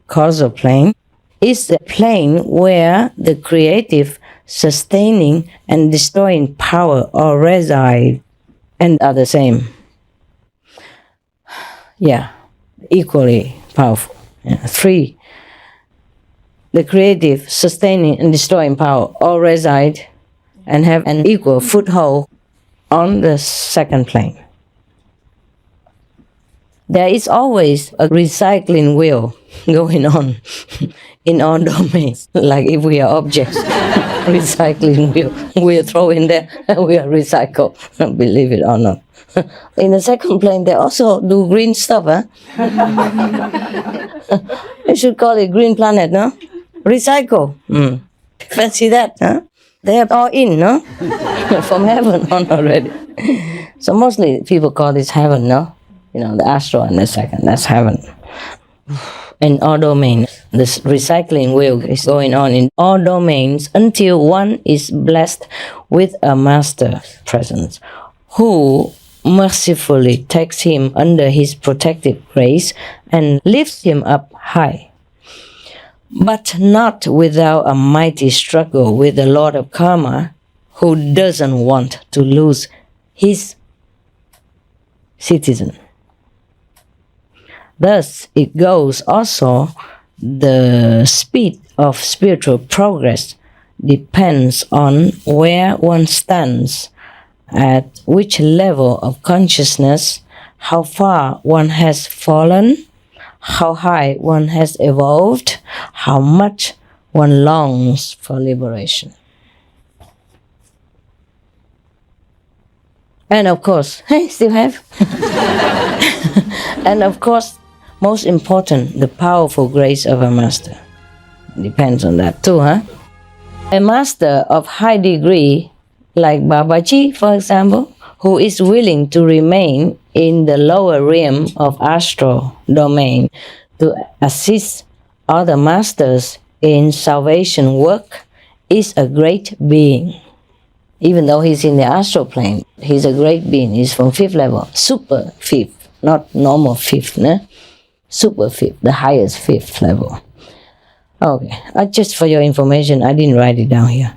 [SPEAKER 1] causal plane, is the plane where the creative, sustaining, and destroying power all reside and are the same. Yeah, equally powerful. Yeah. 3. The creative, sustaining, and destroying power all reside and have an equal foothold on the second plane. There is always a recycling wheel going on in all domains. Like if we are objects, recycling wheel, we are thrown there and we are recycled, believe it or not. In the second plane, they also do green stuff, huh? You should call it green planet, no? Recycle. Fancy that, huh? They are all in, no? From heaven on already. So mostly people call this heaven, no? You know, the astral and the second, that's heaven. In all domains, this recycling wheel is going on in all domains until one is blessed with a master presence who mercifully takes him under his protective grace and lifts him up high. But not without a mighty struggle with the Lord of Karma, who doesn't want to lose his citizen. Thus, it goes also, the speed of spiritual progress depends on where one stands, at which level of consciousness, how far one has fallen, how high one has evolved, how much one longs for liberation. And of course, hey, still have. And of course, most important, the powerful grace of a master. Depends on that too, huh? A master of high degree, like Babaji, for example, who is willing to remain in the lower realm of astral domain to assist other masters in salvation work, is a great being. Even though he's in the astral plane, he's a great being. He's from 5th level, super 5th, not normal 5th, né? Super 5th, the highest 5th level. Okay, just for your information, I didn't write it down here.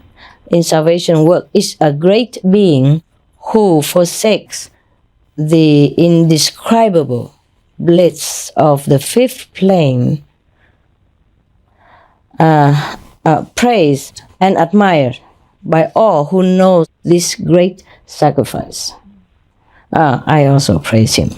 [SPEAKER 1] In salvation work, is a great being who forsakes the indescribable bliss of the fifth plane praised and admired by all who know this great sacrifice. I also praise him.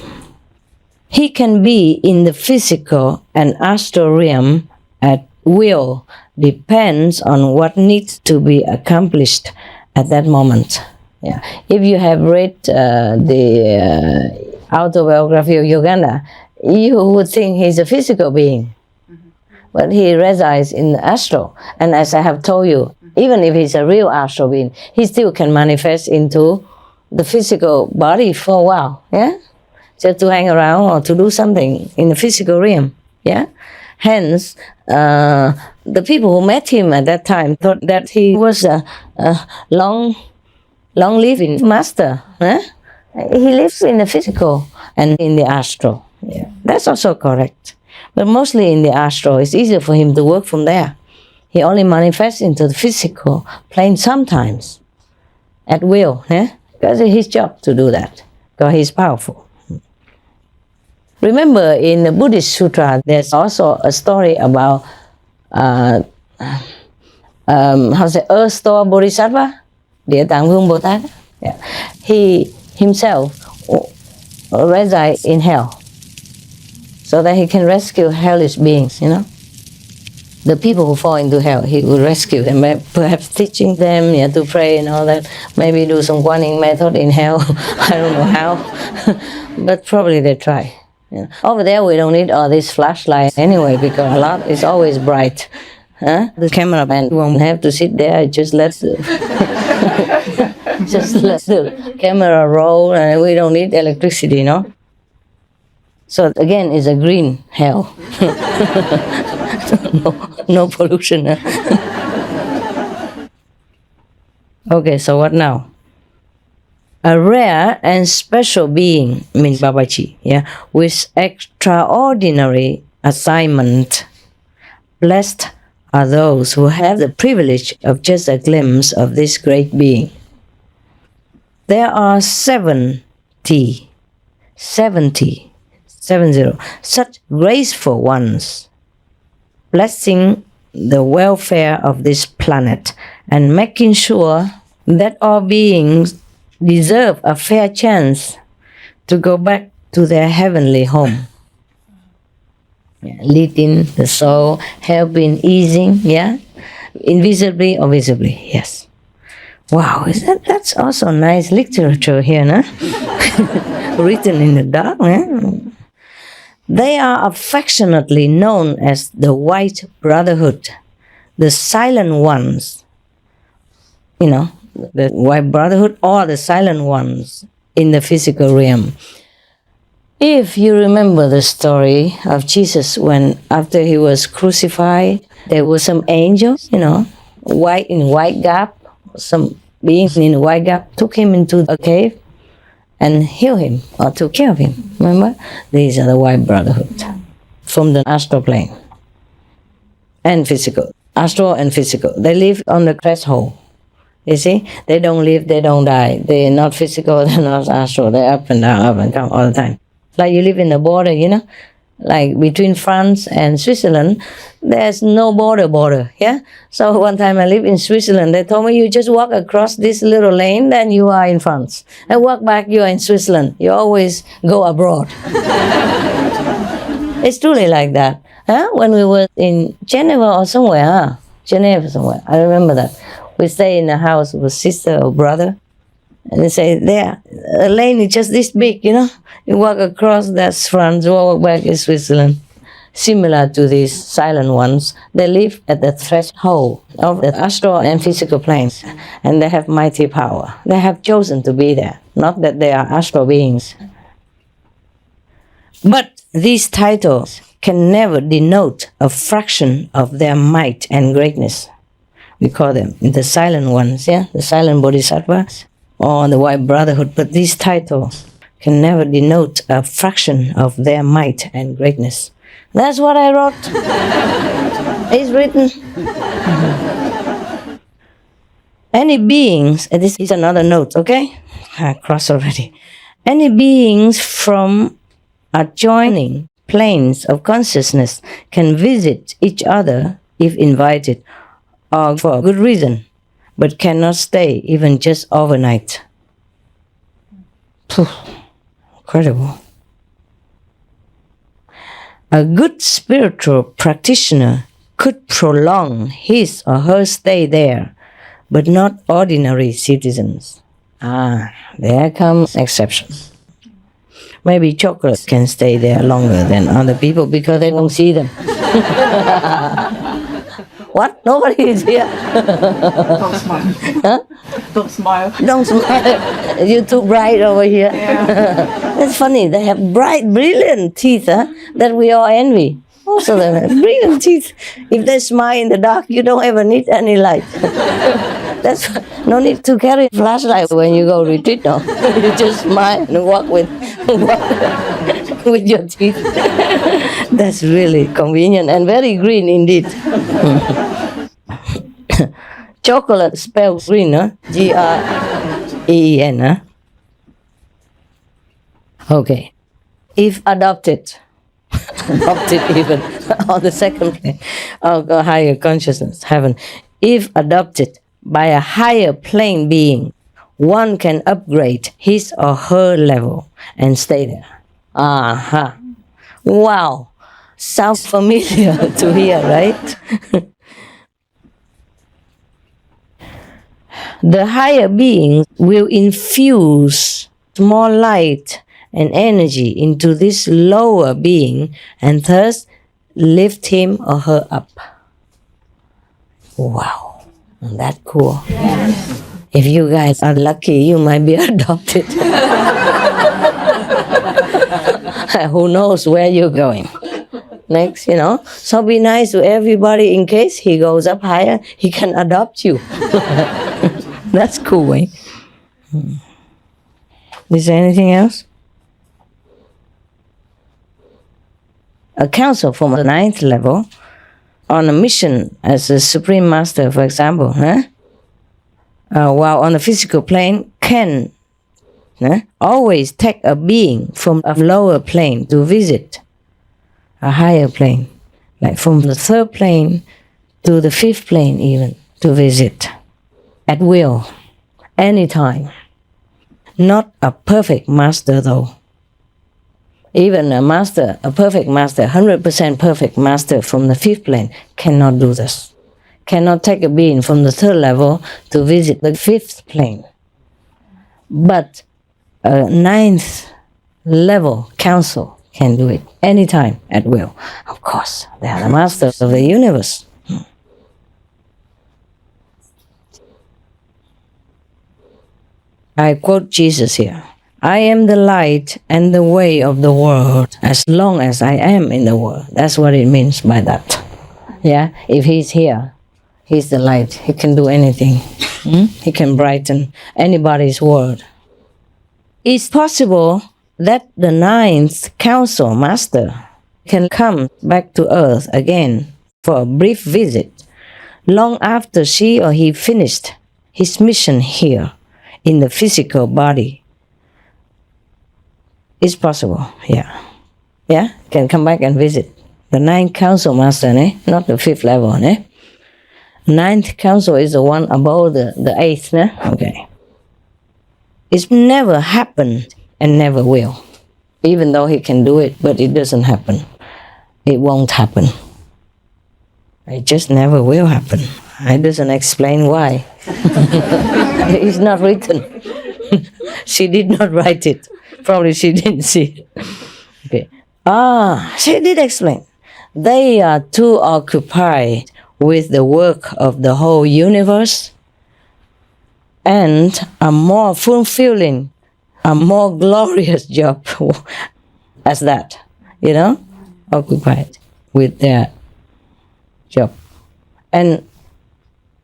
[SPEAKER 1] He can be in the physical and astral realm at will, depends on what needs to be accomplished at that moment. Yeah. If you have read the autobiography of Uganda, you would think he's a physical being. But he resides in the astral. And as I have told you, even if he's a real astral being, he still can manifest into the physical body for a while, yeah? Just to hang around or to do something in the physical realm, yeah? Hence, the people who met him at that time thought that he was a long-living master, eh? He lives in the physical and in the astral. Yeah. That's also correct. But mostly in the astral, it's easier for him to work from there. He only manifests into the physical plane sometimes, at will, because it's his job to do that, because he's powerful. Remember, in the Buddhist Sutra, there's also a story about, Earth Store Bodhisattva, Địa Tạng Vương Bồ Tát. Yeah. He himself resides in hell, so that he can rescue hellish beings, you know. The people who fall into hell, he will rescue them, perhaps teaching them to pray and all that. Maybe do some Guanyin method in hell. I don't know how, but probably they try. Yeah. Over there, we don't need all these flashlights anyway, because a lot is always bright. Huh? The cameraman won't have to sit there. Just let the camera roll, and we don't need electricity, you know. So again, it's a green hell. No pollution. Okay, so what now? A rare and special being, means Babaji, with extraordinary assignment. Blessed are those who have the privilege of just a glimpse of this great being. There are 70 such graceful ones, blessing the welfare of this planet and making sure that all beings deserve a fair chance to go back to their heavenly home. Leading the soul, helping, easing, invisibly or visibly, yes. Wow, that's also nice literature here, no? Written in the dark, They are affectionately known as the White Brotherhood, the silent ones. You know, the White Brotherhood or the silent ones in the physical realm. If you remember the story of Jesus when after he was crucified, there were some angels, white in white garb, some beings in white garb took him into a cave and healed him or took care of him. Remember? These are the White Brotherhood from the astral plane and physical. Astral and physical. They live on the threshold. You see? They don't live, they don't die. They're not physical, they're not astral. They're up and down, up and down all the time. Like you live in the border, like between France and Switzerland, there's no border, yeah? So one time I lived in Switzerland, they told me you just walk across this little lane, then you are in France. And walk back, you are in Switzerland. You always go abroad. It's truly like that. When we were in Geneva or somewhere, Geneva somewhere, I remember that. We stay in a house with a sister or brother, and they say, there, the lane is just this big, You walk across, that's France, walk back is Switzerland. Similar to these silent ones, they live at the threshold of the astral and physical planes, and they have mighty power. They have chosen to be there, not that they are astral beings. But these titles can never denote a fraction of their might and greatness. We call them the silent ones, the silent bodhisattvas, or the White Brotherhood, but these titles can never denote a fraction of their might and greatness. That's what I wrote. It's written. Any beings, and this is another note, okay? I crossed already. Any beings from adjoining planes of consciousness can visit each other if invited or for a good reason, but cannot stay even just overnight. Phew, incredible. A good spiritual practitioner could prolong his or her stay there, but not ordinary citizens. There comes exceptions. Maybe chocolate can stay there longer than other people because they don't see them. What? Nobody is here?
[SPEAKER 10] Don't smile.
[SPEAKER 1] Huh?
[SPEAKER 10] Don't smile.
[SPEAKER 1] Don't smile. You're too bright over here.
[SPEAKER 10] Yeah.
[SPEAKER 1] That's funny. They have bright, brilliant teeth that we all envy. Also, they have brilliant teeth. If they smile in the dark, you don't ever need any light. That's no need to carry a flashlight when you go retreat. No, you just smile and walk with your teeth. That's really convenient and very green indeed. Chocolate spelled green, huh? G-R-E-E-N, huh? Okay. If adopted even on the second plane of higher consciousness, heaven, if adopted by a higher plane being, one can upgrade his or her level and stay there. Aha. Wow. Sounds familiar to hear, right? The higher beings will infuse more light and energy into this lower being and thus lift him or her up. Wow, isn't that cool? Yes. If you guys are lucky, you might be adopted. Who knows where you're going? Next, So be nice to everybody in case he goes up higher, he can adopt you. That's cool, eh? Is there anything else? A council from the 9th level on a mission as a Supreme Master, for example, while on the physical plane can always take a being from a lower plane to visit a higher plane, like from the 3rd plane to the 5th plane even, to visit at will, anytime. Not a perfect master though. Even a perfect master, 100% perfect master from the 5th plane cannot do this. Cannot take a being from the 3rd level to visit the 5th plane. But a 9th level council can do it anytime at will. Of course, they are the masters of the universe. I quote Jesus here. I am the light and the way of the world as long as I am in the world. That's what it means by that. Yeah, if he's here, he's the light. He can do anything. He can brighten anybody's world. It's possible that the 9th council master can come back to earth again for a brief visit long after she or he finished his mission here in the physical body. It's possible, yeah. Yeah, can come back and visit. The 9th council master, not the 5th level. 9th council is the one above the 8th. Okay. It's never happened and never will. Even though he can do it, but it doesn't happen. It won't happen. It just never will happen. It doesn't explain why. It's not written. She did not write it. Probably she didn't see it. Okay. She did explain. They are too occupied with the work of the whole universe and a more fulfilling, a more glorious job as that, occupied with their job. And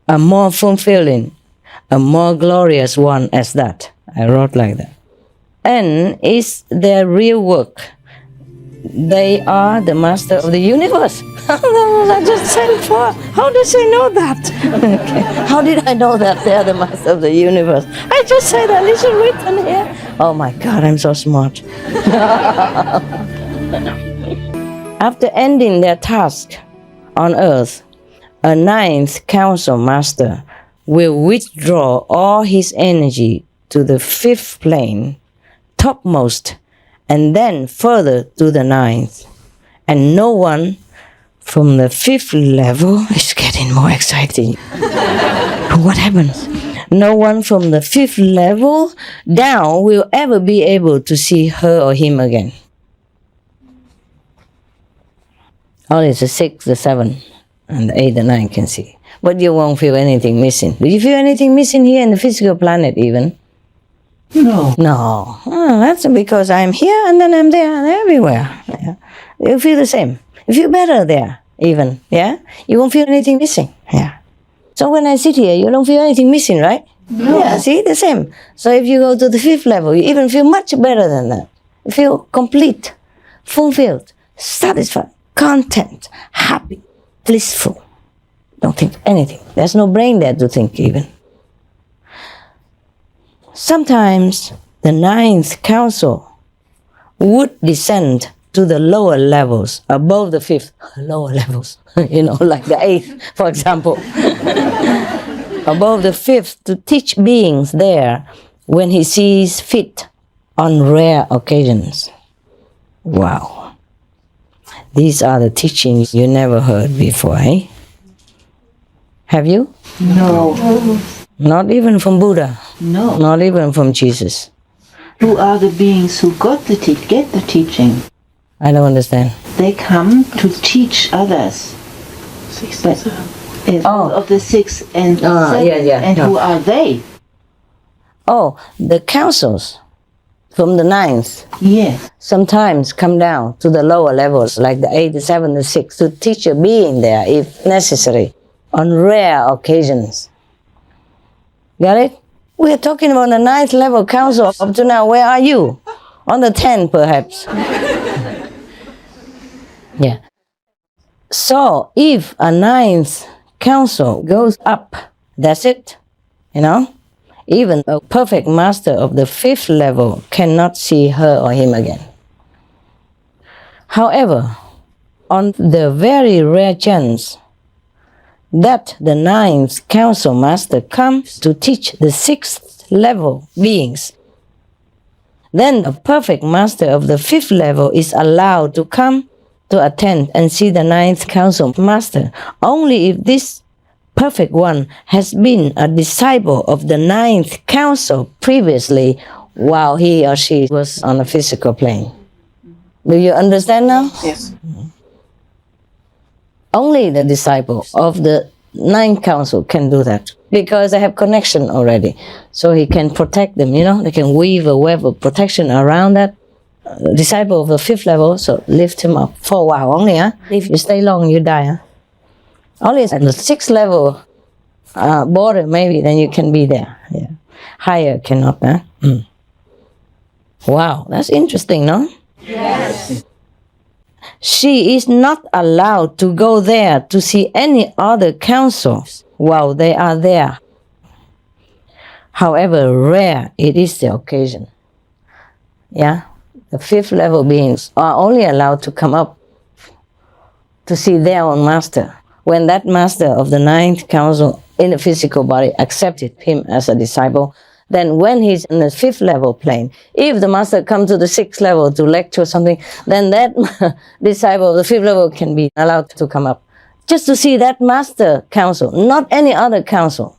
[SPEAKER 1] a more fulfilling, a more glorious one as that. I wrote like that. And it's their real work. They are the master of the universe. I just said it before. How did they know that? Okay. How did I know that they are the master of the universe? I just said that. It's written here. Oh my God, I'm so smart. After ending their task on earth, a ninth council master will withdraw all his energy to the fifth plane, topmost, and then further to the ninth. And no one from the fifth level is getting more exciting. What happens? No one from the fifth level down will ever be able to see her or him again. Only the 6, the 7, and the 8, the 9 can see. But you won't feel anything missing. Do you feel anything missing here in the physical planet even?
[SPEAKER 10] No.
[SPEAKER 1] No. Oh, that's because I'm here and then I'm there and everywhere. Yeah. You feel the same. You feel better there even. Yeah? You won't feel anything missing. Yeah. So when I sit here, you don't feel anything missing, right?
[SPEAKER 10] No.
[SPEAKER 1] Yeah, see? The same. So if you go to the fifth level, you even feel much better than that. You feel complete, fulfilled, satisfied, content, happy, blissful. Don't think anything. There's no brain there to think even. Sometimes the ninth council would descend to the lower levels, above the fifth, lower levels, like the eighth, for example, above the fifth, to teach beings there when he sees fit on rare occasions. Wow. These are the teachings you never heard before, eh? Have you?
[SPEAKER 10] No.
[SPEAKER 1] Not even from Buddha?
[SPEAKER 10] No.
[SPEAKER 1] Not even from Jesus?
[SPEAKER 10] Who are the beings who get the teaching?
[SPEAKER 1] I don't understand.
[SPEAKER 10] They come to teach others. But of the 6 and 7, and who are they?
[SPEAKER 1] Oh, the councils from the ninth.
[SPEAKER 10] Yes.
[SPEAKER 1] Sometimes come down to the lower levels, like the 8, the 7, the 6, to teach a being there, if necessary, on rare occasions. Got it? We're talking about the ninth level council up to now. Where are you? On the 10, perhaps. Yeah. So, if a ninth council goes up, that's it. Even a perfect master of the fifth level cannot see her or him again. However, on the very rare chance that the ninth council master comes to teach the sixth level beings, then a perfect master of the fifth level is allowed to come to attend and see the ninth council master, only if this perfect one has been a disciple of the ninth council previously while he or she was on a physical plane. Do you understand now?
[SPEAKER 10] Yes.
[SPEAKER 1] Only the disciple of the ninth council can do that, because they have connection already. So he can protect them, they can weave a web of protection around that disciple of the fifth level, so lift him up for a while only. If you stay long, you die. Only at the sixth level border, maybe, then you can be there. Yeah. Higher cannot. Wow, that's interesting, no?
[SPEAKER 10] Yes.
[SPEAKER 1] She is not allowed to go there to see any other councils while they are there. However rare it is the occasion. Yeah? The fifth level beings are only allowed to come up to see their own master when that master of the ninth council in the physical body accepted him as a disciple. Then when he's in the fifth level plane, if the master comes to the sixth level to lecture something, then that disciple of the fifth level can be allowed to come up just to see that master council, not any other council.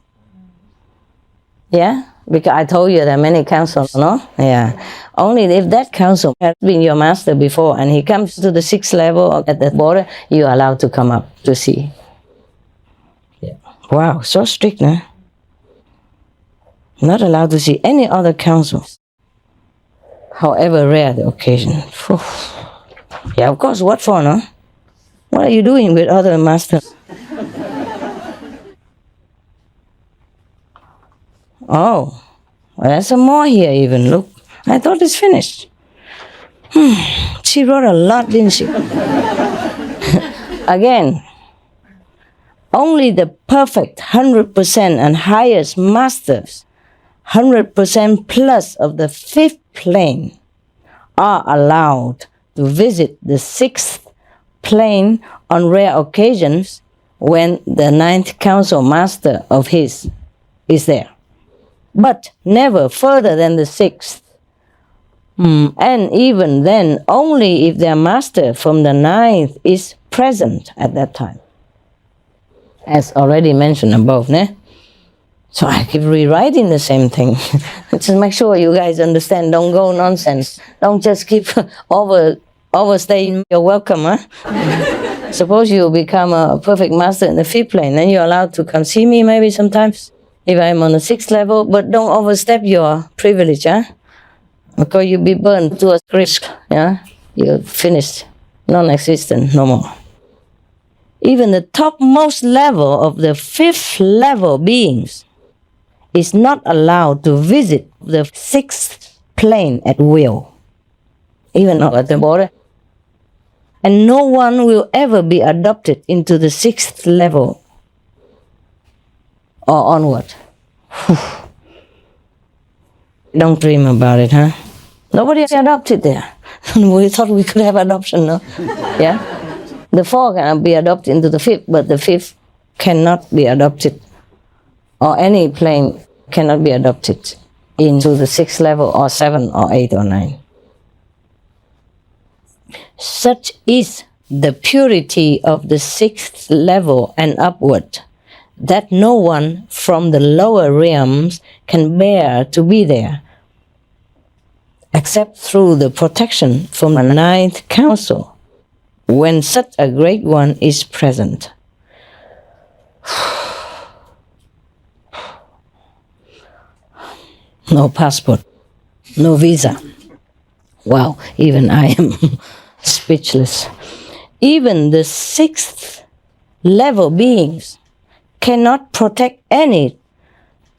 [SPEAKER 1] Yeah? Because I told you there are many councils, no? Yeah. Only if that council has been your master before and he comes to the sixth level at the border, you are allowed to come up to see. Yeah. Wow, so strict, huh? Not allowed to see any other council, however rare the occasion. Yeah, of course, what for, no? What are you doing with other masters? Oh, well, there's some more here even, look. I thought it's finished. She wrote a lot, didn't she? Again, only the perfect 100% and highest masters, 100% plus of the fifth plane, are allowed to visit the 6th plane on rare occasions when the 9th council master of his is there, but never further than the 6th. And even then, only if their master from the 9th is present at that time. As already mentioned above, ne? So I keep rewriting the same thing. Just make sure you guys understand. Don't go nonsense. Don't just keep overstaying your welcome. Huh? Suppose you become a perfect master in the 5th plane, then you're allowed to come see me maybe sometimes if I'm on the 6th level, but don't overstep your privilege, huh? Because you'll be burned to a crisp, yeah? You're finished, non-existent, no more. Even the topmost level of the 5th level beings is not allowed to visit the 6th plane at will, even at the border. And no one will ever be adopted into the 6th level or onward. Don't dream about it, huh? Nobody is adopted there. We thought we could have adoption, no? Yeah? The 4 can be adopted into the 5th, but the 5th cannot be adopted, or any plane cannot be adopted into the 6th level, or 7, or 8, or 9. Such is the purity of the 6th level and upward, that no one from the lower realms can bear to be there, except through the protection from the 9th council, when such a great one is present. No passport, no visa. Wow, even I am speechless. Even the 6th level beings cannot protect any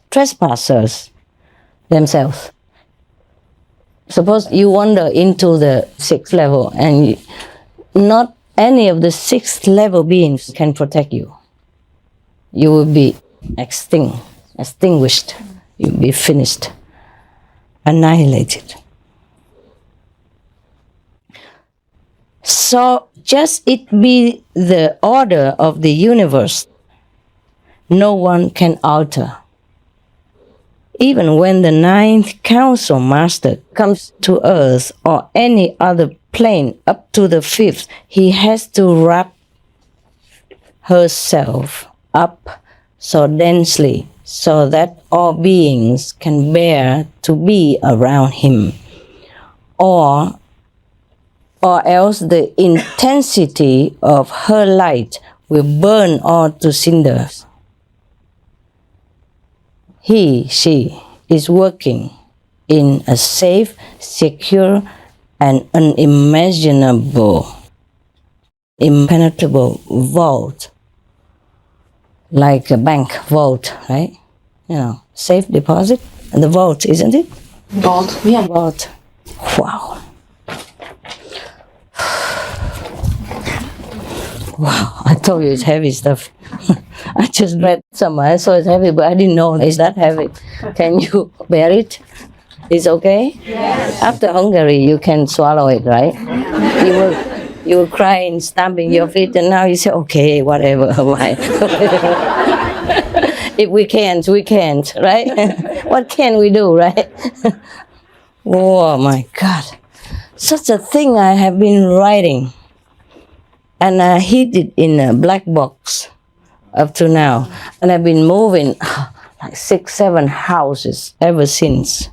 [SPEAKER 1] trespassers themselves. Suppose you wander into the 6th level and not any of the 6th level beings can protect you. You will be extinguished. You will be finished, annihilated. So just it be the order of the universe, no one can alter. Even when the 9th council master comes to earth or any other plane up to the 5th, he has to wrap herself up so densely so that all beings can bear to be around him, or else the intensity of her light will burn all to cinders. She is working in a safe, secure, and unimaginable, impenetrable vault, like a bank vault, right? You know, safe deposit, and the vault, isn't it?
[SPEAKER 9] Vault, yeah.
[SPEAKER 1] Vault. Wow. Wow, I told you it's heavy stuff. I just read somewhere, so it's heavy, but I didn't know it's that heavy. Can you bear it? It's okay?
[SPEAKER 2] Yes.
[SPEAKER 1] After Hungary, you can swallow it, right? You were crying, stamping your feet, and now you say, okay, whatever. If we can't, we can't, right? What can we do, right? Oh my God. Such a thing I have been writing. And I hid it in a black box up to now. And I've been moving like 6, 7 houses ever since.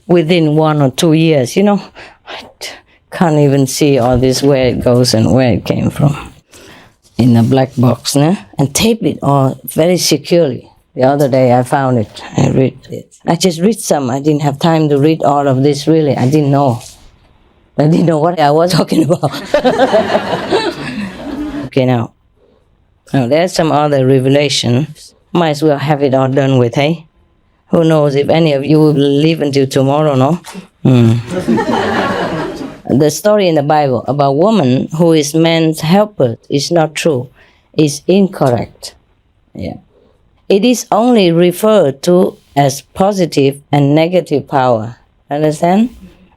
[SPEAKER 1] Within 1 or 2 years, you know. I can't even see all this, where it goes and where it came from. In a black box, no? And tape it all very securely. The other day I found it. I read it. I just read some. I didn't have time to read all of this, really. I didn't know. I didn't know what I was talking about. Okay, now there's some other revelations. Might as well have it all done with, hey? Who knows if any of you will live until tomorrow, no? The story in the Bible about woman who is man's helper is not true. It's incorrect. Yeah. It is only referred to as positive and negative power. Understand?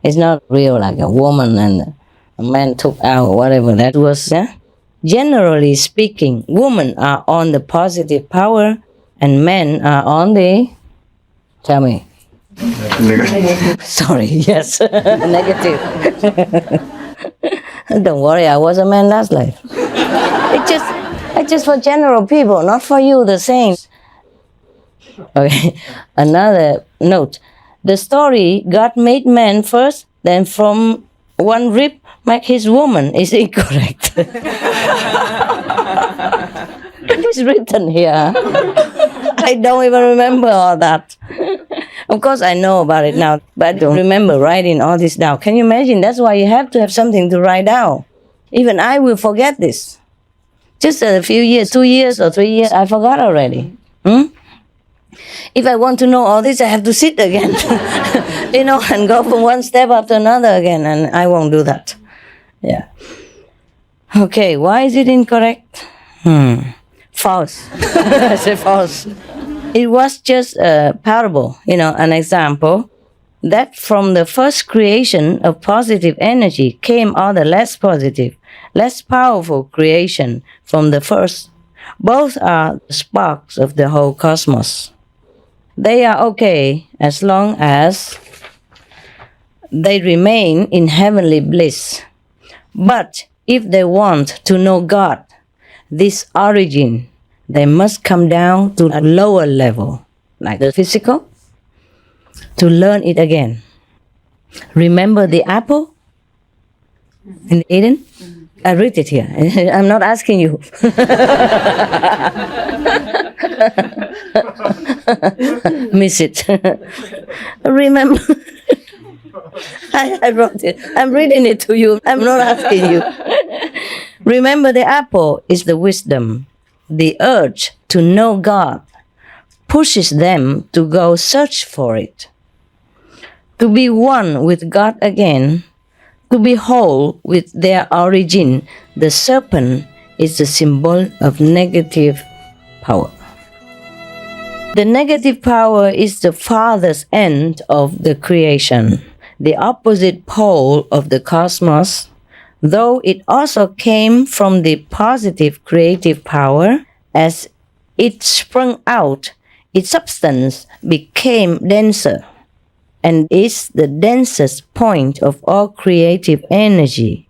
[SPEAKER 1] It's not real like a woman and a man took out or whatever that was. Yeah? Generally speaking, women are on the positive power and men are on the, tell me.
[SPEAKER 6] Negative.
[SPEAKER 1] Sorry, yes, negative. Don't worry, I was a man last life. It's just for general people, not for you, the same. Okay, another note. The story, God made man first, then from one rib make his woman, is incorrect. It is written here. I don't even remember all that. Of course, I know about it now, but I don't remember writing all this down. Can you imagine? That's why you have to have something to write down. Even I will forget this. Just a few years, 2 years or 3 years, I forgot already. If I want to know all this, I have to sit again, and go from one step after another again, and I won't do that. Yeah. Okay, why is it incorrect? False. I say false. It was just a parable, an example, that from the first creation of positive energy came other less positive, less powerful creation from the first. Both are sparks of the whole cosmos. They are okay as long as they remain in heavenly bliss. But if they want to know God, this origin, they must come down to a lower level, like the physical, to learn it again. Remember the apple in Eden? I read it here. I'm not asking you. Miss it. Remember. I wrote it. I'm reading it to you. I'm not asking you. Remember the apple is the wisdom. The urge to know God pushes them to go search for it. To be one with God again, to be whole with their origin, the serpent is the symbol of negative power. The negative power is the farthest end of the creation, the opposite pole of the cosmos, though it also came from the positive creative power. As it sprung out, its substance became denser and is the densest point of all creative energy,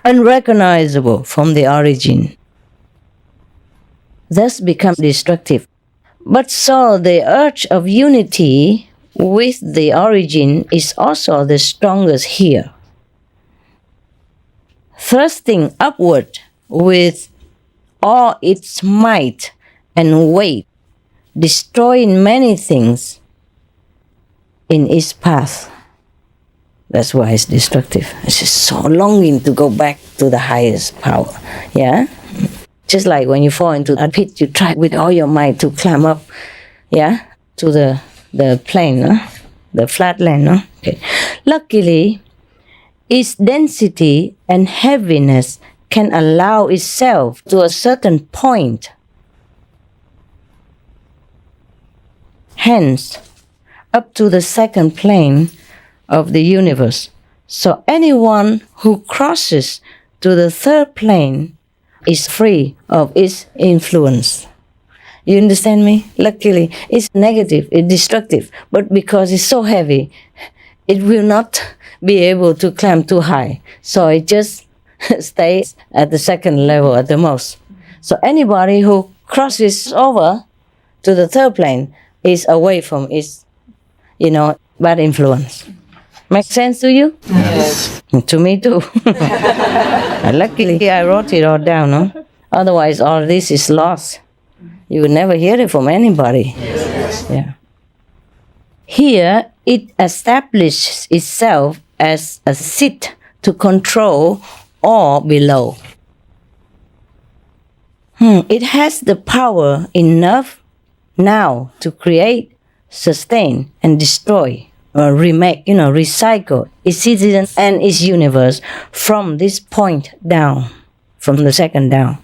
[SPEAKER 1] unrecognizable from the origin, thus become destructive. But so the urge of unity with the origin is also the strongest here. Thrusting upward with all its might and weight, destroying many things in its path. That's why it's destructive. It's just so longing to go back to the highest power. Yeah? Just like when you fall into a pit, you try with all your might to climb up, to the plane, the flat land. Okay. Luckily, its density and heaviness can allow itself to a certain point. Hence, up to the second plane of the universe. So anyone who crosses to the third plane is free of its influence. You understand me? Luckily, it's negative, it's destructive, but because it's so heavy, it will not be able to climb too high. So it just stays at the second level at the most. So anybody who crosses over to the third plane is away from its, bad influence. Make sense to you?
[SPEAKER 6] Yes.
[SPEAKER 1] To me too. Luckily, I wrote it all down, no? Otherwise, all this is lost. You would never hear it from anybody.
[SPEAKER 6] Yes.
[SPEAKER 1] Yeah. Here, it establishes itself as a seat to control all below. It has the power enough now to create, sustain, and destroy, or remake, recycle its citizen and its universe from this point down, from the second down.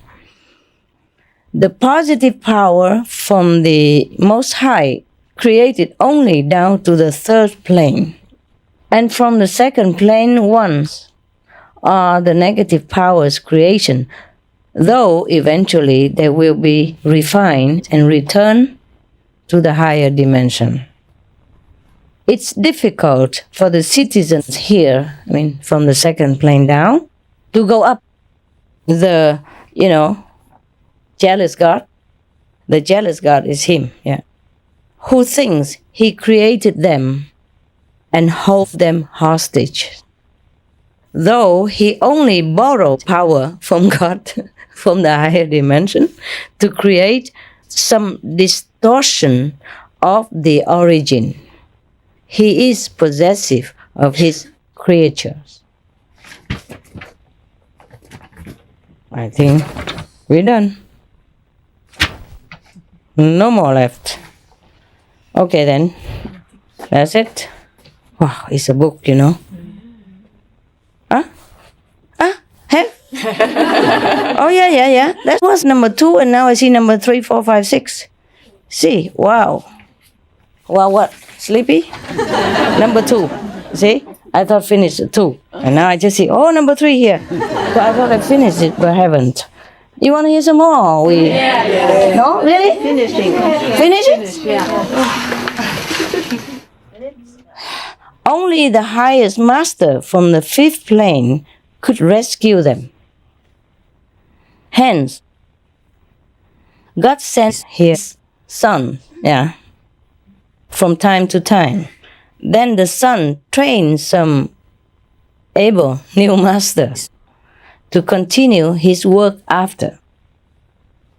[SPEAKER 1] The positive power from the Most High created only down to the third plane. And from the second plane, ones are the negative powers creation, though eventually they will be refined and return to the higher dimension. It's difficult for the citizens here, from the second plane down, to go up. The, jealous God, the jealous God is him, who thinks he created them and holds them hostage. Though he only borrowed power from God, from the higher dimension, to create some distortion of the origin. He is possessive of his creatures. I think we're done. No more left. Okay then. That's it. Wow, it's a book, Oh, yeah. That was number 2, and now I see number 3, 4, 5, 6. See, wow. Wow, what? Sleepy? Number 2. See? I thought finished 2. And now I just see, number 3 here. So I thought I finished it, but I haven't. You want to hear some more? Yeah. No? Really?
[SPEAKER 10] Finishing.
[SPEAKER 1] Finish it?
[SPEAKER 10] Yeah.
[SPEAKER 1] Only the highest master from the 5th plane could rescue them. Hence, God sends his son, from time to time. Then the son trains some able new masters to continue his work after.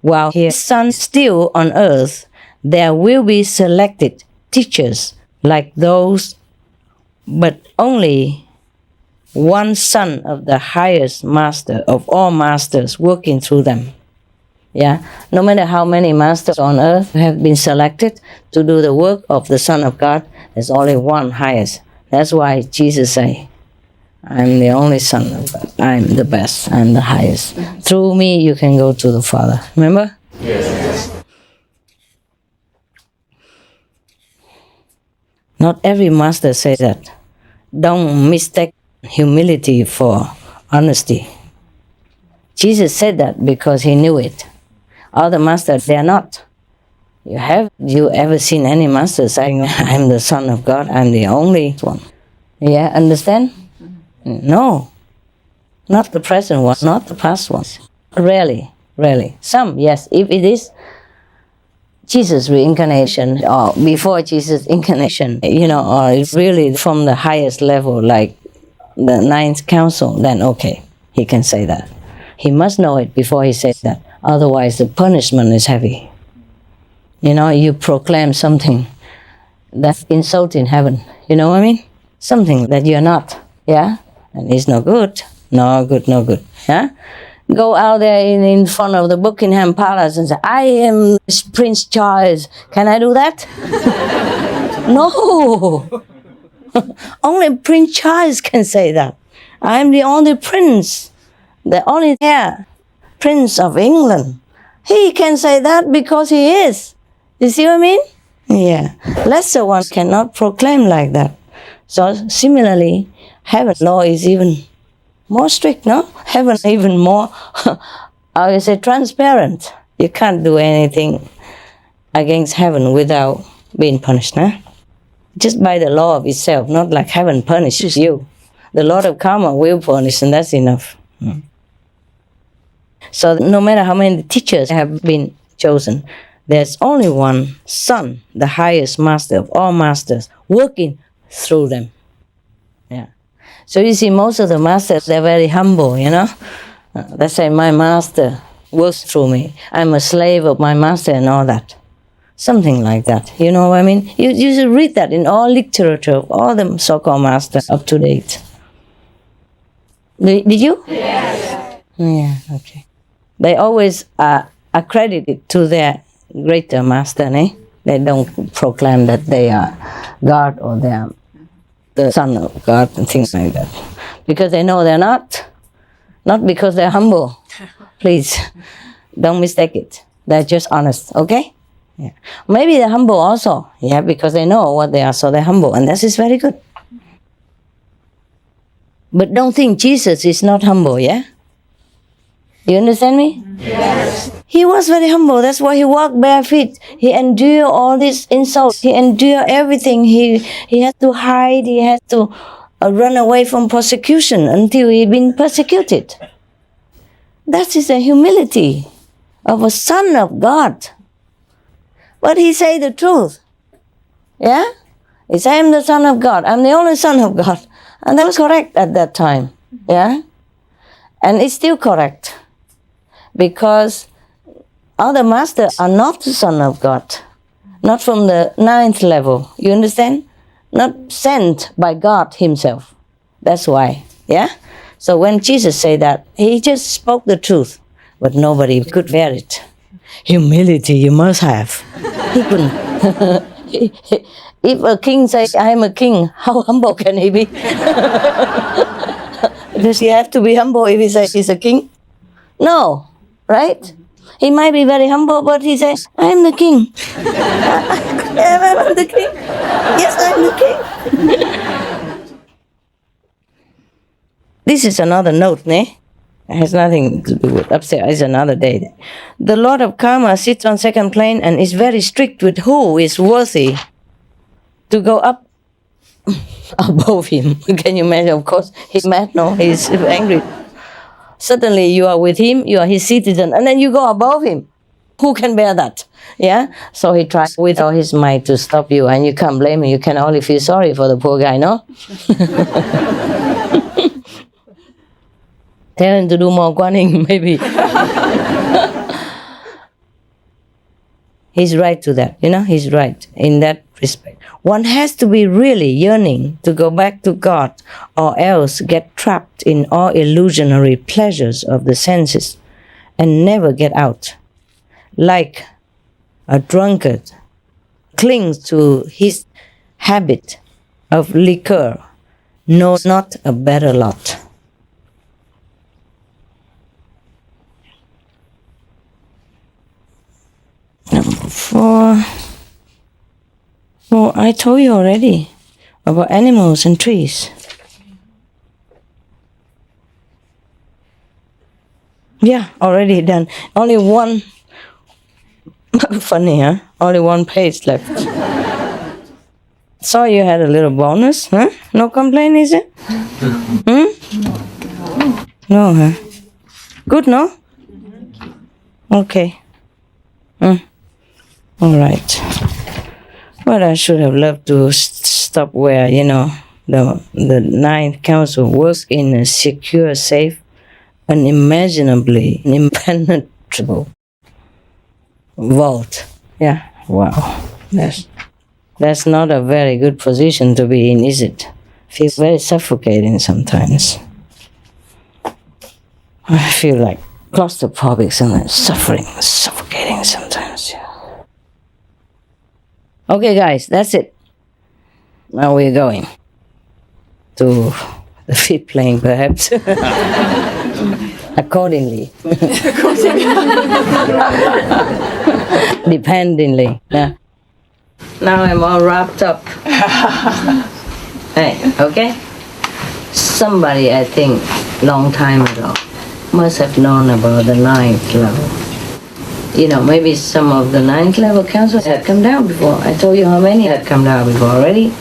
[SPEAKER 1] While his son still on earth, there will be selected teachers like those, but only one son of the highest master of all masters working through them. No matter how many masters on earth have been selected to do the work of the Son of God, there's only one highest. That's why Jesus say, I'm the only Son of God. I'm the best. I'm the highest. Through me, you can go to the Father. Remember?
[SPEAKER 7] Yes.
[SPEAKER 1] Not every master says that. Don't mistake humility for honesty. Jesus said that because he knew it. Other masters, they are not. Have you ever seen any master saying, I'm the Son of God, I'm the only one? Understand? No. Not the present one, not the past ones. Rarely. Some, yes, if it is Jesus' reincarnation or before Jesus' incarnation, or it's really from the highest level, like the Ninth Council, then okay, he can say that. He must know it before he says that. Otherwise, the punishment is heavy. You proclaim something that's insulting heaven. You know what I mean? Something that you're not. And it's no good. No good. Go out there in front of the Buckingham Palace and say, I am Prince Charles. Can I do that? No. Only Prince Charles can say that. I'm the only prince, the only heir, Prince of England. He can say that because he is. You see what I mean? Yeah. Lesser ones cannot proclaim like that. So similarly, heaven's law is even more strict, no? Heaven even more, I would say, transparent. You can't do anything against heaven without being punished, no? Just by the law of itself, not like heaven punishes you. The Lord of Karma will punish, and that's enough. So no matter how many teachers have been chosen, there's only one Son, the highest master of all masters, working through them. So you see, most of the masters, they're very humble, They say, my master works through me. I'm a slave of my master and all that. Something like that. You know what I mean? You should read that in all literature of all the so-called masters up to date. Did you? Yes. Yeah, okay. They always are accredited to their greater master, They don't proclaim that they are God or they are the Son of God and things like that. Because they know they're not. Not because they're humble. Please, don't mistake it. They're just honest, okay? Yeah. Maybe they're humble also, yeah, because they know what they are, so they're humble, and that is very good. But don't think Jesus is not humble, yeah? You understand me? Yes. He was very humble. That's why he walked bare feet. He endured all these insults. He endured everything. He had to hide. He had to run away from persecution until he'd been persecuted. That is the humility of a son of God. But he say the truth. Yeah? He said, I'm the son of God. I'm the only son of God. And that was correct at that time. Yeah? And it's still correct. Because other masters are not the son of God. Not from the 9th level. You understand? Not sent by God himself. That's why. Yeah? So when Jesus said that, he just spoke the truth. But nobody could bear it. Humility you must have. He couldn't. If a king says, I am a king, how humble can he be? Does he have to be humble if he says he's a king? No, right? He might be very humble, but he says, I am the king. I'm the king. Yes, I'm the king. This is another note, ne? It has nothing to do with upstairs. It's another day. The Lord of Karma sits on second plane and is very strict with who is worthy to go up above him. Can you imagine? Of course, he's mad, no? He's angry. Suddenly you are with him, you are his citizen, and then you go above him. Who can bear that? Yeah? So he tries with all his might to stop you, and you can't blame him. You can only feel sorry for the poor guy, no? Tell him to do more guaning, maybe. He's right to that, you know? He's right in that respect. One has to be really yearning to go back to God, or else get trapped in all illusionary pleasures of the senses and never get out. Like a drunkard clings to his habit of liquor, knows not a better lot. Number 4. Well, I told you already about animals and trees. Yeah, already done. Only one. Funny, huh? Only one page left. So you had a little bonus, huh? No complaint, is it? No, huh? Good, no? Okay. All right. But I should have loved to stop where, you know, the 9th council works in a secure, safe, unimaginably impenetrable vault. Yeah, wow. That's not a very good position to be in, is it? Feels very suffocating sometimes. I feel like claustrophobic sometimes, suffocating sometimes, yeah. Okay, guys, that's it. Now we're going to the 5th plane, perhaps. Accordingly. Dependingly. Yeah. Now I'm all wrapped up. Hey, okay? Somebody, I think, long time ago, must have known about the 9th level. You know, maybe some of the 9th level councils had come down before. I told you how many had come down before already.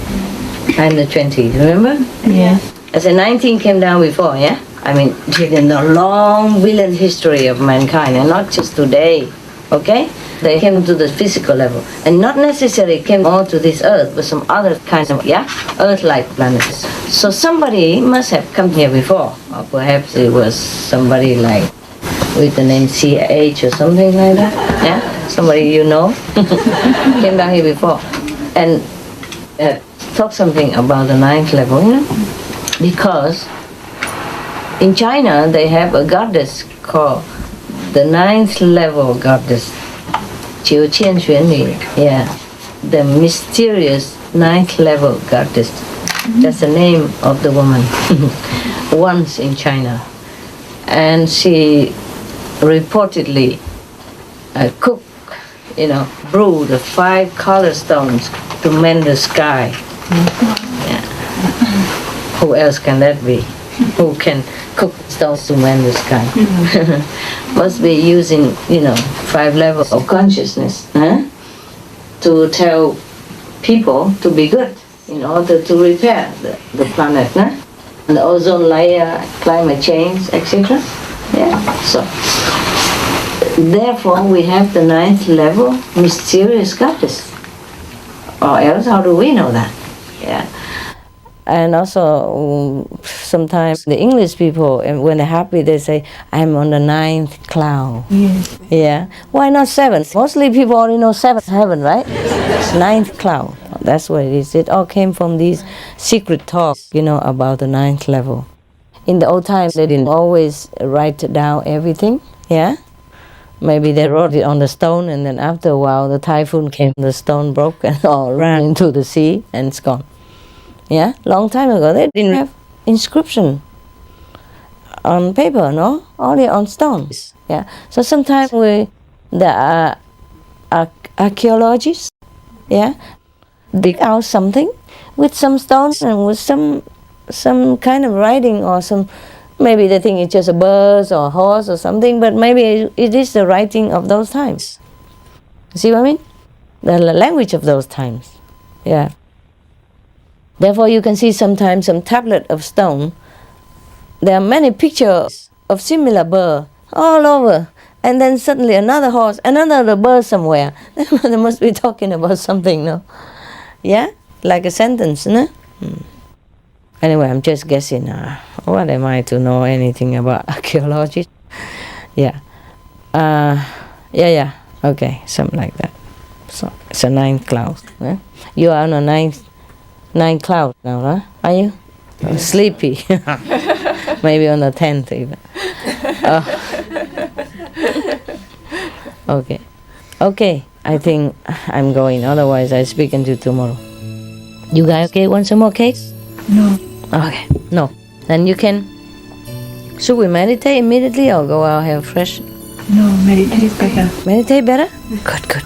[SPEAKER 1] I'm the 20th, remember?
[SPEAKER 10] Yeah.
[SPEAKER 1] I said 19 came down before, yeah? I mean, in the long, brilliant history of mankind, and not just today, okay? They came to the physical level, and not necessarily came all to this earth, but some other kind of, yeah, earth-like planets. So somebody must have come here before, or perhaps it was somebody like with the name CH or something like that, yeah? Somebody you know came down here before and talk something about the 9th level, you know? Because in China they have a goddess called the 9th level goddess, Jiu Qian Xuan Li, yeah, the mysterious 9th level goddess. That's the name of the woman. Once in China, and she reportedly cooked brew the 5 color stones to mend the sky. Yeah. Who else can that be? Who can cook stones to mend the sky? Must be using, 5 levels of consciousness to tell people to be good in order to repair the planet, the ozone layer, climate change, etc. Yeah. So therefore we have the 9th level, mysterious goddess. Or else how do we know that? Yeah. And also sometimes the English people, when they're happy, they say, I'm on the 9th cloud.
[SPEAKER 3] Yes.
[SPEAKER 1] Yeah. Why not 7th? Mostly people only know 7th heaven, right? It's 9th cloud. That's what it is. It all came from these secret talks, about the 9th level. In the old times, they didn't always write down everything. Yeah. Maybe they wrote it on the stone, and then after a while, the typhoon came, the stone broke and all ran into the sea, and it's gone. Yeah, long time ago, they didn't have inscription on paper, no? Only on stones. Yeah. So sometimes the archaeologists, dig out something with some stones and with some kind of writing or some. Maybe they think it's just a bird or a horse or something, but maybe it is the writing of those times. See what I mean? The language of those times. Yeah. Therefore, you can see sometimes some tablet of stone. There are many pictures of similar bird all over. And then suddenly another horse, another bird somewhere. They must be talking about something, no? Yeah? Like a sentence, no? Anyway, I'm just guessing. What am I to know anything about archaeology? Yeah. Yeah. Okay, something like that. So it's a 9th cloud. Yeah? You are on a 9th cloud now, huh? Are you? Sleepy. Maybe on the 10th even. Okay. I think I'm going. Otherwise, I speak until tomorrow. You guys okay? Want some more cakes?
[SPEAKER 3] No.
[SPEAKER 1] Okay. No. Then you can. Should we meditate immediately or go out have fresh?
[SPEAKER 3] No, meditate better.
[SPEAKER 1] Meditate better? Good.